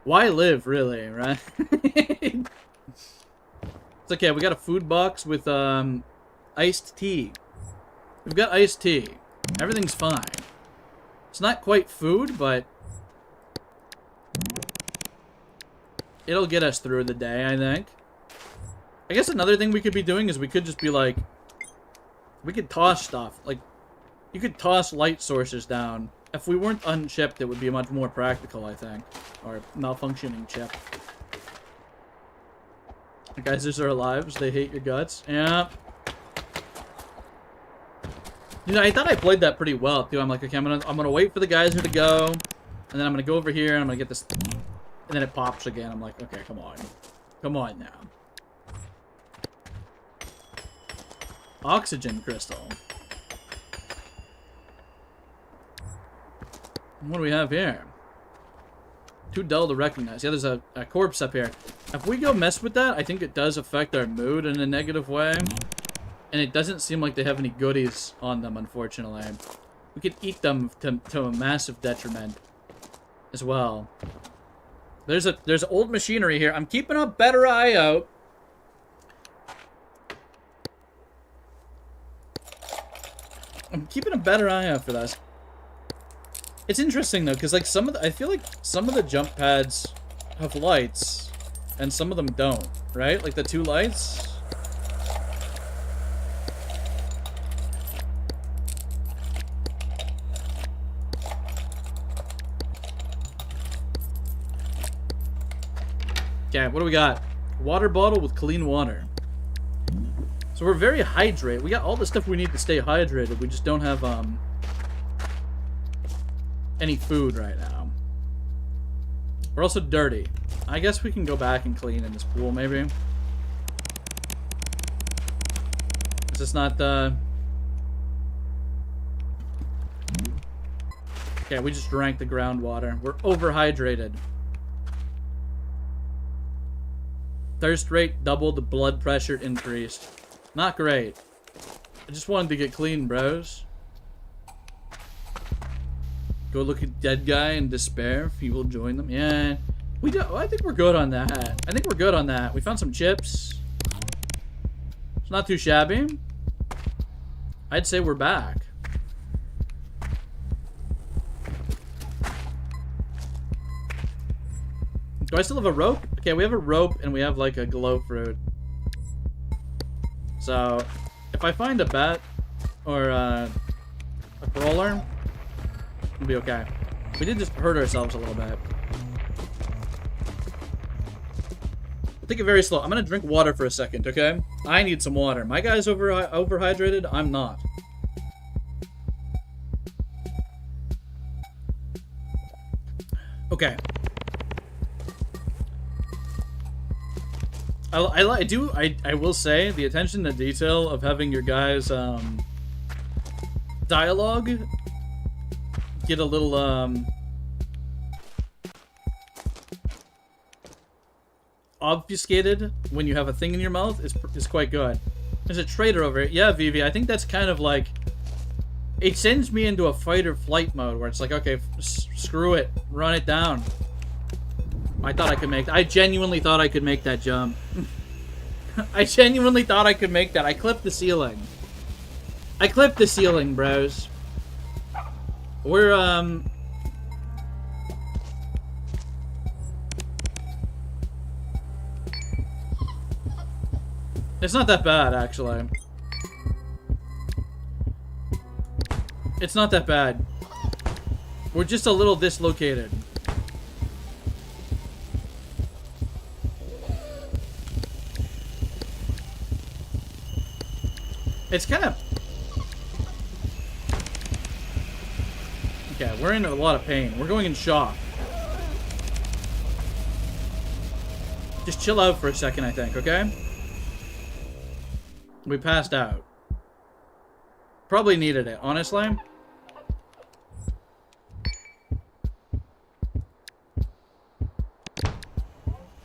why live, really, right? It's okay, we got a food box with, iced tea. We've got iced tea. Everything's fine. It's not quite food, but it'll get us through the day, I think. I guess another thing we could be doing is we could just be like, we could toss stuff. Like, you could toss light sources down. If we weren't unchipped, it would be much more practical, I think. Or malfunctioning chip. The guys, these are our lives. They hate your guts. Yeah. You know, I thought I played that pretty well, too. I'm like, okay, I'm gonna wait for the geyser to go. And then I'm gonna go over here, and I'm gonna get this... And then it pops again. I'm like, okay, come on. Come on now. Oxygen crystal. What do we have here? Too dull to recognize. Yeah, there's a corpse up here. If we go mess with that, I think it does affect our mood in a negative way. And it doesn't seem like they have any goodies on them, unfortunately. We could eat them to a massive detriment as well. There's old machinery here. I'm keeping a better eye out. I'm keeping a better eye out for this. It's interesting though, because like I feel like some of the jump pads have lights, and some of them don't, right? Like the 2 lights. Okay, what do we got? Water bottle with clean water. So we're very hydrated. We got all the stuff we need to stay hydrated. We just don't have any food right now. We're also dirty. I guess we can go back and clean in this pool, maybe. Is this not the... Okay, we just drank the groundwater. We're overhydrated. Thirst rate doubled, the blood pressure increased. Not great. I just wanted to get clean, bros. Go look at dead guy in despair. If you will join them. Yeah. We do. I think we're good on that. I think we're good on that. We found some chips. It's not too shabby. I'd say we're back. Do I still have a rope? Okay, we have a rope and we have like a glow fruit. So, if I find a bat or a crawler, we'll be okay. We did just hurt ourselves a little bit. Take it very slow. I'm gonna drink water for a second, okay? I need some water. My guy's overhydrated. I'm not. Okay. I will say the attention to detail of having your guys dialogue get a little obfuscated when you have a thing in your mouth is quite good. There's a trader over here. Yeah, Vivi, I think that's kind of like, it sends me into a fight or flight mode where it's like, okay, screw it, run it down. I genuinely thought I could make that jump. I genuinely thought I could make that. I clipped the ceiling. I clipped the ceiling, bros. We're, it's not that bad, actually. It's not that bad. We're just a little dislocated. It's kind of... Okay, we're in a lot of pain. We're going in shock. Just chill out for a second, I think, okay? We passed out. Probably needed it, honestly.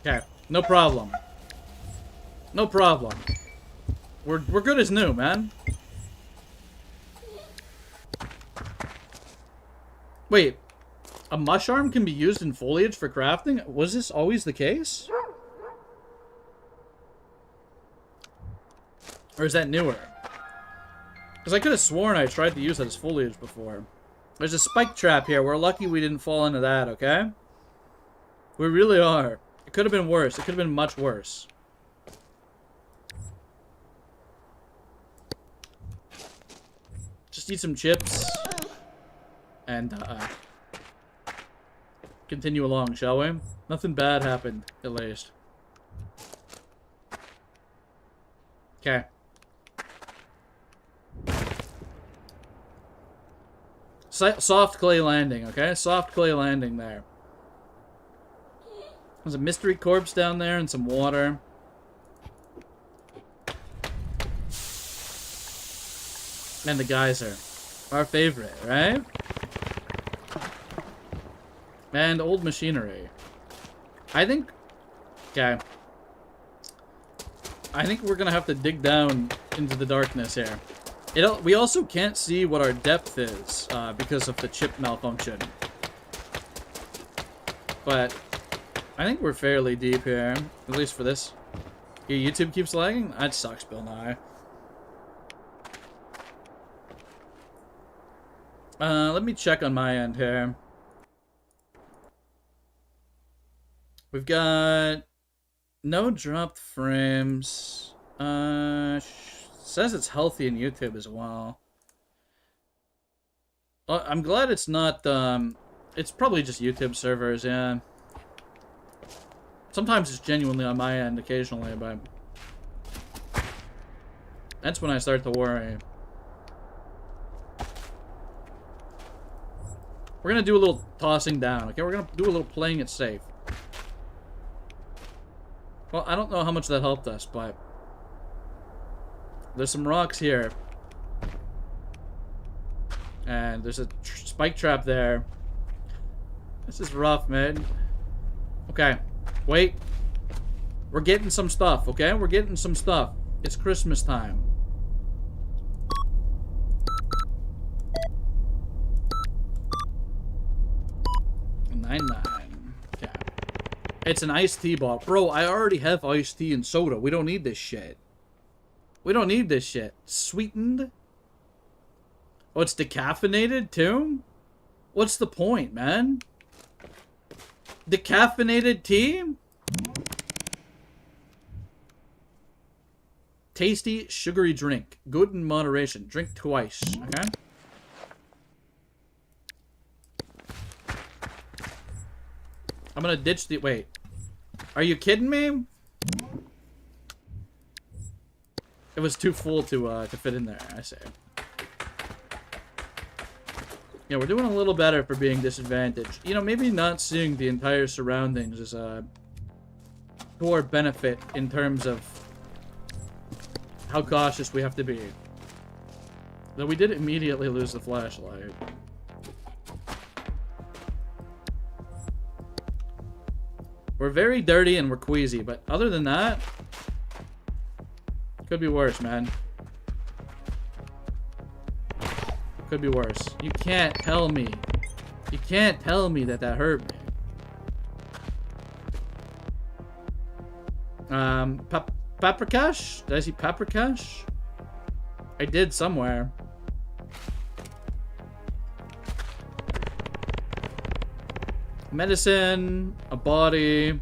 Okay, no problem. No problem. We're good as new, man. Wait, A mush arm can be used in foliage for crafting? Was this always the case? Or is that newer? Because I could have sworn I tried to use that as foliage before. There's a spike trap here. We're lucky we didn't fall into that, okay? We really are. It could have been worse. It could have been much worse. Just eat some chips. And, continue along, shall we? Nothing bad happened, at least. Okay. Soft clay landing, okay? Soft clay landing there. There's a mystery corpse down there and some water. And the geyser. Our favorite, right? And old machinery. I think... Okay. I think we're gonna have to dig down into the darkness here. We also can't see what our depth is because of the chip malfunction. But I think we're fairly deep here, at least for this. Your YouTube keeps lagging? That sucks, Bill Nye. Let me check on my end here. We've got no dropped frames. Says it's healthy in YouTube as well. I'm glad it's not, it's probably just YouTube servers, yeah. Sometimes it's genuinely on my end occasionally, but that's when I start to worry. We're gonna do a little tossing down, okay? We're gonna do a little playing it safe. Well, I don't know how much that helped us, but there's some rocks here. And there's a spike trap there. This is rough, man. Okay, wait. We're getting some stuff, okay? We're getting some stuff. It's Christmas time. $9.9. Okay. It's an iced tea bottle. Bro, I already have iced tea and soda. We don't need this shit. We don't need this shit. Sweetened? Oh, it's decaffeinated too? What's the point, man? Decaffeinated tea? Tasty, sugary drink. Good in moderation. Drink twice, okay? I'm gonna ditch the... Wait. Are you kidding me? It was too full to fit in there, I say. Yeah, we're doing a little better for being disadvantaged. You know, maybe not seeing the entire surroundings is to our benefit in terms of how cautious we have to be. Though we did immediately lose the flashlight. We're very dirty and we're queasy, but other than that, could be worse, man. Could be worse. You can't tell me. You can't tell me that that hurt me. Paprikash? Did I see paprikash? I did somewhere. Medicine, a body,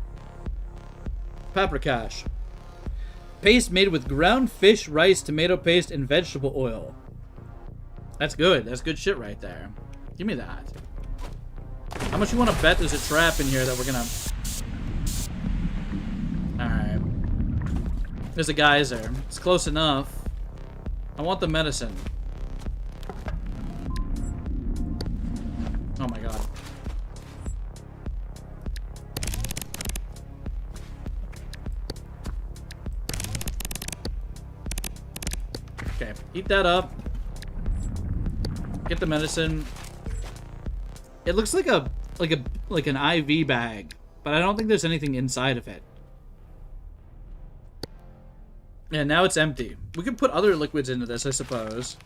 paprikash. Paste made with ground fish, rice, tomato paste, and vegetable oil. That's good. That's good shit right there. Give me that. How much you want to bet there's a trap in here that we're gonna... Alright. There's a geyser. It's close enough. I want the medicine. Oh my god. Okay, eat that up. Get the medicine. It looks like an IV bag, but I don't think there's anything inside of it. Yeah, now it's empty. We could put other liquids into this, I suppose.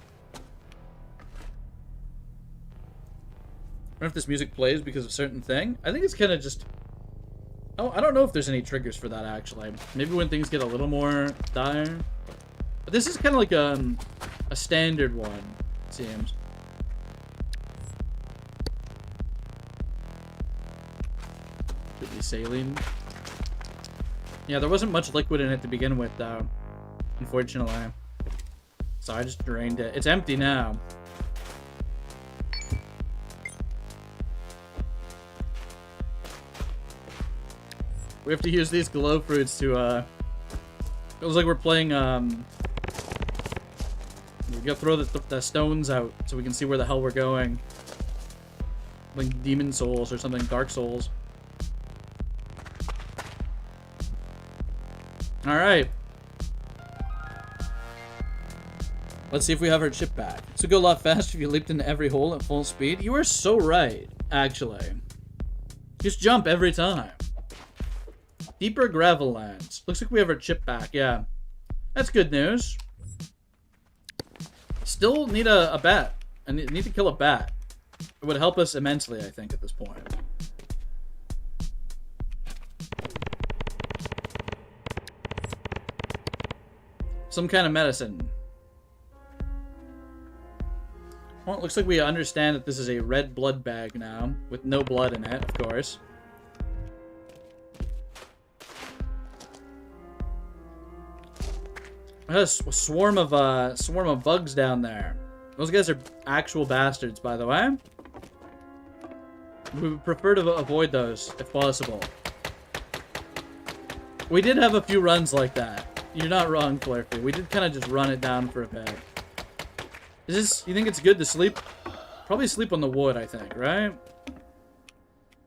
know if this music plays because of a certain thing. I think it's kind of just... Oh, I don't know if there's any triggers for that, actually. Maybe when things get a little more dire. But this is kind of like a standard one, it seems. Could be saline. Yeah, there wasn't much liquid in it to begin with, though. Unfortunately. So I just drained it. It's empty now. We have to use these glow fruits to, it looks like we're playing, we gotta throw the stones out so we can see where the hell we're going. Like Demon Souls or something, Dark Souls. Alright. Let's see if we have our chip back. This would go a lot faster if you leaped into every hole at full speed. You are so right, actually. Just jump every time. Deeper gravel lands. Looks like we have our chip back, yeah. That's good news. Still need a bat. I need to kill a bat. It would help us immensely, I think, at this point. Some kind of medicine. Well, it looks like we understand that this is a red blood bag now, with no blood in it, of course. There's a swarm of bugs down there. Those guys are actual bastards, by the way. We would prefer to avoid those, if possible. We did have a few runs like that. You're not wrong, Flurfy. We did kind of just run it down for a bit. Is this... You think it's good to sleep? Probably sleep on the wood, I think, right?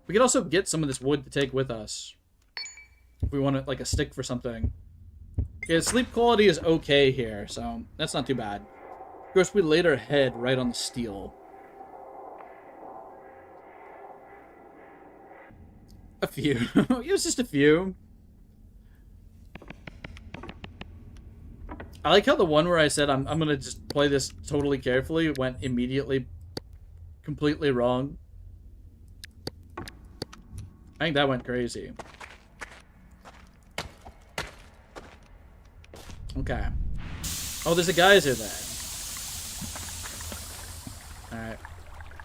We could also get some of this wood to take with us. If we want it, like, a stick for something. Okay, sleep quality is okay here, so that's not too bad. Of course, we laid our head right on the steel. A few. It was just a few. I like how the one where I said I'm gonna just play this totally carefully went immediately completely wrong. I think that went crazy. Okay. Oh, there's a geyser there. Alright.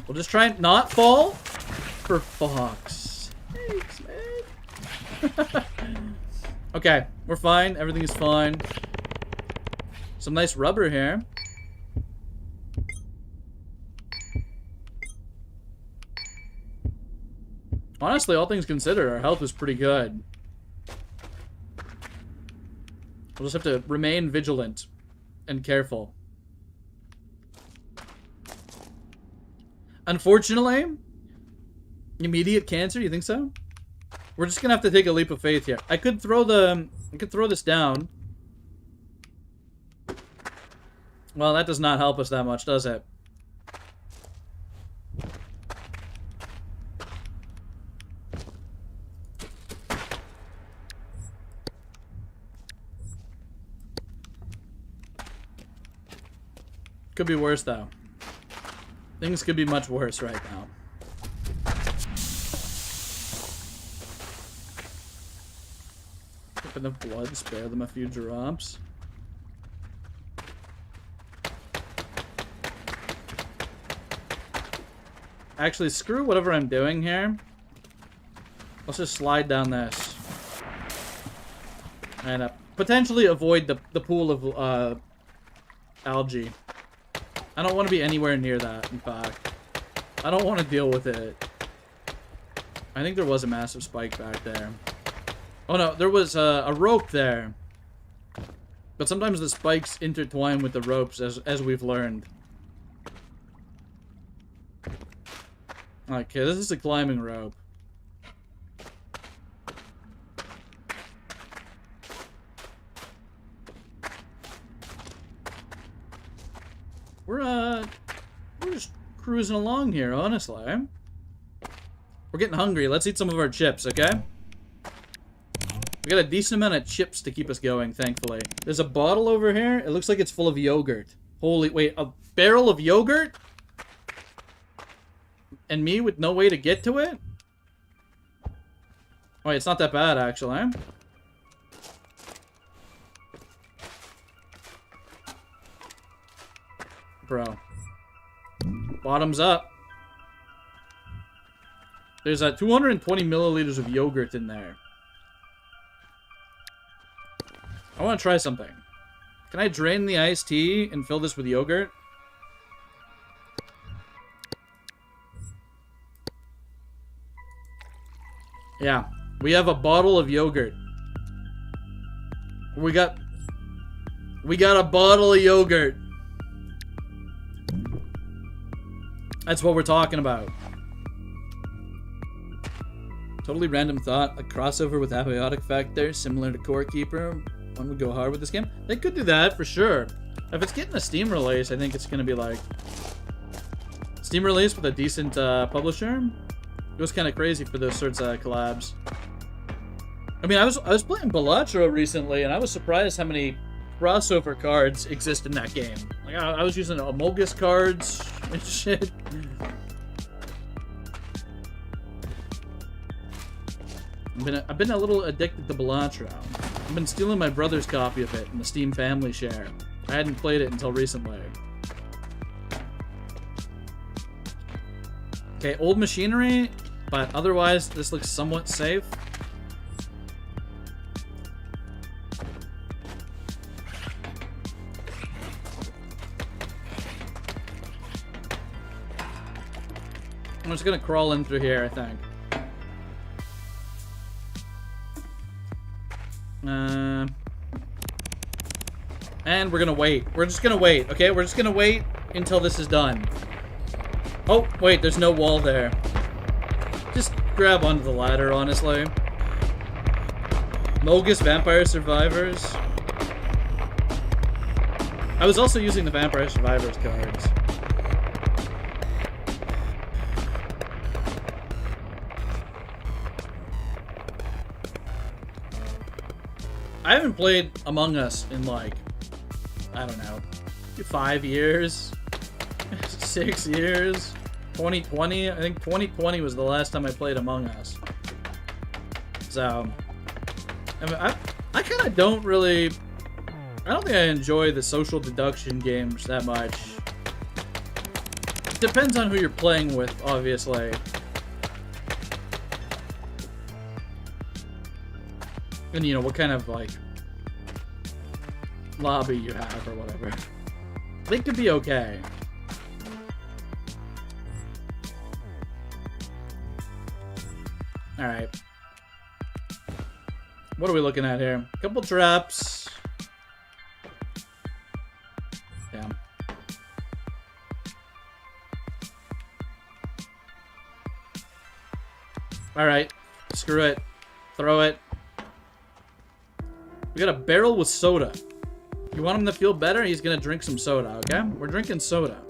We'll just try and not fall. For fuck's sakes, man. Okay, we're fine. Everything is fine. Some nice rubber here. Honestly, all things considered, our health is pretty good. We'll just have to remain vigilant and careful. Unfortunately, immediate cancer, you think so? We're just gonna have to take a leap of faith here. I could throw this down. Well, that does not help us that much, does it? Could be worse, though. Things could be much worse right now. If enough blood, spare them a few drops. Actually, screw whatever I'm doing here. Let's just slide down this. And potentially avoid the pool of algae. I don't want to be anywhere near that, in fact. I don't want to deal with it. I think there was a massive spike back there. Oh no, there was a rope there. But sometimes the spikes intertwine with the ropes, as we've learned. Okay, this is a climbing rope. We're just cruising along here, honestly. We're getting hungry. Let's eat some of our chips, okay? We got a decent amount of chips to keep us going, thankfully. There's a bottle over here. It looks like it's full of yogurt. Holy, wait, a barrel of yogurt? and me with no way to get to it? Oh, wait, it's not that bad, actually. Bro. Bottoms up. There's 220 milliliters of yogurt in there. I want to try something. Can I drain the iced tea and fill this with yogurt? Yeah. We have a bottle of yogurt. We got a bottle of yogurt. That's what we're talking about. Totally random thought. A crossover with Abiotic Factor, similar to Core Keeper. One would go hard with this game. They could do that, for sure. If it's getting a Steam release, I think it's going to be like... Steam release with a decent publisher. It was kind of crazy for those sorts of collabs. I mean, I was playing Balatro recently, and I was surprised how many crossover cards exist in that game. Like, I was using Amogus cards and shit. I've been a little addicted to Balatro. I've been stealing my brother's copy of it in the Steam Family Share. I hadn't played it until recently. Okay, old machinery, but otherwise this looks somewhat safe. I'm just gonna crawl in through here, I think. And we're gonna wait. We're just gonna wait, okay? We're just gonna wait until this is done. Oh, wait, there's no wall there. Just grab onto the ladder, honestly. Mogus Vampire Survivors. I was also using the Vampire Survivors cards. I haven't played Among Us in like, I don't know, 5 years, 6 years, 2020. I think 2020 was the last time I played Among Us. So, I mean, I kind of don't really, I don't think I enjoy the social deduction games that much. It depends on who you're playing with, obviously. And, you know, what kind of, like, lobby you have or whatever. They could be okay. Alright. What are we looking at here? A couple traps. Damn. Alright. Screw it. Throw it. We got a barrel with soda. You want him to feel better? He's gonna drink some soda, okay? We're drinking soda.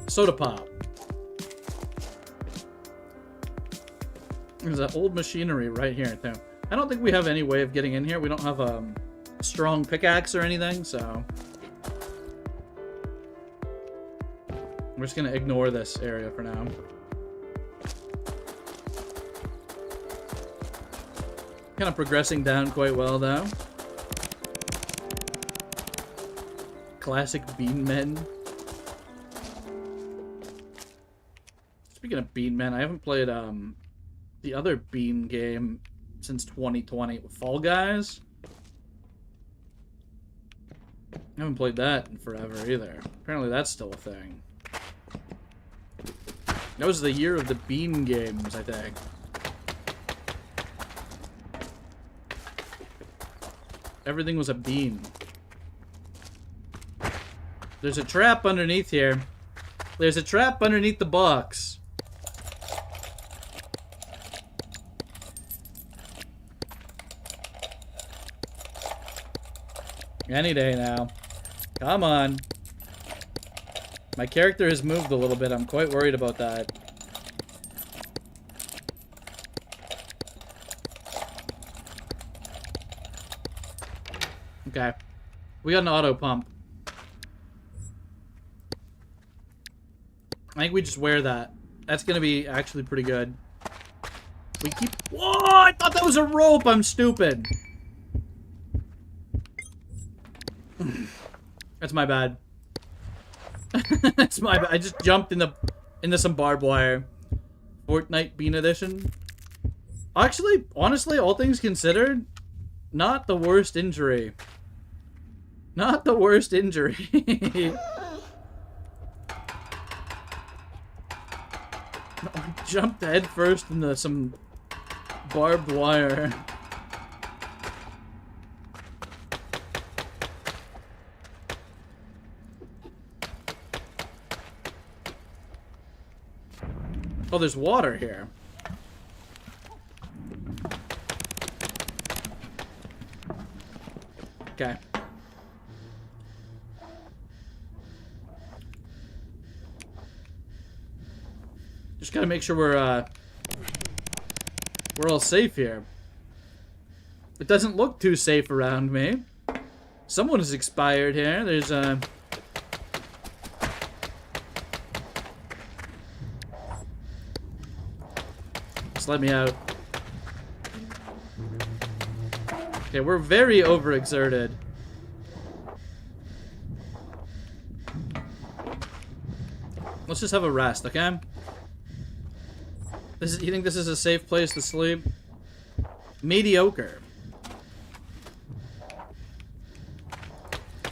Soda pop. There's that old machinery right here, too. I don't think we have any way of getting in here. We don't have a strong pickaxe or anything, so... We're just gonna ignore this area for now. Kind of progressing down quite well, though. Classic Bean Men. Speaking of Bean Men, I haven't played the other Bean game since 2020 with Fall Guys. I haven't played that in forever either. Apparently that's still a thing. That was the year of the Bean games, I think. Everything was a bean. There's a trap underneath here. There's a trap underneath the box. Any day now. Come on. My character has moved a little bit. I'm quite worried about that. Okay. We got an auto pump. I think we just wear that. That's gonna be actually pretty good. We keep... Whoa! I thought that was a rope! I'm stupid! That's my bad. That's my bad. I just jumped into some barbed wire. Fortnite Bean Edition. Actually, honestly, all things considered, not the worst injury. Not the worst injury. I jumped head first into some barbed wire. Oh, there's water here. Okay. Just gotta make sure we're all safe here. It doesn't look too safe around me. Someone is expired here. There's Just let me out. Okay, we're very overexerted. Let's just have a rest, okay? You think this is a safe place to sleep? Mediocre.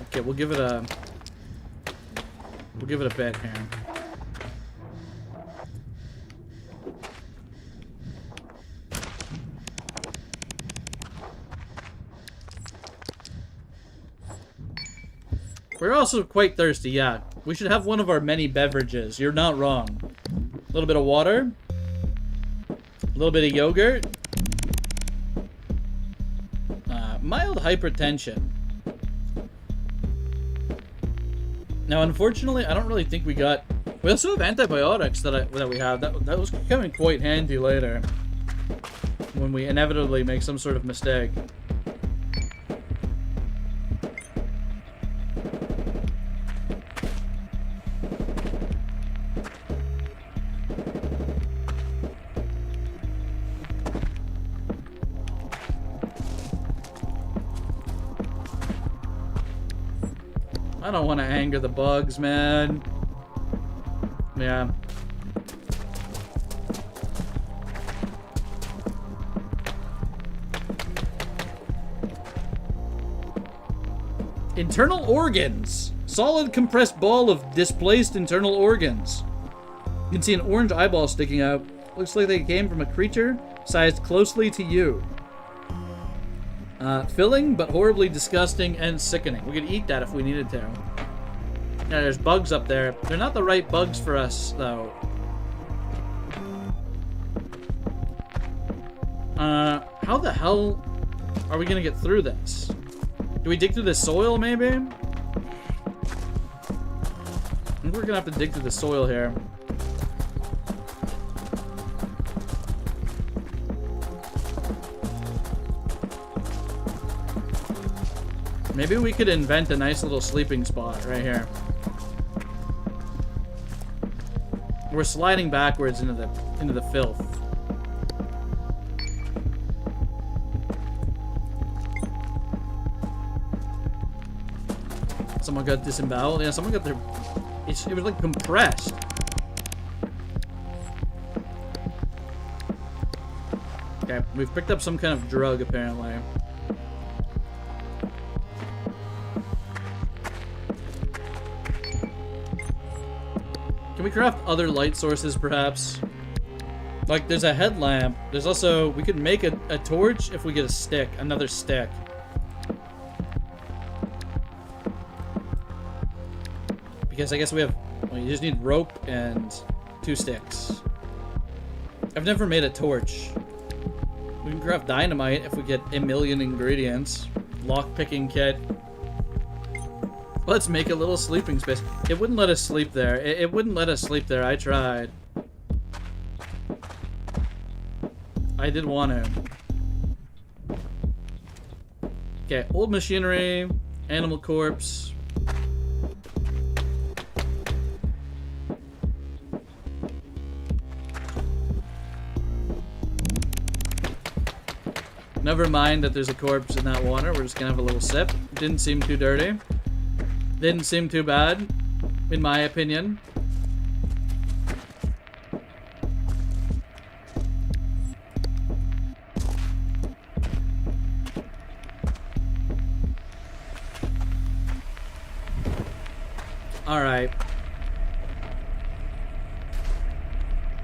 Okay, we'll give it a bit here. We're also quite thirsty, yeah. We should have one of our many beverages. You're not wrong. A little bit of water. A little bit of yogurt. Mild hypertension. Now, unfortunately, I don't really think we got... We also have antibiotics that we have. That was coming quite handy later. When we inevitably make some sort of mistake. I don't want to anger the bugs, man. Yeah. Internal organs. Solid compressed ball of displaced internal organs. You can see an orange eyeball sticking out. Looks like they came from a creature sized closely to you. Filling, but horribly disgusting and sickening. We could eat that if we needed to. Yeah, there's bugs up there. They're not the right bugs for us, though. How the hell are we gonna get through this? Do we dig through the soil, maybe? I think we're gonna have to dig through the soil here. Maybe we could invent a nice little sleeping spot right here. We're sliding backwards into the filth. Someone got disemboweled. Yeah, someone got their... It was like compressed. Okay, we've picked up some kind of drug apparently. Can we craft other light sources, perhaps? Like, there's a headlamp. There's also... We could make a torch if we get a stick. Another stick. Because I guess we have... Well, you just need rope and 2 sticks. I've never made a torch. We can craft dynamite if we get a million ingredients. Lock-picking kit. Let's make a little sleeping space. It wouldn't let us sleep there. It wouldn't let us sleep there. I tried. I did want to. Okay, old machinery, animal corpse. Never mind that there's a corpse in that water. We're just gonna have a little sip. Didn't seem too dirty. Didn't seem too bad, in my opinion. Alright.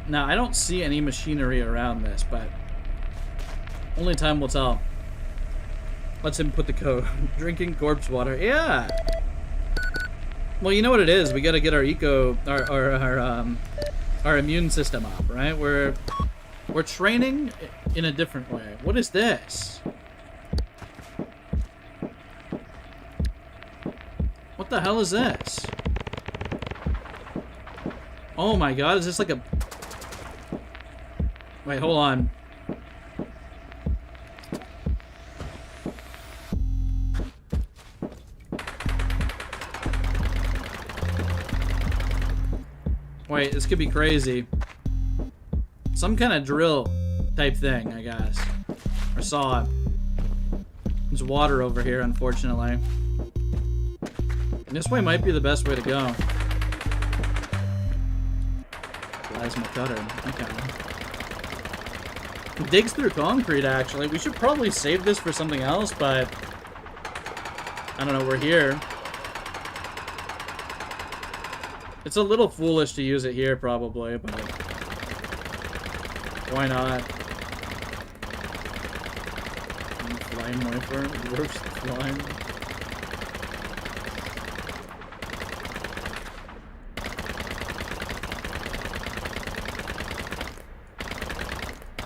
Now, I don't see any machinery around this, but only time will tell. Let's input the code. Drinking corpse water. Yeah! Well, you know what it is. We gotta get our our immune system up, right? We're training in a different way. What is this? What the hell is this? Oh my god, is this like a... Wait, hold on. Wait, this could be crazy. Some kind of drill type thing, I guess. I saw it. There's water over here, unfortunately. And this way might be the best way to go. Plasma cutter. Okay. It digs through concrete, actually. We should probably save this for something else, but... I don't know, we're here. It's a little foolish to use it here, probably, but... Why not? Flying wiper? Worst flying.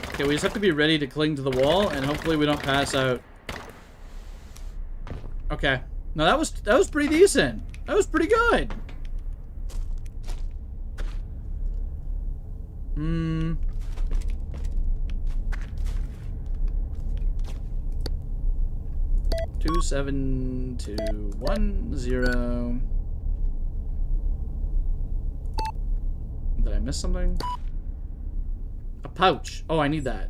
Okay, we just have to be ready to cling to the wall, and hopefully we don't pass out. Okay. No, that was pretty decent. That was pretty good. Hmm. 27210. Did I miss something? A pouch. Oh, I need that.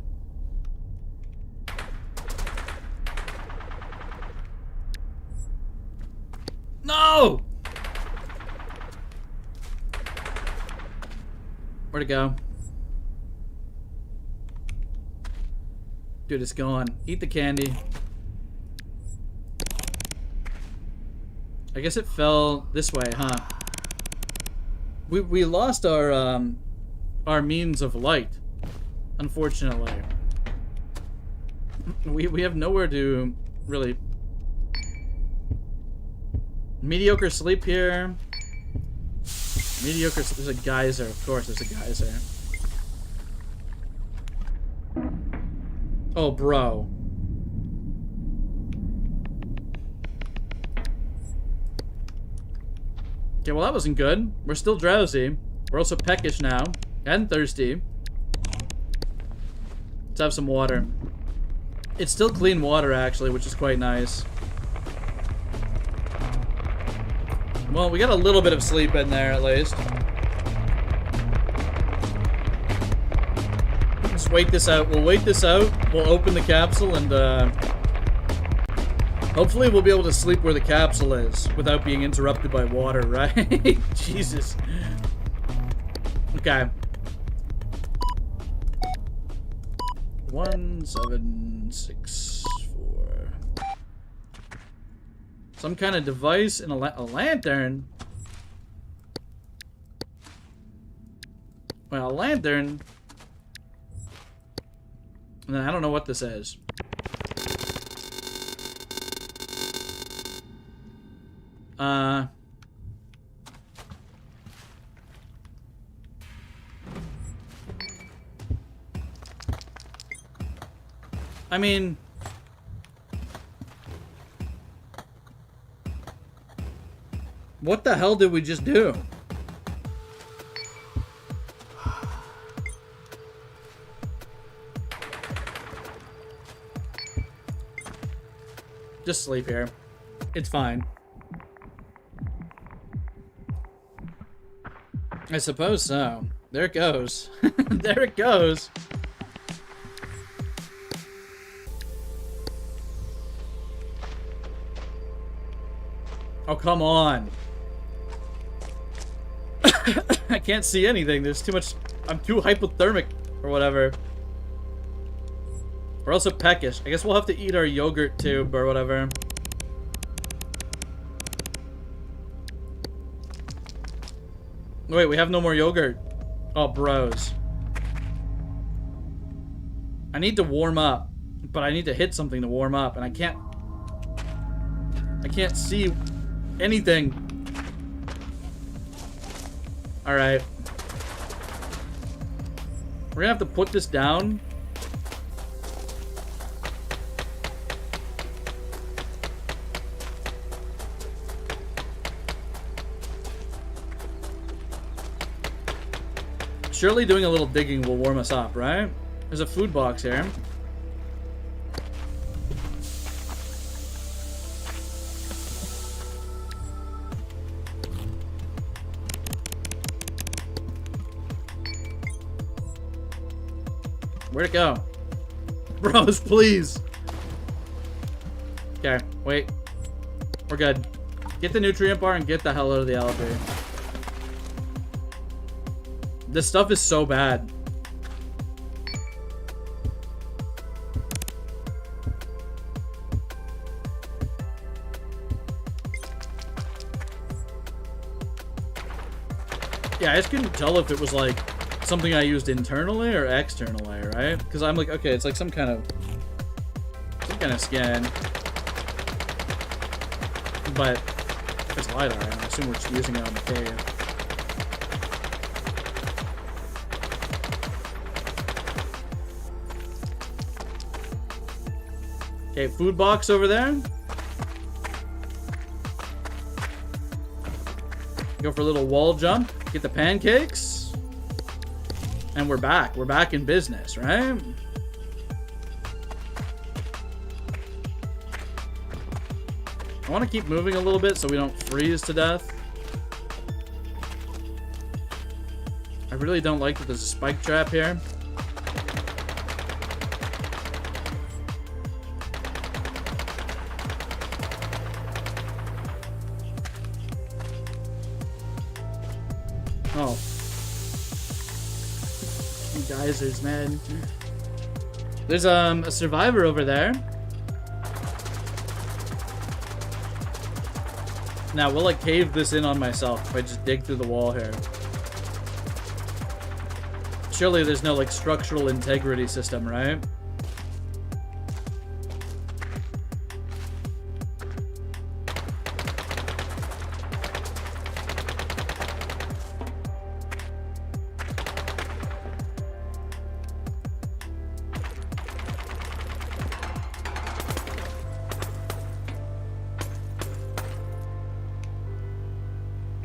No! Where'd it go? Dude, it's gone. Eat the candy. I guess it fell this way, huh? We lost our means of light, unfortunately. We have nowhere to really... Mediocre sleep here. Mediocre... There's a geyser, of course there's a geyser. Oh, bro. Okay, well that wasn't good. We're still drowsy. We're also peckish now. And thirsty. Let's have some water. It's still clean water, actually, which is quite nice. Well, we got a little bit of sleep in there, at least. Let's wait this out. We'll wait this out. We'll open the capsule and, hopefully we'll be able to sleep where the capsule is without being interrupted by water, right? Jesus. Okay. 1764. Some kind of device and a lantern. Well, a lantern. And then I don't know what this is. I mean, what the hell did we just do? Just sleep here. It's fine. I suppose so. There it goes. There it goes. Oh, come on. I can't see anything. There's too much. I'm too hypothermic or whatever. We're also peckish. I guess we'll have to eat our yogurt tube or whatever. Wait, we have no more yogurt. Oh, bros. I need to warm up, but I need to hit something to warm up, and I can't see anything. All right. We're gonna have to put this down. Surely doing a little digging will warm us up, right? There's a food box here. Where'd it go? Bros, please. Okay, wait. We're good. Get the nutrient bar and get the hell out of the elevator. This stuff is so bad. Yeah, I just couldn't tell if it was like something I used internally or externally, right? Because I'm like, okay, it's like some kind of scan. But it's LiDAR, I assume we're just using it on the cave. Okay, food box over there. Go for a little wall jump. Get the pancakes. And we're back. We're back in business, right? I want to keep moving a little bit so we don't freeze to death. I really don't like that there's a spike trap here. Oh. Geysers, man. There's a survivor over there. Now, will I cave this in on myself if I just dig through the wall here? Surely there's no, like, structural integrity system, right?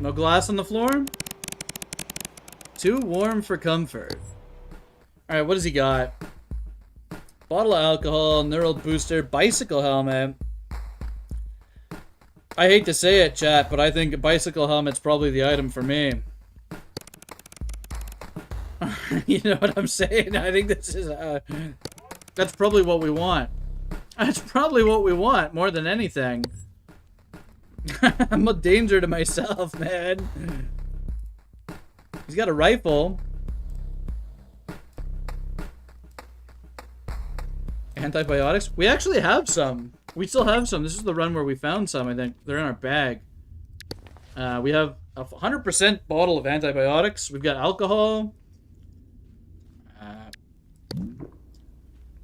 No glass on the floor? Too warm for comfort. Alright, what does he got? Bottle of alcohol, neural booster, bicycle helmet. I hate to say it, chat, but I think a bicycle helmet's probably the item for me. You know what I'm saying? I think this is, that's probably what we want. That's probably what we want, more than anything. I'm a danger to myself, man. He's got a rifle. Antibiotics? We actually have some. We still have some. This is the run where we found some, I think. They're in our bag. We have a 100% bottle of antibiotics. We've got alcohol.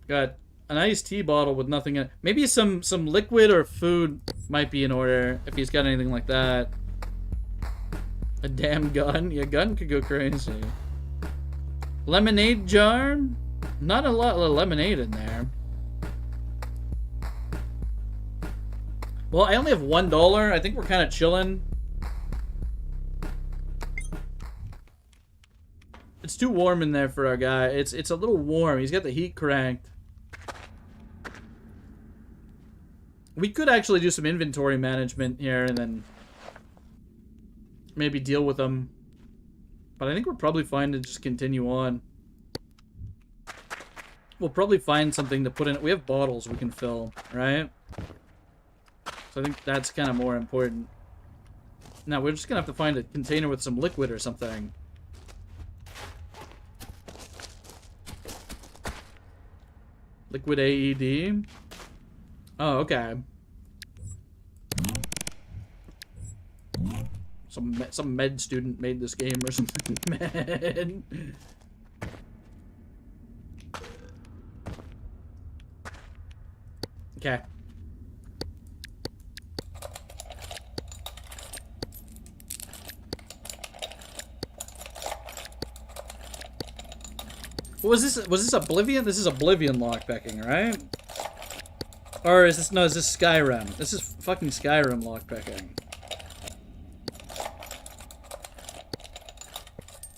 Got an iced tea bottle with nothing in it. Maybe some liquid or food might be in order if he's got anything like that. A damn gun? Yeah, gun could go crazy. Lemonade jar? Not a lot of lemonade in there. Well, I only have $1. I think we're kind of chilling. It's too warm in there for our guy. It's a little warm. He's got the heat cranked. We could actually do some inventory management here and then maybe deal with them. But I think we're probably fine to just continue on. We'll probably find something to put in. We have bottles we can fill, right? So I think that's kind of more important. Now we're just gonna have to find a container with some liquid or something. Liquid AED. Oh, okay. Some med student made this game or something. Med. Okay. What was this? Was this Oblivion? This is Oblivion lockpicking, right? Or is this, no, is this Skyrim? This is fucking Skyrim lockpicking.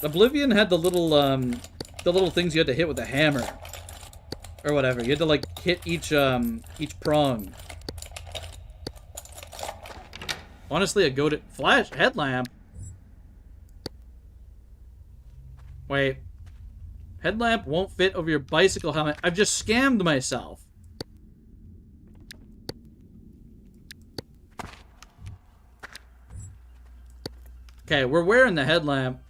Oblivion had the little things you had to hit with a hammer. Or whatever. You had to, like, hit each prong. Honestly, a go-to... Flash! Headlamp? Wait. Headlamp won't fit over your bicycle helmet. I've just scammed myself. Okay, we're wearing the headlamp.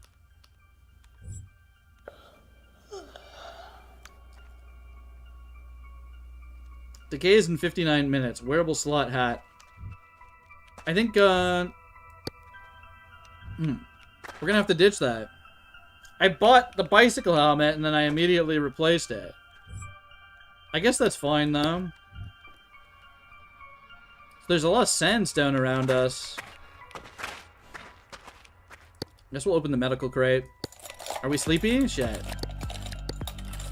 Decays in 59 minutes. Wearable slot hat. I think, we're gonna have to ditch that. I bought the bicycle helmet and then I immediately replaced it. I guess that's fine, though. There's a lot of sandstone around us. Guess we'll open the medical crate. Are we sleepy? Shit.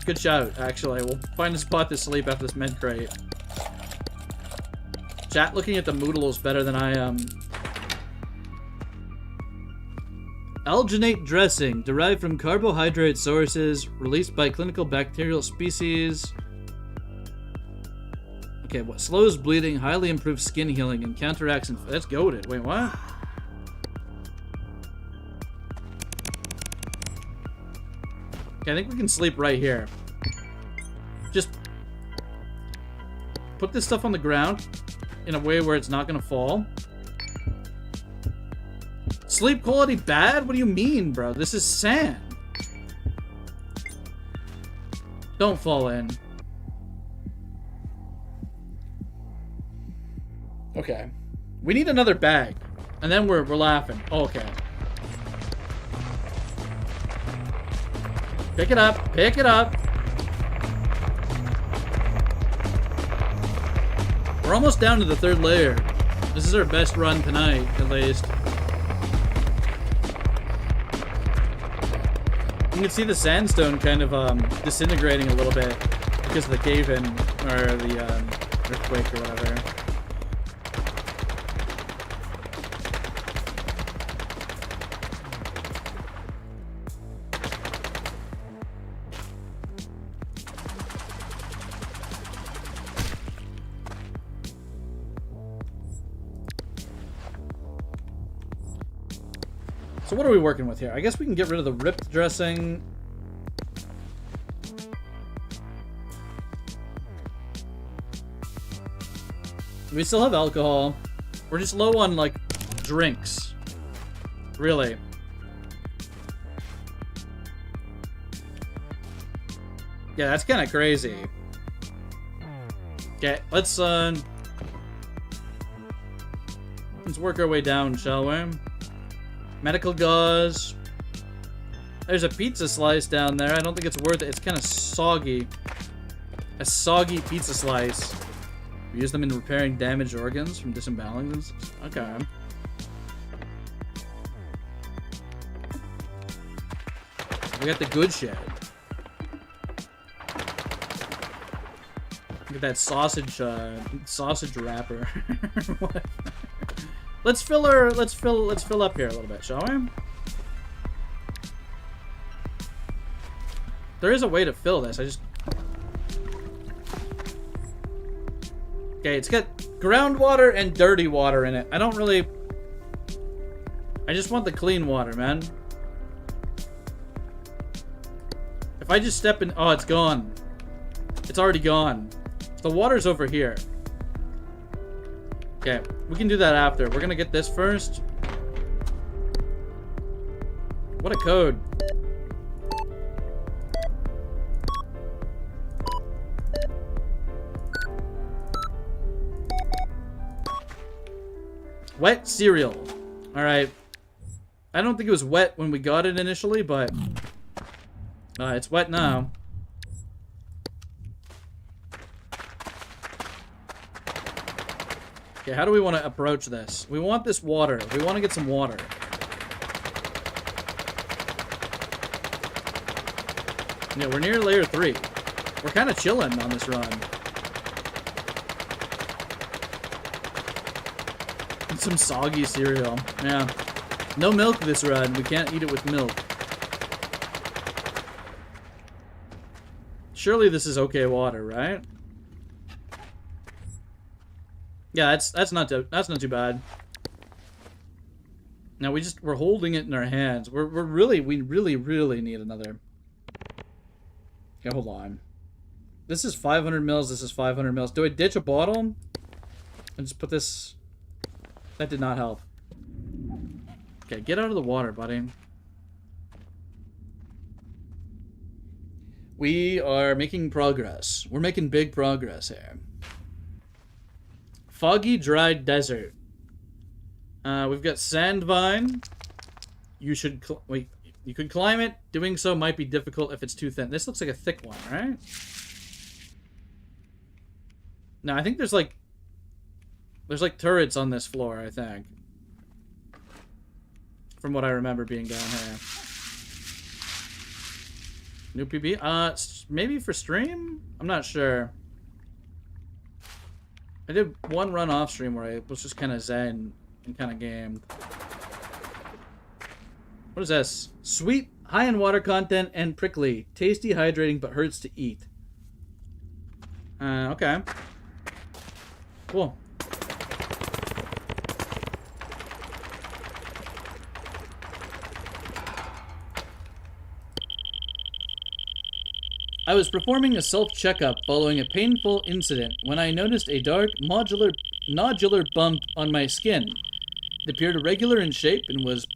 Good shout, actually. We'll find a spot to sleep after this med crate. Chat looking at the Moodle is better than I am. Alginate dressing, derived from carbohydrate sources, released by clinical bacterial species. Okay, what? Slows bleeding, highly improves skin healing, and counteracts... That's goated. Wait, what? Okay, I think we can sleep right here. Just put this stuff on the ground in a way where it's not gonna fall. Sleep quality bad? What do you mean, bro? This is sand. Don't fall in. Okay. We need another bag. And then we're laughing. Oh, okay. Pick it up. Pick it up. We're almost down to the 3rd layer. This is our best run tonight, at least. You can see the sandstone kind of disintegrating a little bit because of the cave-in or the earthquake or whatever. So what are we working with here? I guess we can get rid of the ripped dressing. We still have alcohol. We're just low on, like, drinks. Really. Yeah, that's kind of crazy. Okay, let's work our way down, shall we? Medical gauze. There's a pizza slice down there. I don't think it's worth it. It's kind of soggy. A soggy pizza slice. We use them in repairing damaged organs from disembalances. Okay. We got the good shit. Look at that sausage wrapper. Whatever. Let's fill up here a little bit, shall we? There is a way to fill this. Okay, it's got groundwater and dirty water in it. I just want the clean water, man. If I just step in... Oh, it's gone. It's already gone. The water's over here. Okay, we can do that after. We're gonna get this first. What a code. Wet cereal. Alright. I don't think it was wet when we got it initially, but it's wet now. Okay, how do we want to approach this? We want this water. We want to get some water. Yeah, we're near layer 3. We're kind of chilling on this run. And some soggy cereal. Yeah. No milk this run. We can't eat it with milk. Surely this is okay water, right? Yeah, that's not too bad. Now we're holding it in our hands. We really need another. Okay, hold on. This is 500 mils. This is 500 mils. Do I ditch a bottle and just put this? That did not help. Okay, get out of the water, buddy. We are making progress. We're making big progress here. Foggy, dry desert. We've got Sandvine. You should wait. You could climb it. Doing so might be difficult if it's too thin. This looks like a thick one, right? No, I think there's like turrets on this floor, I think. From what I remember being down here. New PB? Maybe for stream? I'm not sure. I did one run off stream where I was just kind of zen and kind of gamed. What is this? Sweet, high in water content, and prickly. Tasty, hydrating, but hurts to eat. Okay. Cool. I was performing a self-checkup following a painful incident when I noticed a dark, nodular bump on my skin. It appeared irregular in shape and was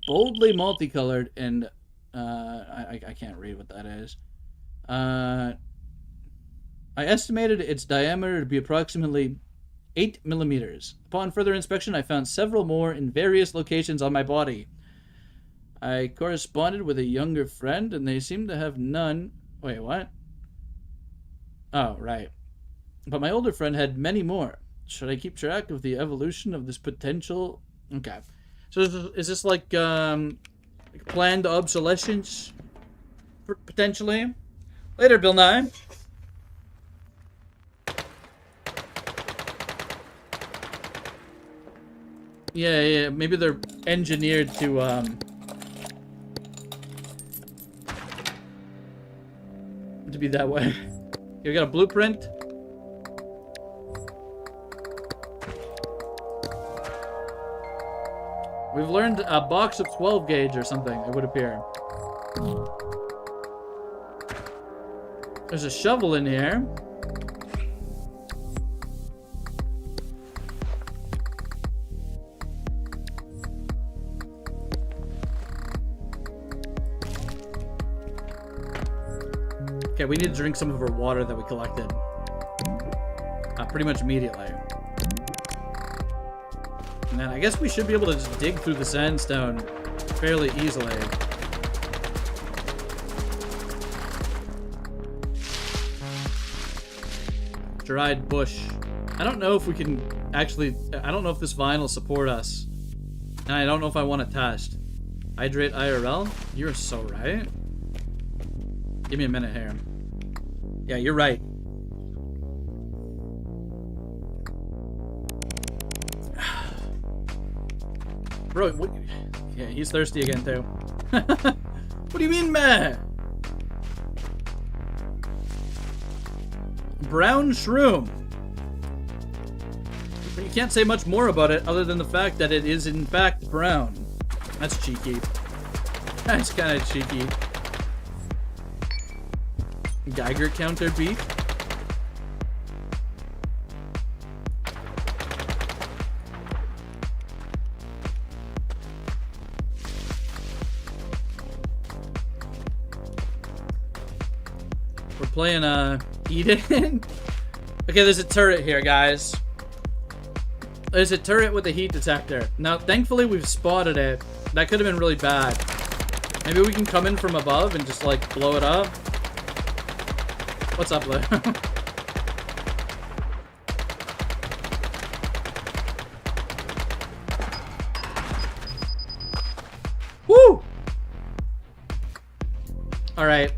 boldly multicolored and, I can't read what that is. I estimated its diameter to be approximately 8 millimeters. Upon further inspection, I found several more in various locations on my body. I corresponded with a younger friend, and they seemed to have none. Wait, what? Oh, right. But my older friend had many more. Should I keep track of the evolution of this potential? Okay. So is this like planned obsolescence? Potentially? Later, Bill Nye. Yeah, maybe they're engineered to be that way. Here, we got a blueprint. We've learned a box of 12 gauge or something, it would appear. There's a shovel in here. Okay, we need to drink some of our water that we collected. Pretty much immediately. And then I guess we should be able to just dig through the sandstone fairly easily. Dried bush. I don't know if we can actually... I don't know if this vine will support us. And I don't know if I want to test. Hydrate IRL? You're so right. Give me a minute here. Yeah, you're right. Bro, what? Yeah, he's thirsty again, too. What do you mean, man? Brown shroom. You can't say much more about it other than the fact that it is, in fact, brown. That's cheeky. That's kind of cheeky. Geiger counter beef. We're playing Eden. Okay, there's a turret here, guys. There's a turret with a heat detector. Now, thankfully, we've spotted it. That could have been really bad. Maybe we can come in from above and just, like, blow it up. What's up, Lou? Woo! Alright.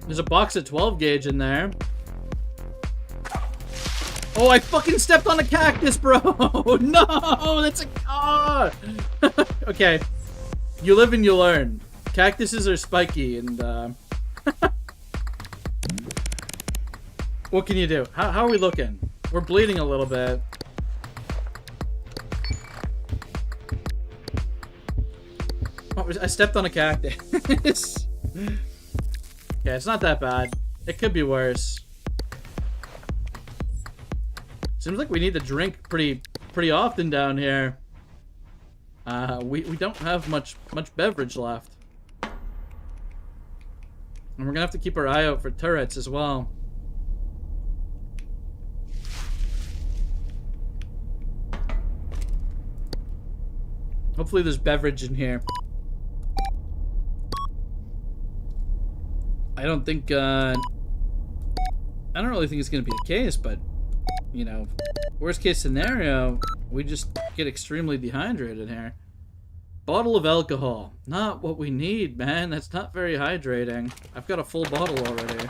There's a box of 12 gauge in there. Oh, I fucking stepped on a cactus, bro! No! That's a... Oh! Okay. You live and you learn. Cactuses are spiky, and, what can you do? How are we looking? We're bleeding a little bit. Oh, I stepped on a cactus. Yeah, it's not that bad. It could be worse. Seems like we need to drink pretty often down here. We don't have much beverage left. And we're gonna have to keep our eye out for turrets as well. Hopefully there's beverage in here. I don't think, I don't really think it's gonna be the case, but, you know, worst case scenario, we just get extremely dehydrated here. Bottle of alcohol. Not what we need, man. That's not very hydrating. I've got a full bottle already.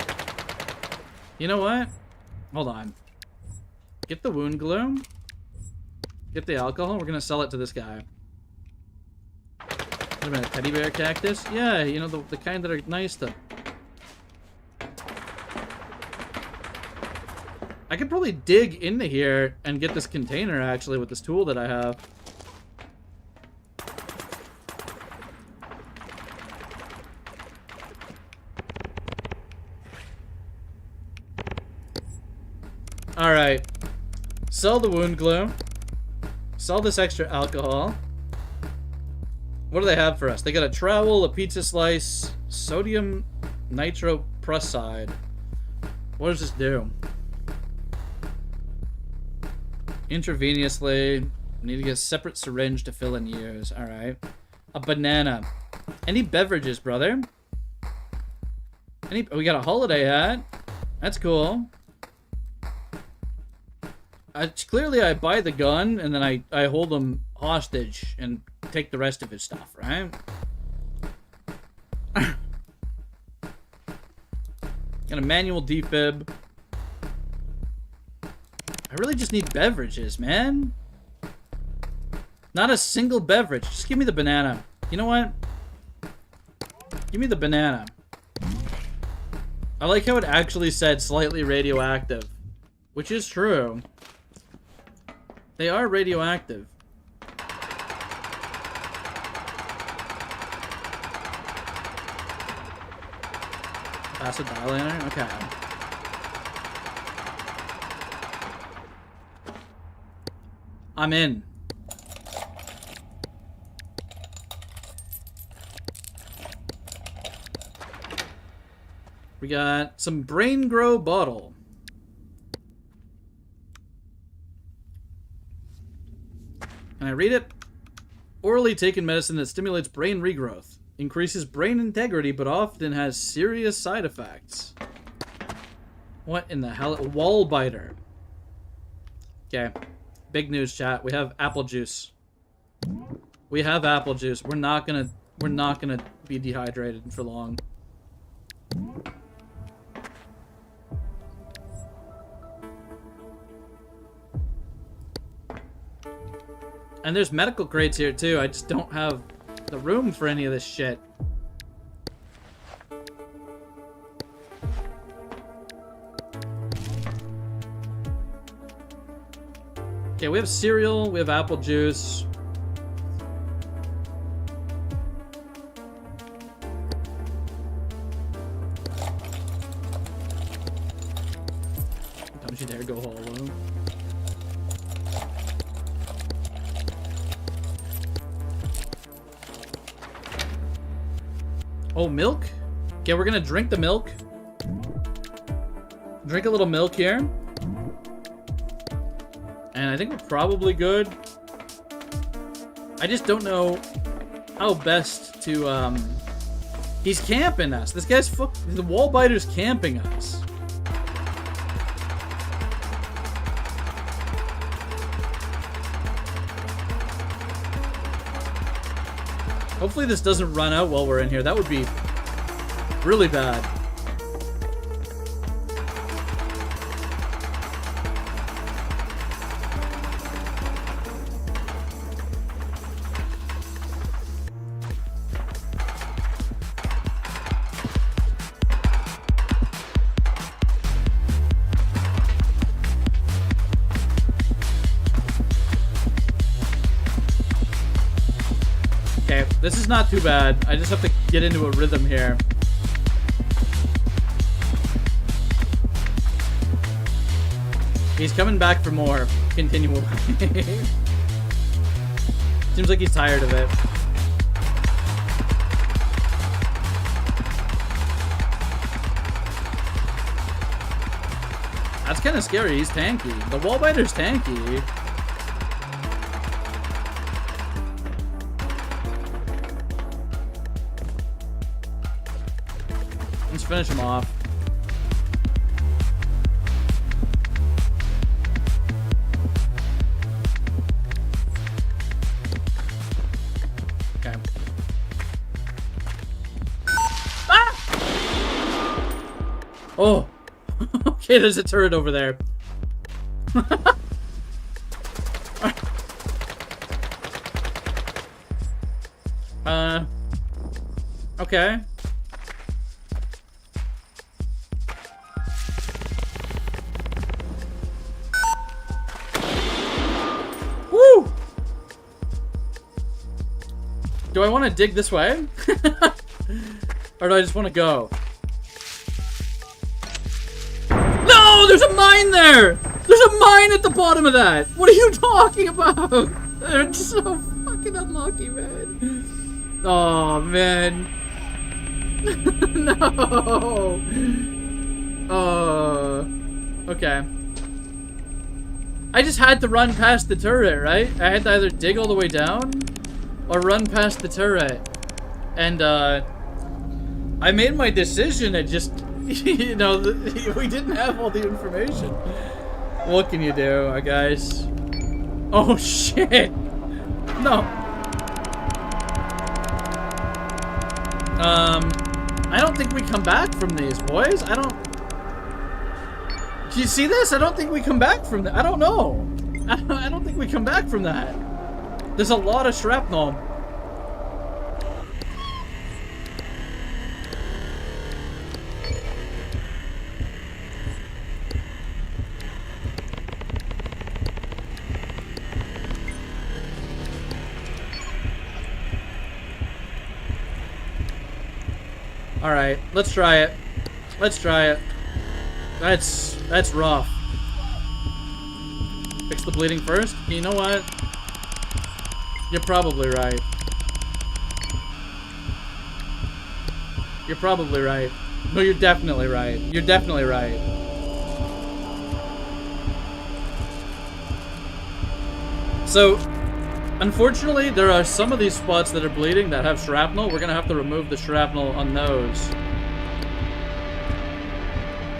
You know what? Hold on. Get the wound glue. Get the alcohol. We're gonna sell it to this guy. Wait a minute, teddy bear cactus? Yeah, you know, the kind that are nice to... I could probably dig into here and get this container, actually, with this tool that I have. Alright. Sell the wound glue. Sell this extra alcohol. What do they have for us? They got a trowel, a pizza slice, sodium nitroprusside. What does this do? Intravenously. Need to get a separate syringe to fill and use. Alright. A banana. Any beverages, brother? We got a holiday hat. That's cool. Clearly I buy the gun and then I hold him hostage and take the rest of his stuff, right? Got a manual defib. I really just need beverages, man. Not a single beverage. Just give me the banana. You know what? Give me the banana. I like how it actually said slightly radioactive. Which is true. They are radioactive. Vasodilator? Okay. I'm in. We got some Brain Grow bottle. Can I read it? Orally taken medicine that stimulates brain regrowth. Increases brain integrity, but often has serious side effects. What in the hell? Wall biter. Okay. Big news, chat. We have apple juice. We have apple juice. We're not gonna be dehydrated for long. And there's medical crates here too. I just don't have the room for any of this shit. Okay, we have cereal, we have apple juice. Don't you dare go all alone. Oh, milk? Okay, we're gonna drink the milk. Drink a little milk here. And I think we're probably good. I just don't know how best to, He's camping us. This guy's the wall biter's camping us. Hopefully this doesn't run out while we're in here. That would be really bad. Okay, this is not too bad. I just have to get into a rhythm here. He's coming back for more. Continually. Seems like he's tired of it. That's kind of scary. He's tanky. The wall biter's tanky. Let's finish him off. Okay. Ah! Oh. Okay, there's a turret over there. Okay. Woo! Do I want to dig this way? Or do I just want to go? No! There's a mine there! There's a mine at the bottom of that! What are you talking about? They're so fucking unlucky, man. Oh, man. No! Okay. I just had to run past the turret, right? I had to either dig all the way down or run past the turret. And, I made my decision and just, you know, we didn't have all the information. What can you do, guys? Oh, shit! No. I don't think we come back from these, boys. I don't... Do you see this? I don't think we come back from that. I don't know. I don't think we come back from that. There's a lot of shrapnel. Alright, let's try it. Let's try it. That's rough. Fix the bleeding first? You know what? You're probably right. You're probably right. No, you're definitely right. You're definitely right. So, unfortunately, there are some of these spots that are bleeding that have shrapnel. We're gonna have to remove the shrapnel on those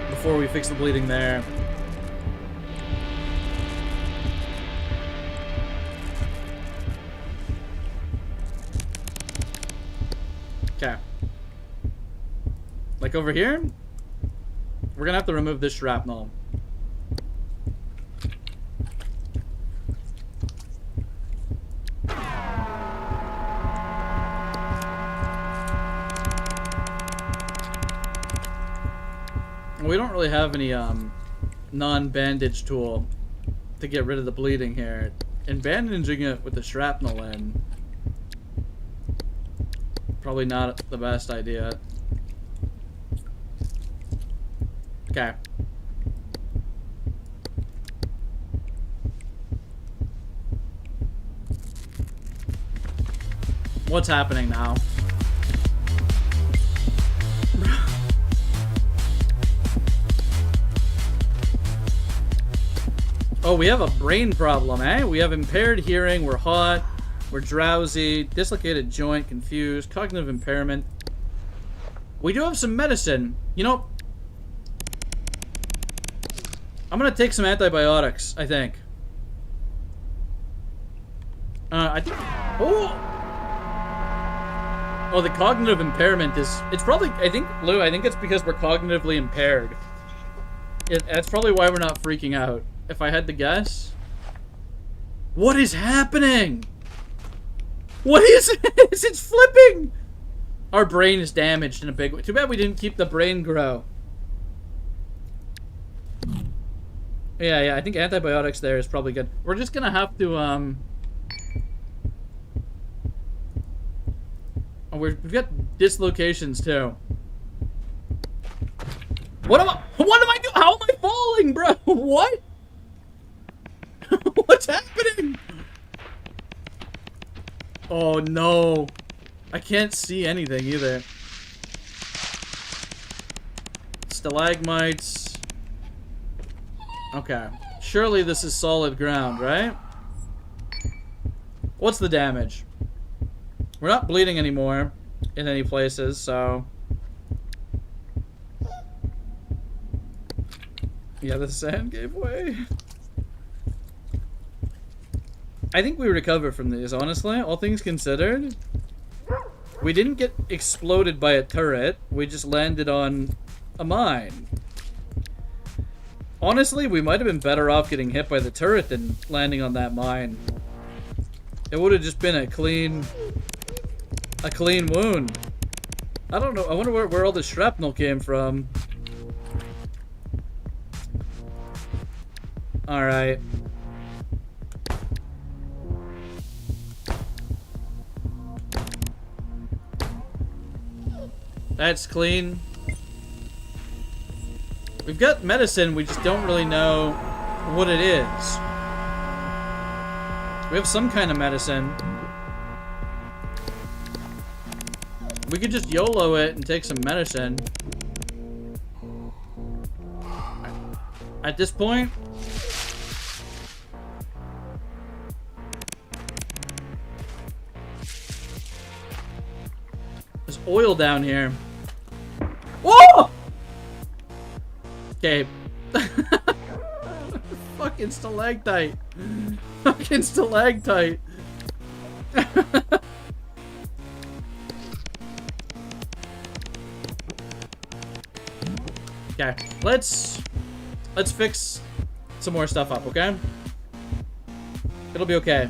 before we fix the bleeding there. Okay. Like over here, we're gonna have to remove this shrapnel. We don't really have any non-bandage tool to get rid of the bleeding here. And bandaging it with the shrapnel in, probably not the best idea. Okay. What's happening now? Oh, we have a brain problem, eh? We have impaired hearing, we're hot, we're drowsy, dislocated joint, confused, cognitive impairment. We do have some medicine. You know, I'm gonna take some antibiotics, I think. I think... Oh! Oh, the cognitive impairment is... It's probably... I think, Lou, I think it's because we're cognitively impaired. That's probably why we're not freaking out. If I had to guess. What is happening? What is this? It's flipping! Our brain is damaged in a big way. Too bad we didn't keep the brain grow. Yeah, I think antibiotics there is probably good. We're just gonna have to, Oh, we've got dislocations, too. What am I doing? How am I falling, bro? What? What's happening? Oh, no. I can't see anything, either. Stalagmites. Okay. Surely this is solid ground, right? What's the damage? We're not bleeding anymore in any places, so... Yeah, the sand gave way. I think we recover from these, honestly, all things considered. We didn't get exploded by a turret, we just landed on a mine. Honestly, we might have been better off getting hit by the turret than landing on that mine. It would have just been a clean wound. I don't know, I wonder where all the shrapnel came from. Alright. That's clean. We've got medicine, we just don't really know what it is. We have some kind of medicine. We could just YOLO it and take some medicine. At this point... There's oil down here. Whoa! Okay. Fucking stalactite. Fucking stalactite. Okay, let's fix some more stuff up, okay? It'll be okay.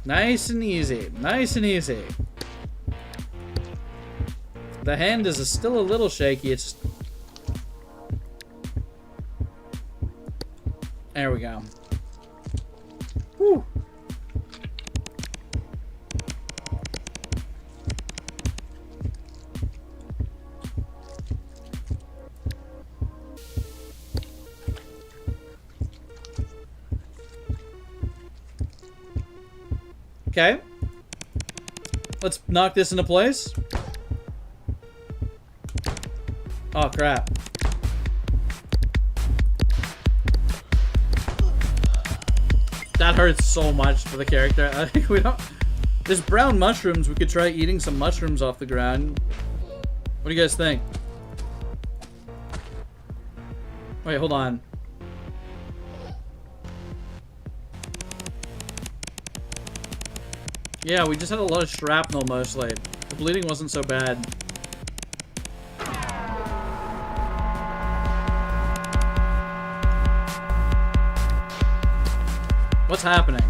Nice and easy. Nice and easy. The hand is still a little shaky. It's... There we go. Whew. Okay. Let's knock this into place. Oh, crap. That hurts so much for the character. I think we don't... There's brown mushrooms. We could try eating some mushrooms off the ground. What do you guys think? Wait, hold on. Yeah, we just had a lot of shrapnel mostly. The bleeding wasn't so bad. What's happening?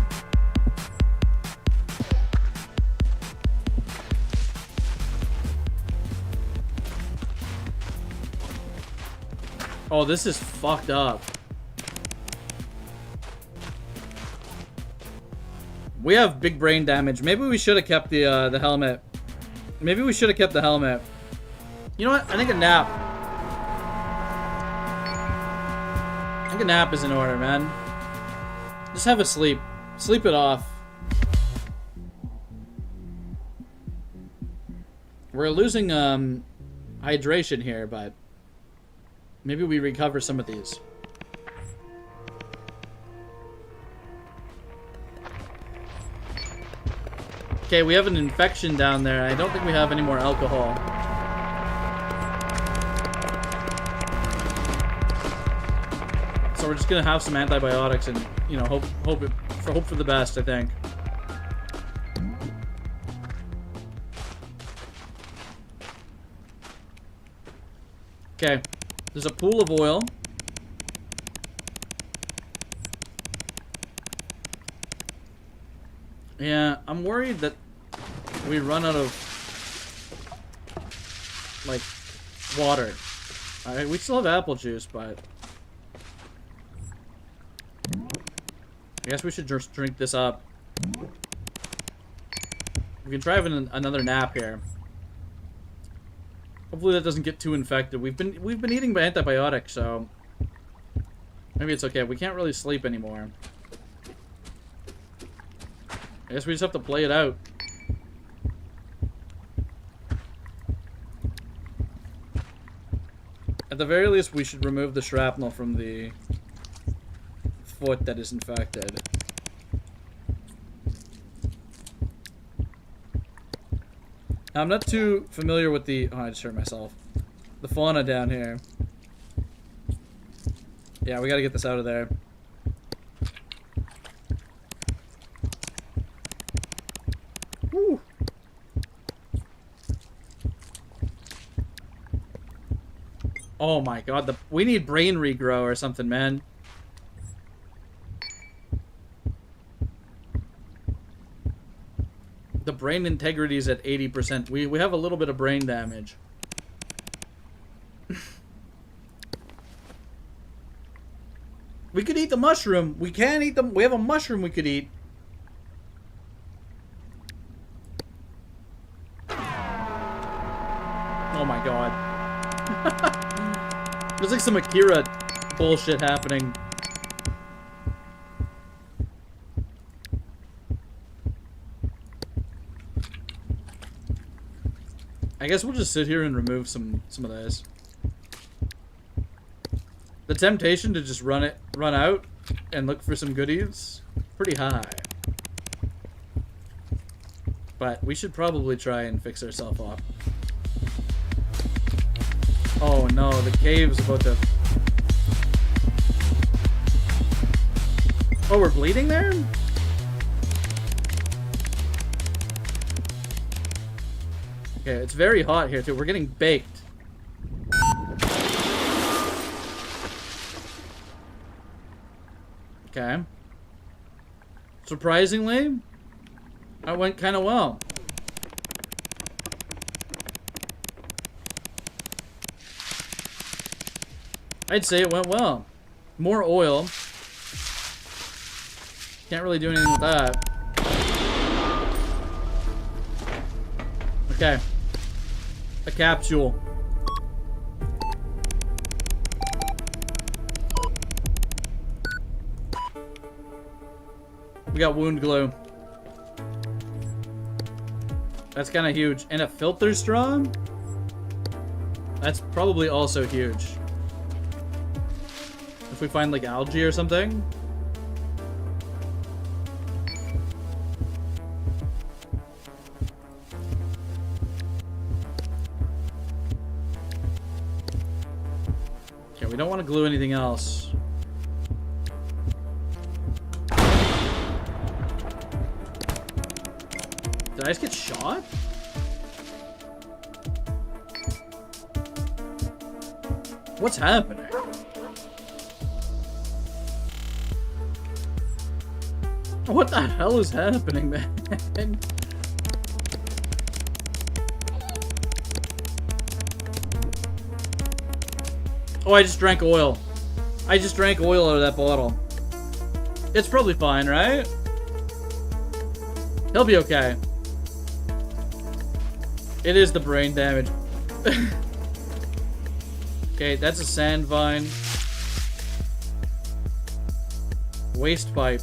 Oh, this is fucked up. We have big brain damage. Maybe we should have kept the helmet. Maybe we should have kept the helmet. You know what? I think a nap. I think a nap is in order, man. Just have a sleep. Sleep it off. We're losing hydration here, but Maybe we recover some of these. Okay, we have an infection down there. I don't think we have any more alcohol. So we're just gonna have some antibiotics and, you know, hope for the best, I think. Okay, there's a pool of oil. Yeah, I'm worried that we run out of, like, water. Alright, we still have apple juice, but I guess we should just drink this up. We can try having another nap here. Hopefully that doesn't get too infected. We've been eating antibiotics, so maybe it's okay. We can't really sleep anymore. I guess we just have to play it out. At the very least, we should remove the shrapnel from the foot that is infected. I'm not too familiar with the... Oh, I just hurt myself. The fauna down here. Yeah, we gotta get this out of there. Woo! Oh my god, we need brain regrow or something, man. The brain integrity is at 80%. We have a little bit of brain damage. We could eat the mushroom. We can eat them. We have a mushroom we could eat. Oh my god. There's like some Akira bullshit happening. I guess we'll just sit here and remove some of this. The temptation to just run out and look for some goodies, pretty high. But we should probably try and fix ourselves up. Oh no, the cave's about to... Oh, we're bleeding there? Okay, it's very hot here too. We're getting baked. Okay. Surprisingly, that went kind of well. I'd say it went well. More oil. Can't really do anything with that. Okay. A capsule. We got wound glue. That's kind of huge. And a filter straw? That's probably also huge. If we find like algae or something. Okay, we don't want to glue anything else. Did I just get shot? What's happening? What the hell is happening, man? Oh, I just drank oil. I just drank oil out of that bottle. It's probably fine, right? He'll be okay. It is the brain damage. Okay, that's a sand vine. Waste pipe.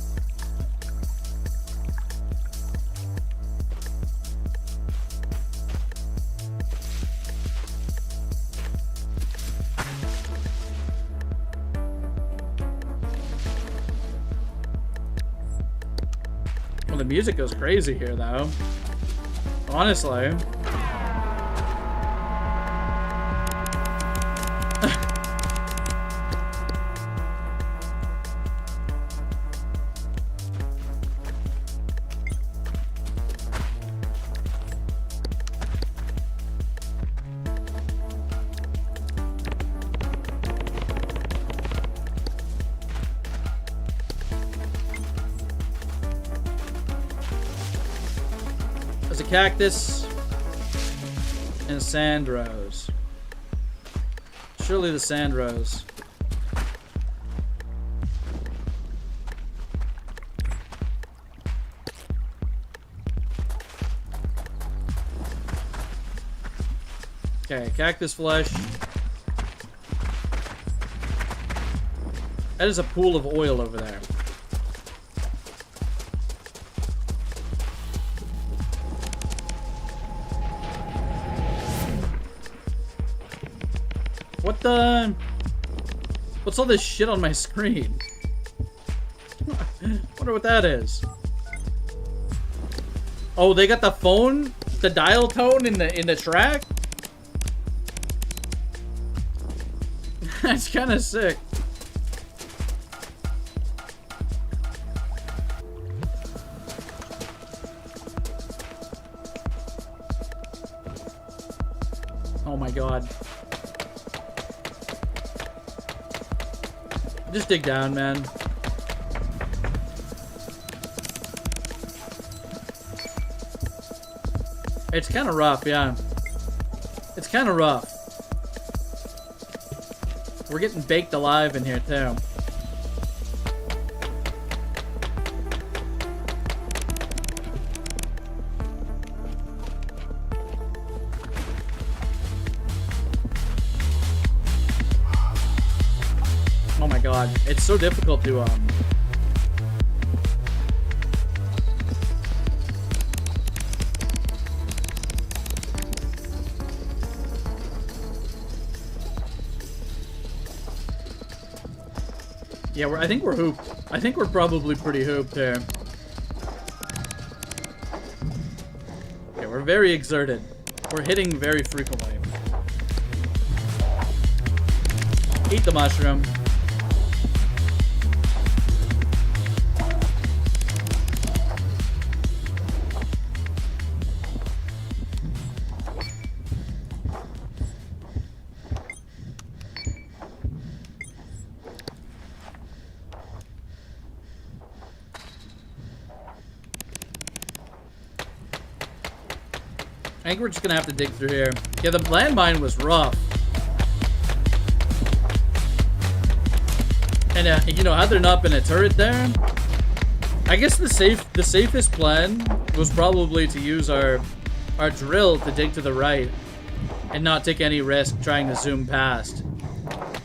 Well, the music goes crazy here, though. Honestly. Cactus and sand rose. Surely the sand rose. Okay, cactus flesh. That is a pool of oil over there. What the? What's all this shit on my screen? Wonder what that is. Oh, they got the phone, the dial tone in the track. That's kind of sick. Oh my god. Just dig down, man. It's kind of rough, yeah. It's kind of rough. We're getting baked alive in here, too. Oh my god, it's so difficult to yeah, I think we're hooped. I think we're probably pretty hooped here. Okay, we're very exerted. We're hitting very frequently. Eat the mushroom. I think we're just gonna have to dig through here. Yeah, the landmine was rough. And you know, had there not been a turret there, I guess the safest plan was probably to use our drill to dig to the right and not take any risk trying to zoom past.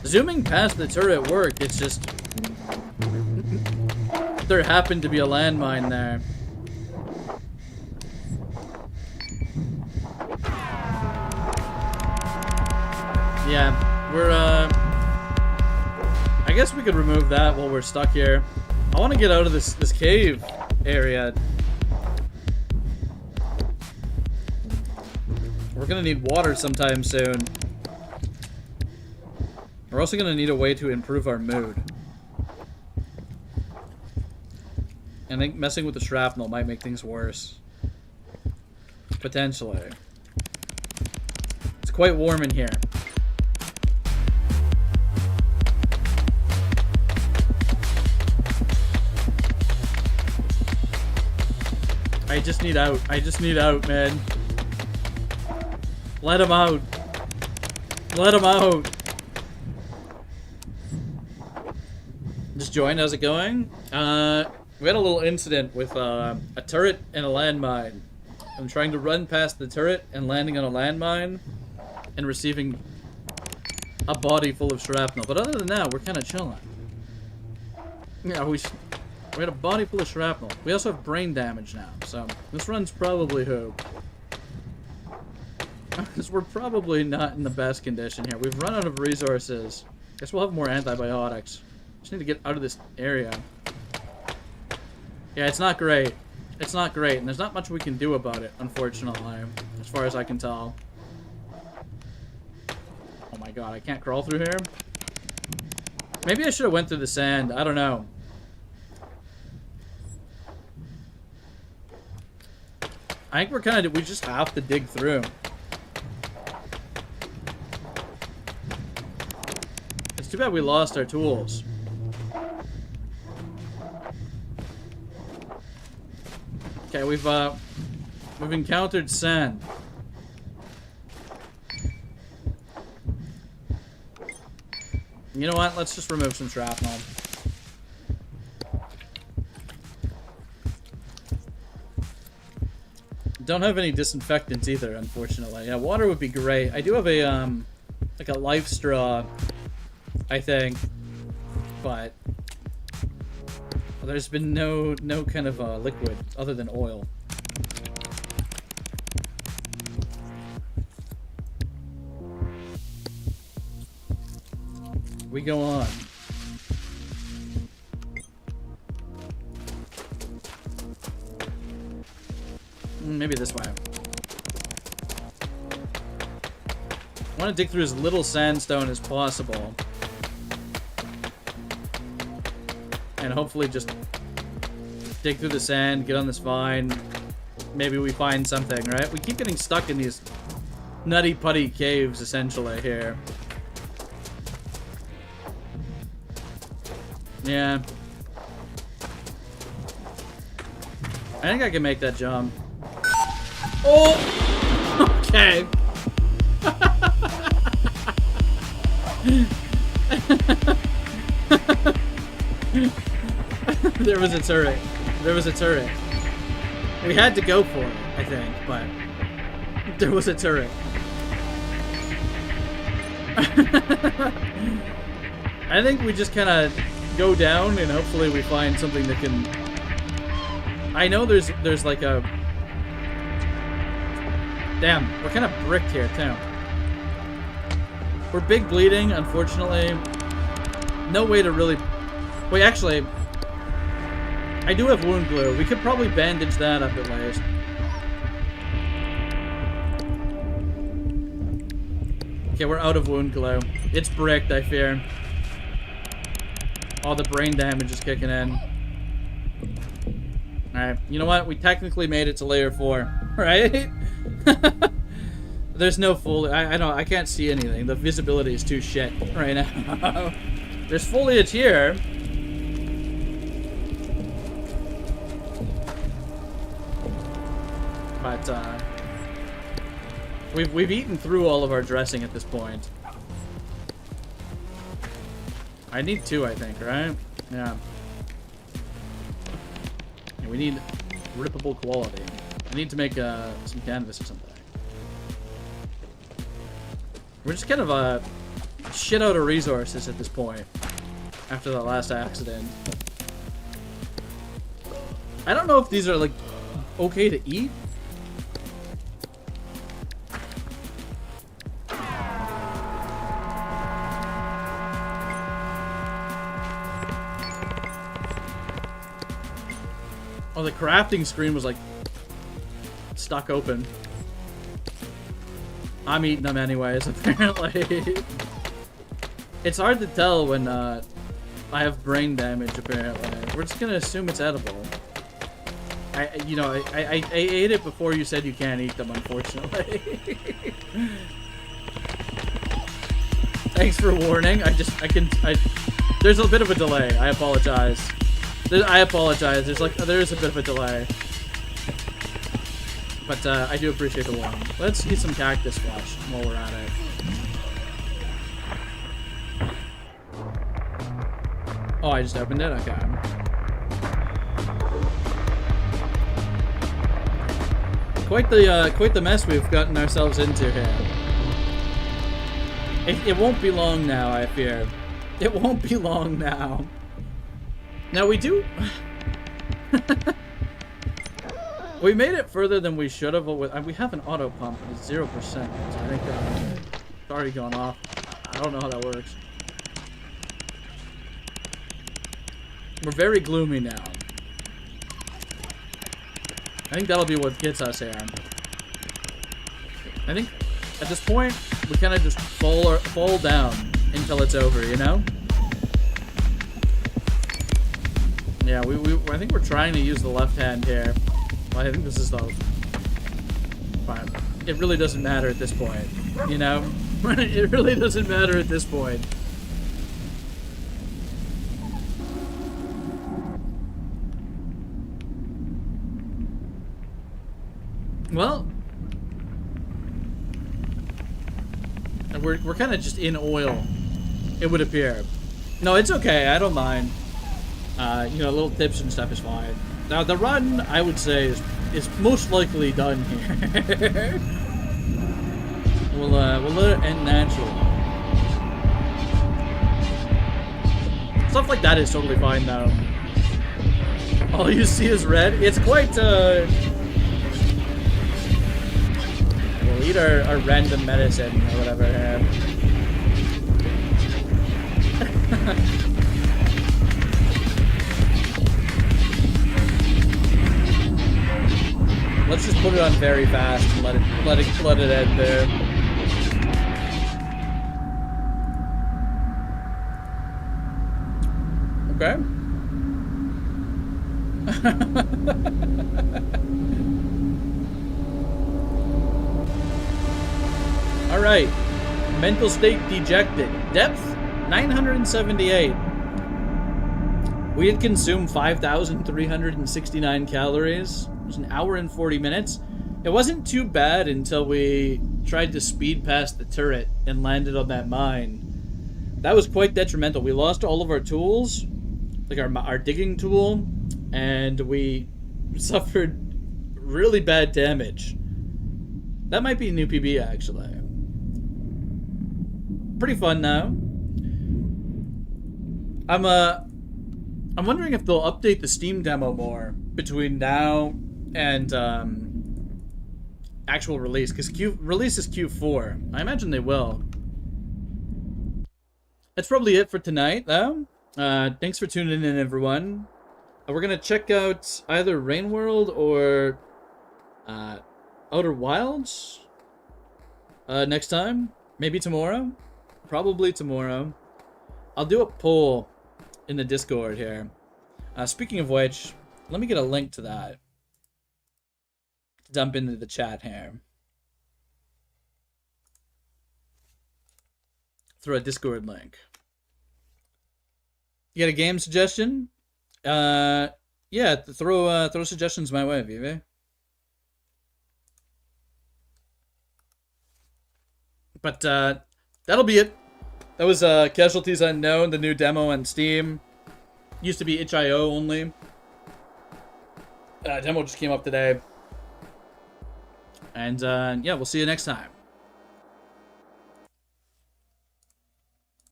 Zooming past the turret worked, it's just there happened to be a landmine there. Yeah, we're, I guess we could remove that while we're stuck here. I want to get out of this cave area. We're gonna need water sometime soon. We're also gonna need a way to improve our mood. I think messing with the shrapnel might make things worse. Potentially. It's quite warm in here. I just need out. I just need out, man. Let him out. Let him out. Just joined. How's it going? We had a little incident with a turret and a landmine. I'm trying to run past the turret and landing on a landmine and receiving a body full of shrapnel. But other than that, we're kind of chilling. Yeah, we had a body full of shrapnel. We also have brain damage now, so this run's probably hooped. Because we're probably not in the best condition here. We've run out of resources. Guess we'll have more antibiotics. Just need to get out of this area. Yeah, it's not great. It's not great, and there's not much we can do about it, unfortunately, as far as I can tell. Oh my god, I can't crawl through here? Maybe I should have went through the sand. I don't know. I think we're kind of... We just have to dig through. It's too bad we lost our tools. Okay, we've encountered sand. You know what? Let's just remove some shrapnel. Don't have any disinfectants either, unfortunately. Yeah, water would be great. I do have a like a life straw, I think, but there's been no kind of liquid other than oil. We go on. Maybe this way. I want to dig through as little sandstone as possible. And hopefully just dig through the sand, get on this vine. Maybe we find something, right? We keep getting stuck in these nutty putty caves, essentially, here. Yeah. I think I can make that jump. Oh! Okay. There was a turret. There was a turret. We had to go for it, I think, but there was a turret. I think we just kind of go down and hopefully we find something that can... I know there's like a... Damn, we're kind of bricked here, too. We're big bleeding, unfortunately. No way to really... Wait, actually... I do have wound glue. We could probably bandage that up at least. Okay, we're out of wound glue. It's bricked, I fear. All the brain damage is kicking in. Alright, you know what? We technically made it to layer 4, right? There's no foliage. I can't see anything. The visibility is too shit right now. There's foliage here. But, we've eaten through all of our dressing at this point. I need 2, I think, right? Yeah. And we need rippable quality. I need to make some canvas or something. We're just kind of shit out of resources at this point. After the last accident. I don't know if these are like okay to eat. Oh, the crafting screen was like stuck open. I'm eating them anyways, apparently. It's hard to tell when I have brain damage, apparently. We're just gonna assume it's edible. I ate it before you said you can't eat them, unfortunately. Thanks for warning. There's a bit of a delay. I apologize. I apologize. There's a bit of a delay. But I do appreciate the warning. Let's eat some cactus flesh while we're at it. Oh, I just opened it? Okay. Quite the mess we've gotten ourselves into here. It won't be long now, I fear. It won't be long now. Now we do... We made it further than we should have. We have an auto pump, but it's 0%. So I think it's already gone off. I don't know how that works. We're very gloomy now. I think that'll be what gets us here. I think at this point, we kind of just fall down until it's over, you know? Yeah, I think we're trying to use the left hand here. Well, I think this is the... Fine. It really doesn't matter at this point, you know? It really doesn't matter at this point. Well... We're kind of just in oil, it would appear. No, it's okay, I don't mind. You know, little tips and stuff is fine. Now, the run, I would say, is most likely done here. We'll let it end naturally. Stuff like that is totally fine, though. All you see is red. It's quite, We'll eat our random medicine or whatever here. Let's just put it on very fast and let it end there. Okay. All right. Mental state dejected. Depth 978. We had consumed 5,369 calories. It was an hour and 40 minutes. It wasn't too bad until we tried to speed past the turret and landed on that mine. That was quite detrimental. We lost all of our tools, like our digging tool, and we suffered really bad damage. That might be a new PB, actually. Pretty fun now. I'm wondering if they'll update the Steam demo more between now and actual release, because release is Q4. I imagine they will. That's probably it for tonight, though. Thanks for tuning in, everyone. We're gonna check out either Rain World or Outer Wilds next time. Maybe tomorrow. Probably tomorrow. I'll do a poll in the Discord here. Speaking of which, let me get a link to that. Dump into the chat here. Throw a Discord link. You got a game suggestion? Yeah, throw suggestions my way, Vive. But that'll be it. That was Casualties Unknown, the new demo on Steam. Used to be itch.io only. Demo just came up today. And yeah, we'll see you next time.